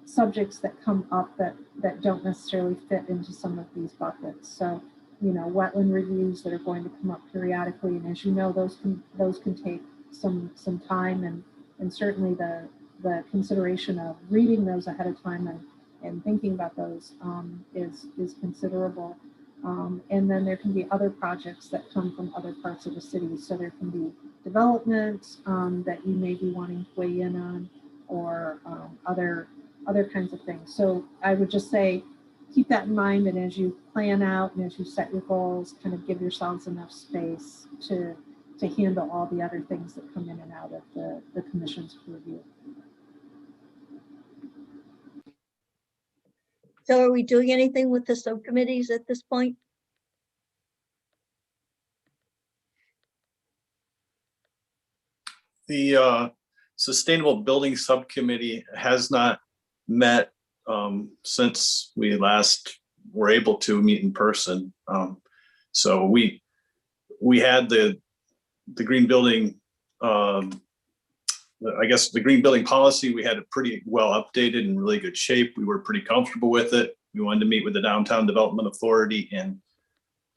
subjects that come up that don't necessarily fit into some of these buckets. So, you know, wetland reviews that are going to come up periodically, and as you know, those can take some time, and certainly the consideration of reading those ahead of time and thinking about those is considerable. And then there can be other projects that come from other parts of the city. So there can be development that you may be wanting to weigh in on, or other kinds of things. So I would just say, keep that in mind, and as you plan out and as you set your goals, kind of give yourselves enough space to handle all the other things that come in and out of the commission's purview. So are we doing anything with the subcommittees at this point? The Sustainable Building Subcommittee has not met since we last were able to meet in person. So we had the green building, I guess the green building policy, we had it pretty well updated and really good shape. We were pretty comfortable with it. We wanted to meet with the Downtown Development Authority and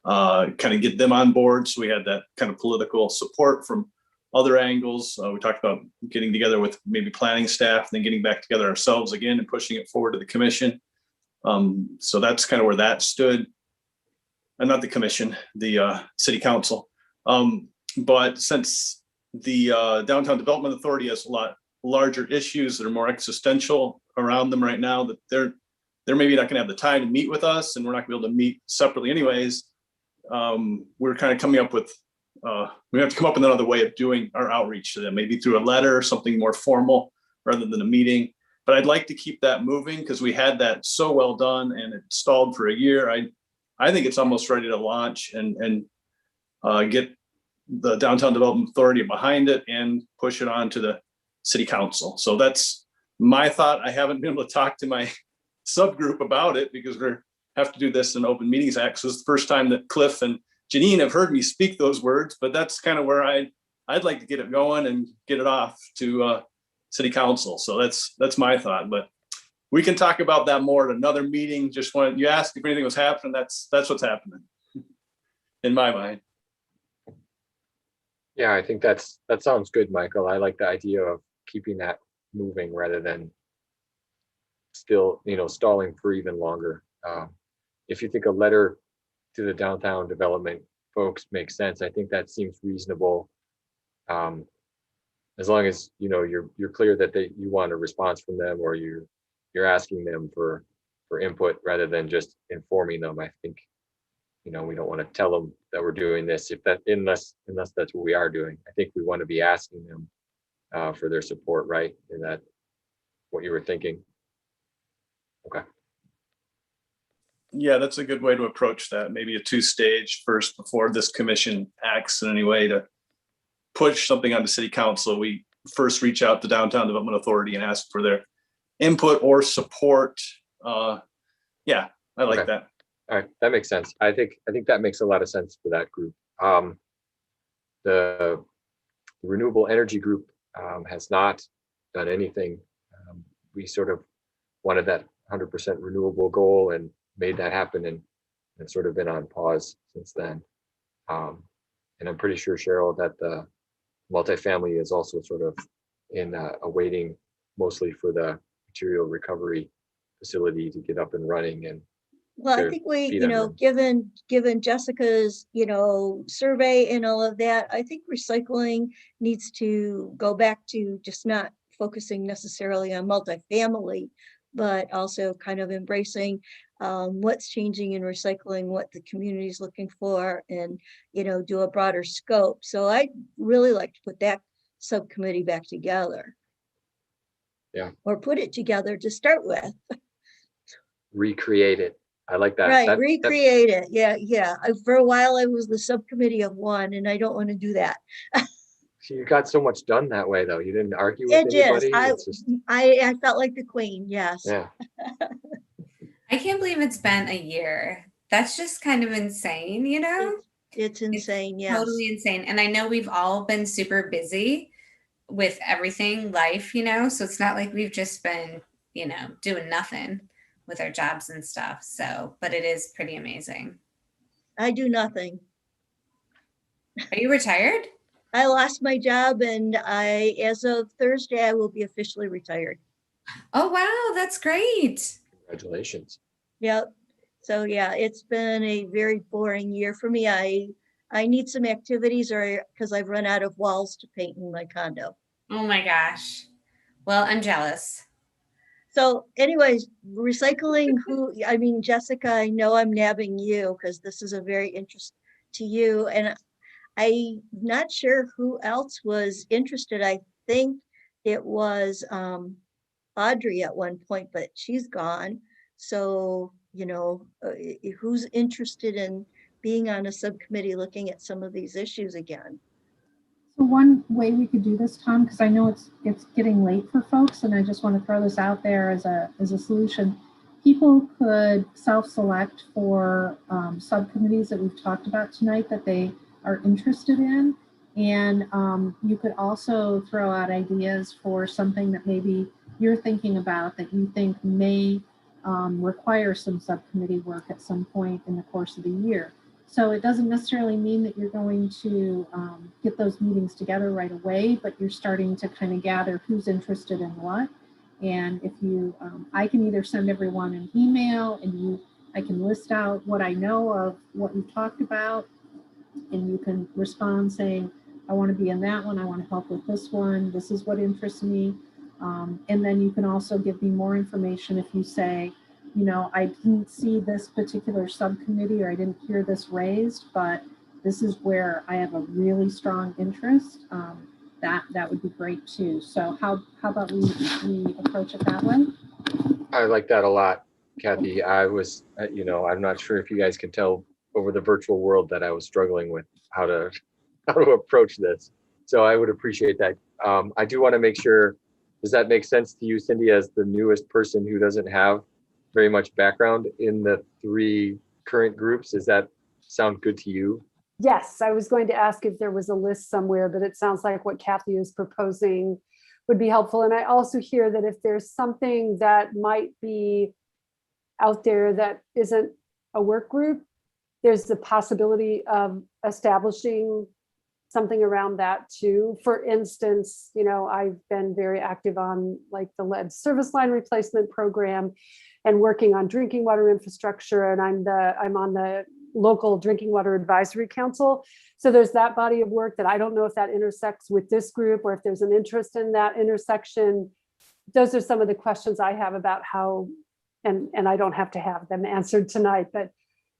kind of get them on board. So we had that kind of political support from other angles. We talked about getting together with maybe planning staff and then getting back together ourselves again and pushing it forward to the commission. So that's kind of where that stood. And not the commission, the city council. But since the Downtown Development Authority has a lot larger issues that are more existential around them right now, that they're maybe not gonna have the time to meet with us, and we're not gonna be able to meet separately anyways. We're kind of coming up with, we have to come up with another way of doing our outreach to them, maybe through a letter or something more formal rather than a meeting. But I'd like to keep that moving, because we had that so well done and it stalled for a year. I think it's almost ready to launch and get the Downtown Development Authority behind it and push it on to the city council. So that's my thought. I haven't been able to talk to my subgroup about it because we have to do this in Open Meetings Act. So it's the first time that Cliff and Janine have heard me speak those words, but that's kind of where I I'd like to get it going and get it off to city council. So that's my thought, but we can talk about that more at another meeting. Just when you asked if anything was happening, that's what's happening in my mind. Yeah, I think that sounds good, Michael. I like the idea of keeping that moving rather than still, stalling for even longer. If you think a letter to the downtown development folks makes sense, I think that seems reasonable. As long as you're clear that you want a response from them, or you're asking them for input rather than just informing them. I think we don't want to tell them that we're doing this unless that's what we are doing. I think we want to be asking them for their support, right? Is that what you were thinking? Okay. Yeah, that's a good way to approach that. Maybe a 2-stage first before this commission acts in any way to push something onto city council. We first reach out to Downtown Development Authority and ask for their input or support. Yeah, I like that. All right, that makes sense. I think that makes a lot of sense for that group. The renewable energy group has not done anything. We sort of wanted that 100% renewable goal and made that happen, and it's sort of been on pause since then. And I'm pretty sure, Cheryl, that the multifamily is also sort of in awaiting mostly for the material recovery facility to get up and running. And well, I think we, given Jessica's, survey and all of that, I think recycling needs to go back to just not focusing necessarily on multifamily, but also kind of embracing what's changing in recycling, what the community is looking for, and, do a broader scope. So I really like to put that subcommittee back together. Yeah. Or put it together to start with. Recreate it. I like that. Right, recreate it. Yeah. For a while, I was the subcommittee of one, and I don't want to do that. You got so much done that way, though. You didn't argue with anybody. I felt like the queen. Yes. Yeah. I can't believe it's been a year. That's just kind of insane, It's insane. It's yes. Totally insane. And I know we've all been super busy with everything, life, so it's not like we've just been, doing nothing with our jobs and stuff. So, but it is pretty amazing. I do nothing. Are you retired? I lost my job, and as of Thursday, I will be officially retired. Oh, wow. That's great. Congratulations. Yep. So yeah, it's been a very boring year for me. I need some activities, or because I've run out of walls to paint in my condo. Oh my gosh. Well, I'm jealous. So anyways, recycling, Jessica, I know I'm nabbing you because this is a very interest to you. And I'm not sure who else was interested. I think it was Audrey at one point, but she's gone. So, who's interested in being on a subcommittee looking at some of these issues again? So one way we could do this, Tom, because I know it's getting late for folks, and I just want to throw this out there as a solution. People could self-select for subcommittees that we've talked about tonight that they are interested in, and you could also throw out ideas for something that maybe you're thinking about that you think may require some subcommittee work at some point in the course of the year. So it doesn't necessarily mean that you're going to get those meetings together right away, but you're starting to kind of gather who's interested in what. And if you, I can either send everyone an email, and I can list out what I know of what we've talked about, and you can respond saying, I want to be in that one, I want to help with this one, this is what interests me. And then you can also give me more information if you say, I didn't see this particular subcommittee, or I didn't hear this raised, but this is where I have a really strong interest. That would be great too. So how about we approach it that way? I like that a lot, Kathy. I was, I'm not sure if you guys can tell over the virtual world that I was struggling with how to approach this. So I would appreciate that. I do want to make sure, does that make sense to you, Cindy, as the newest person who doesn't have very much background in the 3 current groups? Does that sound good to you? Yes, I was going to ask if there was a list somewhere, but it sounds like what Kathy is proposing would be helpful. And I also hear that if there's something that might be out there that isn't a work group, there's the possibility of establishing something around that too. For instance, I've been very active on like the lead service line replacement program and working on drinking water infrastructure. And I'm on the local drinking water advisory council. So there's that body of work that I don't know if that intersects with this group or if there's an interest in that intersection. Those are some of the questions I have about how, and I don't have to have them answered tonight, but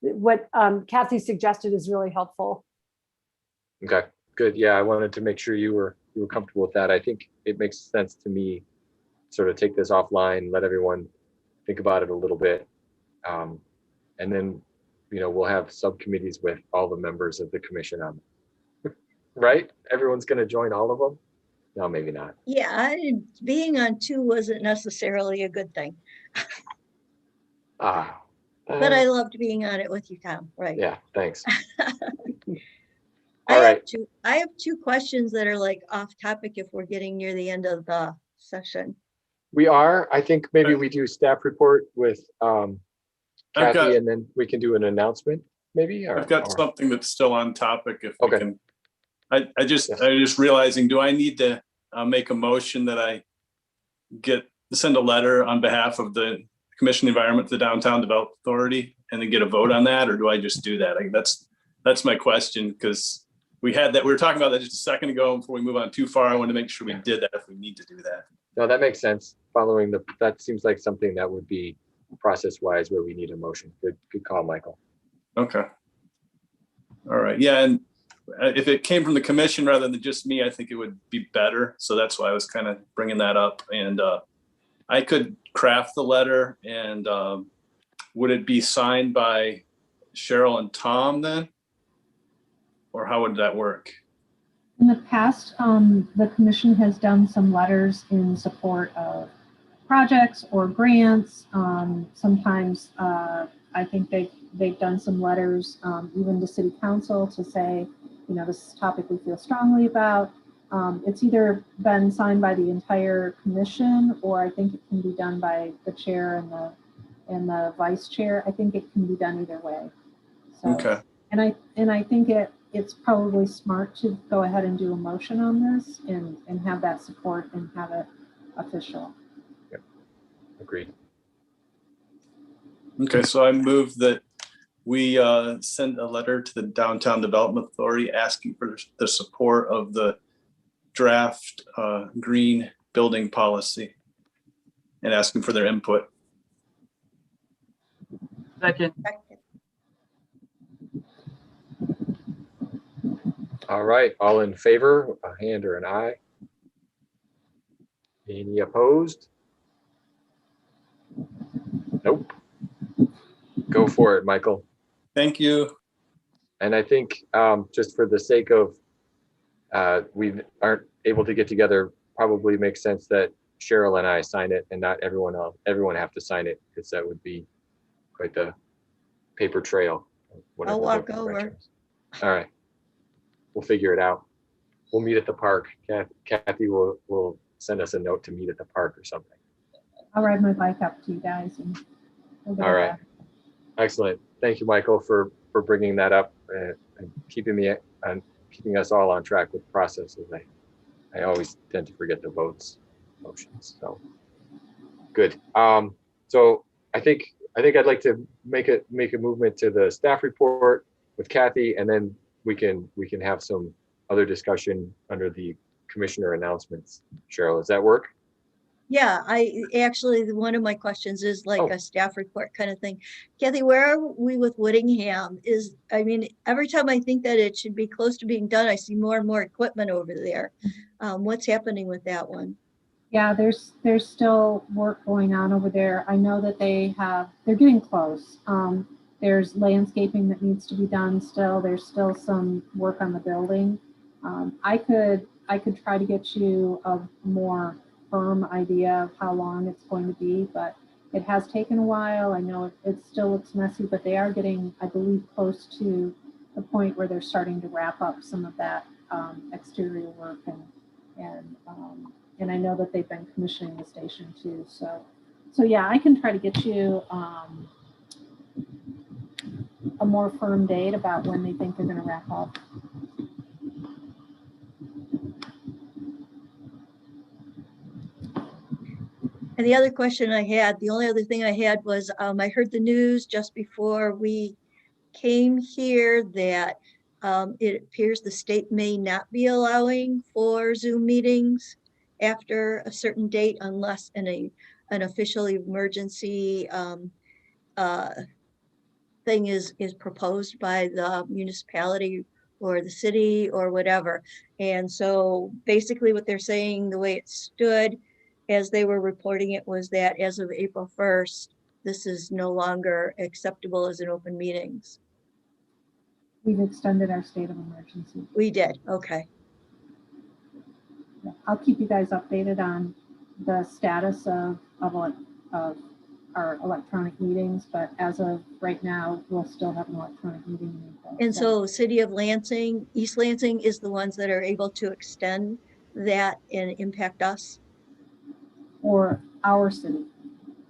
what Kathy suggested is really helpful. Okay, good. Yeah, I wanted to make sure you were comfortable with that. I think it makes sense to me, sort of take this offline, let everyone think about it a little bit. And then, we'll have subcommittees with all the members of the commission on, right? Everyone's going to join all of them? No, maybe not. Yeah, being on 2 wasn't necessarily a good thing. But I loved being on it with you, Tom, right? Yeah, thanks. I have two questions that are like off topic if we're getting near the end of the session. We are. I think maybe we do staff report with Kathy, and then we can do an announcement, maybe. I've got something that's still on topic. If we can, I just realizing, do I need to make a motion that I send a letter on behalf of the Commission Environment to the Downtown Development Authority and then get a vote on that, or do I just do that? That's my question, because we were talking about that just a second ago. Before we move on too far, I want to make sure we did that if we need to do that. No, that makes sense. That seems like something that would be process-wise where we need a motion. Good call, Michael. Okay. All right. Yeah, and if it came from the commission rather than just me, I think it would be better. So that's why I was kind of bringing that up. And I could craft the letter, and would it be signed by Cheryl and Tom then? Or how would that work? In the past, the commission has done some letters in support of projects or grants. Sometimes I think they've done some letters even to city council to say, this is a topic we feel strongly about. It's either been signed by the entire commission, or I think it can be done by the chair and the vice chair. I think it can be done either way. So, okay. And I think it's probably smart to go ahead and do a motion on this and have that support and have it official. Yep. Agreed. Okay, so I move that we send a letter to the Downtown Development Authority asking for the support of the draft green building policy and asking for their input. Second. All right, all in favor, a hand or an eye? Any opposed? Nope. Go for it, Michael. Thank you. And I think just for the sake of we aren't able to get together, probably makes sense that Cheryl and I sign it and not everyone have to sign it, because that would be quite the paper trail. I'll walk over. All right. We'll figure it out. We'll meet at the park. Kathy will send us a note to meet at the park or something. I'll ride my bike up to you guys. And all right. Excellent. Thank you, Michael, for bringing that up and keeping us all on track with processes. I always tend to forget the motions. So good. So I think I'd like to make a movement to the staff report with Kathy, and then we can have some other discussion under the commissioner announcements. Cheryl, does that work? Yeah, one of my questions is like a staff report kind of thing. Kathy, where are we with Whittingham? Every time I think that it should be close to being done, I see more and more equipment over there. What's happening with that one? Yeah, there's still work going on over there. I know that they're getting close. There's landscaping that needs to be done still. There's still some work on the building. I could try to get you a more firm idea of how long it's going to be, but it has taken a while. I know it still looks messy, but they are getting, I believe, close to the point where they're starting to wrap up some of that exterior work, and I know that they've been commissioning the station too. So yeah, I can try to get you a more firm date about when they think they're going to wrap up. And the other question I had, the only other thing I had was, I heard the news just before we came here that it appears the state may not be allowing for Zoom meetings after a certain date unless an official emergency thing is proposed by the municipality or the city or whatever. And so basically what they're saying, the way it stood as they were reporting it, was that as of April 1st, this is no longer acceptable as an open meetings. We've extended our state of emergency. We did, okay. I'll keep you guys updated on the status of our electronic meetings, but as of right now, we'll still have an electronic meeting in April. And so City of Lansing, East Lansing is the ones that are able to extend that and impact us? Or our city,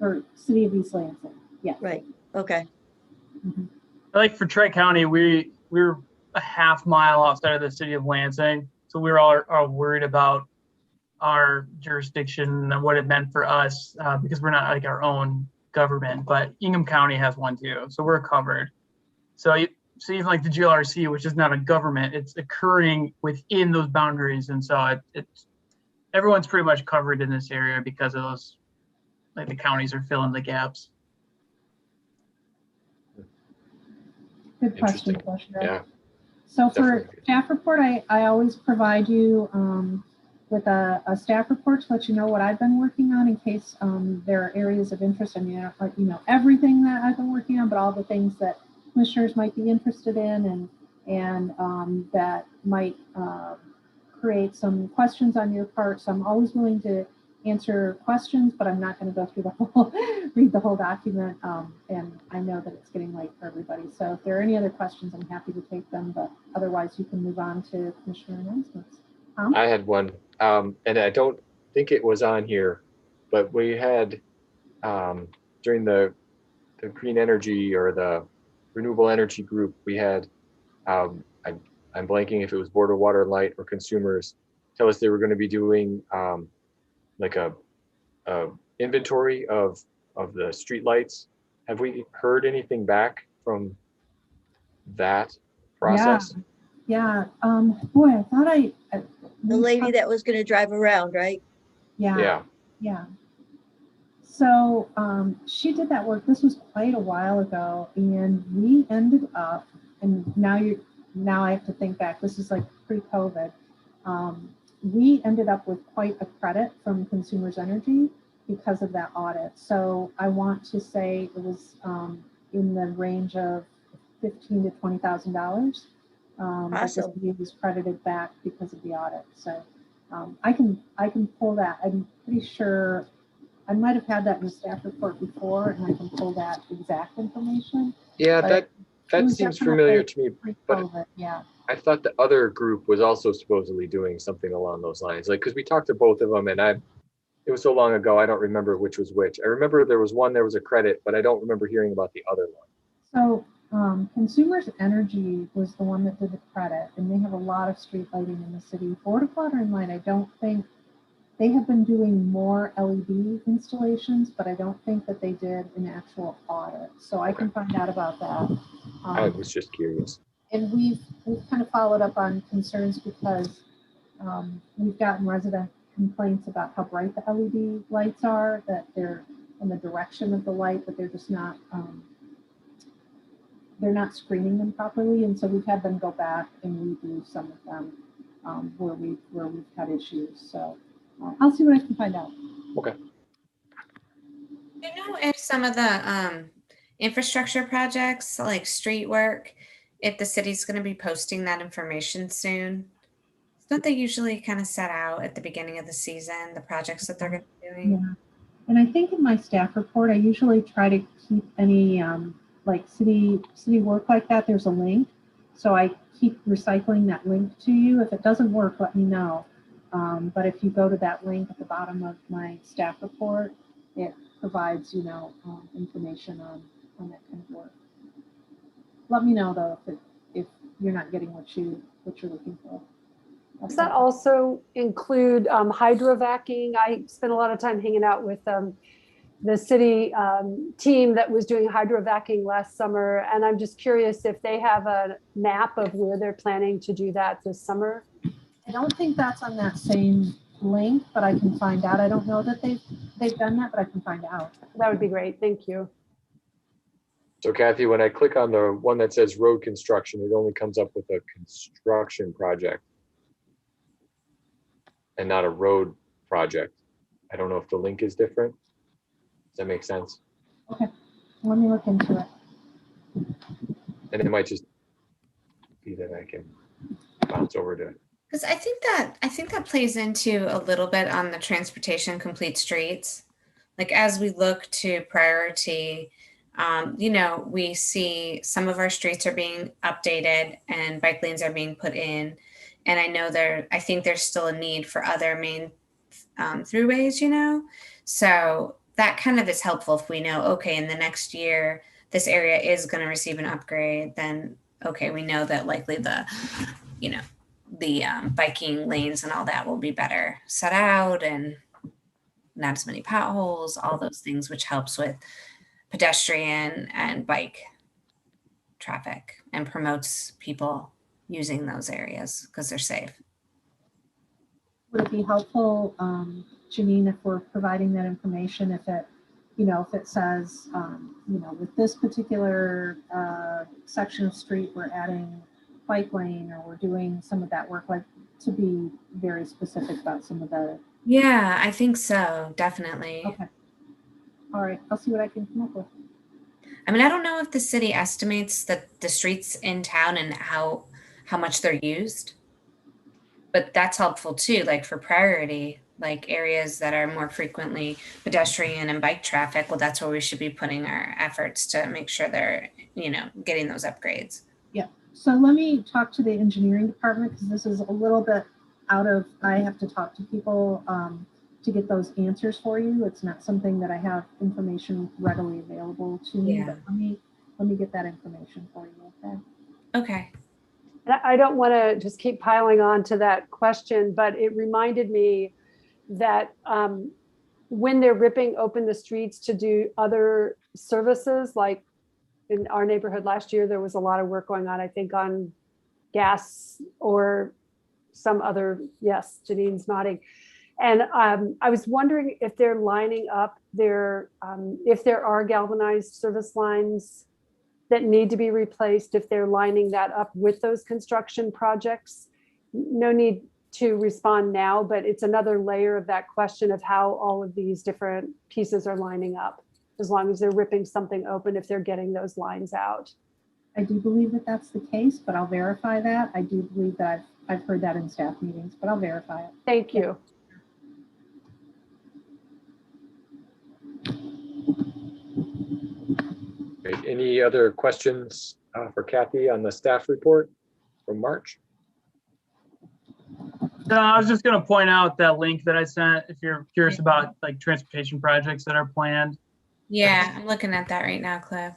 or City of East Lansing, yeah. Right, okay. Mm-hmm. Like for Tri-County, we're a half mile outside of the city of Lansing. So we were all worried about our jurisdiction and what it meant for us because we're not like our own government, but Ingham County has one too. So we're covered. So even like the GLRC, which is not a government, it's occurring within those boundaries. And so it's everyone's pretty much covered in this area because of those, like the counties are filling the gaps. Good question, Commissioner. Yeah. So for Definitely. staff report, I always provide you with a staff report to let you know what I've been working on in case there are areas of interest. I mean, you know, everything that I've been working on, but all the things that commissioners might be interested in and that might create some questions on your part. So I'm always willing to answer questions, but I'm not going to go through the whole, read the whole document. And I know that it's getting late for everybody. So if there are any other questions, I'm happy to take them, but otherwise you can move on to commissioner announcements. I had one, and I don't think it was on here, but we had during the green energy or the renewable energy group, we had, I'm blanking if it was Board of Water and Light or consumers tell us they were going to be doing like a inventory of the street lights. Have we heard anything back from that process? Yeah. Boy, I thought The lady that was going to drive around, right? Yeah. So she did that work. This was quite a while ago, and we ended up, and now I have to think back. This is like pre-COVID. We ended up with quite a credit from Consumers Energy because of that audit. So I want to say it was in the range of $15,000 to $20,000. Awesome. He was credited back because of the audit. So I can pull that. I'm pretty sure I might have had that in the staff report before, and I can pull that exact information. Yeah, that seems familiar to me, but yeah. I thought the other group was also supposedly doing something along those lines. Like, because we talked to both of them, and it was so long ago, I don't remember which was which. I remember there was a credit, but I don't remember hearing about the other one. So Consumers Energy was the one that did the credit, and they have a lot of street lighting in the city. Board of Water and Light, I don't think, they have been doing more LED installations, but I don't think that they did an actual audit. So I can find out about that. I was just curious. And we've kind of followed up on concerns because we've gotten resident complaints about how bright the LED lights are, that they're in the direction of the light, but they're just not, they're not screening them properly. And so we've had them go back and redo some of them where we've had issues. So I'll see what I can find out. Okay. Do you know if some of the infrastructure projects like street work, if the city's going to be posting that information soon? Don't they usually kind of set out at the beginning of the season, the projects that they're going to be doing? Yeah. And I think in my staff report, I usually try to keep any like city work like that. There's a link. So I keep recycling that link to you. If it doesn't work, let me know. But if you go to that link at the bottom of my staff report, it provides, information on that kind of work. Let me know though if you're not getting what you're looking for. Does that also include hydrovacing? I spent a lot of time hanging out with the city team that was doing hydrovacing last summer, and I'm just curious if they have a map of where they're planning to do that this summer. I don't think that's on that same link, but I can find out. I don't know that they've done that, but I can find out. That would be great. Thank you. So Kathy, when I click on the one that says road construction, it only comes up with a construction project and not a road project. I don't know if the link is different. Does that make sense? Okay, let me look into it. And it might just be that I can bounce over to it. Because I think that plays into a little bit on the transportation complete streets. Like as we look to priority, we see some of our streets are being updated and bike lanes are being put in. And I think there's still a need for other main throughways, So that kind of is helpful if we know, okay, in the next year, this area is going to receive an upgrade, then, okay, we know that likely the biking lanes and all that will be better set out and not as many potholes, all those things, which helps with pedestrian and bike traffic and promotes people using those areas because they're safe. Would it be helpful, Janine, if we're providing that information, if it says, with this particular section of street, we're adding bike lane or we're doing some of that work, like to be very specific about some of the. Yeah, I think so. Definitely. Okay. All right. I'll see what I can come up with. I mean, I don't know if the city estimates that the streets in town and how much they're used, but that's helpful too. Like for priority, like areas that are more frequently pedestrian and bike traffic. Well, that's where we should be putting our efforts to make sure they're, getting those upgrades. Yeah. So let me talk to the engineering department because this is a little bit I have to talk to people to get those answers for you. It's not something that I have information readily available to me, but let me get that information for you. Okay. Okay. I don't want to just keep piling on to that question, but it reminded me that when they're ripping open the streets to do other services, like in our neighborhood last year, there was a lot of work going on, I think on gas or some other, yes, Janine's nodding. And I was wondering if they're lining up if there are galvanized service lines that need to be replaced, if they're lining that up with those construction projects. No need to respond now, but it's another layer of that question of how all of these different pieces are lining up, as long as they're ripping something open, if they're getting those lines out. I do believe that that's the case, but I'll verify that. I do believe that I've heard that in staff meetings, but I'll verify it. Thank you. Great. Any other questions for Kathy on the staff report from March? I was just going to point out that link that I sent if you're curious about like transportation projects that are planned. Yeah, I'm looking at that right now, Cliff.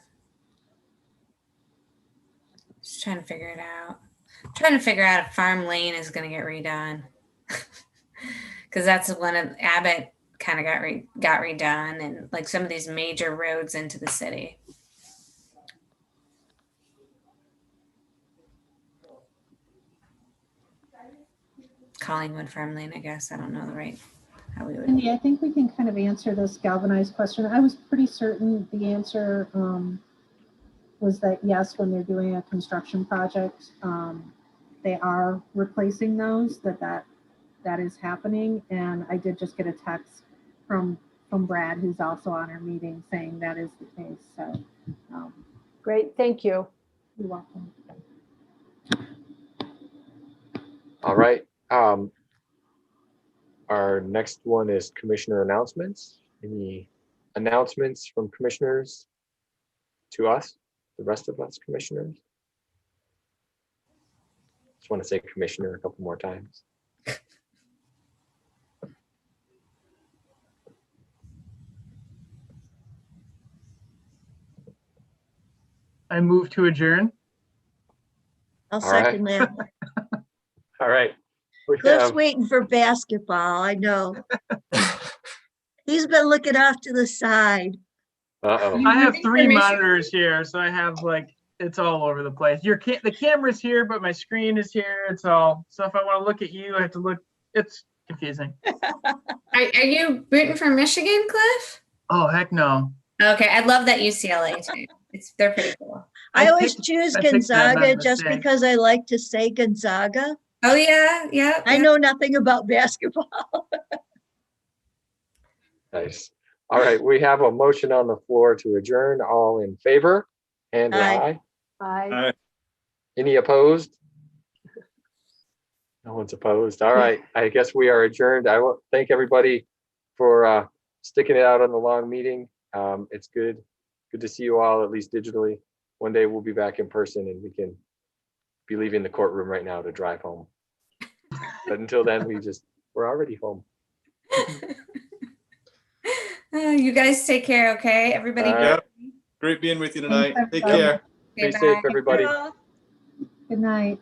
Just trying to figure it out. I'm trying to figure out if Farm Lane is going to get redone. Because that's one of Abbott kind of got redone, and like some of these major roads into the city. Collingwood Farm Lane, I guess. I don't know the right how we would. Cindy, I think we can kind of answer this galvanized question. I was pretty certain the answer was that yes, when they're doing a construction project, they are replacing those, that is happening. And I did just get a text from Brad, who's also on our meeting, saying that is the case. So great, thank you. You're welcome. All right. Our next one is commissioner announcements. Any announcements from commissioners to us, the rest of us commissioners? Just want to say commissioner a couple more times. I move to adjourn. I'll All right. second that. All right. We Cliff's have, waiting for basketball, I know. He's been looking off to the side. uh-oh. I have rooting 3 for Michigan? monitors here, so I have like, it's all over the place. The camera's here, but my screen is here. It's all, so if I want to look at you, I have to look, it's confusing. Are you rooting for Michigan, Cliff? Oh, heck no. Okay, I love that UCLA team. They're pretty cool. I always picked- choose I picked that by Gonzaga just mistake. because I like to say Gonzaga. Oh yeah, yeah. I know nothing about basketball. Nice. All right, we have a motion on the floor to adjourn. All in favor? And Aye. aye. Bye. Any opposed? No one's opposed. All right, I guess we are adjourned. I will thank everybody for sticking it out on the long meeting. It's good to see you all, at least digitally. One day we'll be back in person and we can be leaving the courtroom right now to drive home. But until then, we're already home. You guys take care, okay? Everybody. All right. Yep. Great being with you tonight. Thanks, Take everybody. care. Okay, Be safe, bye. everybody. Good night.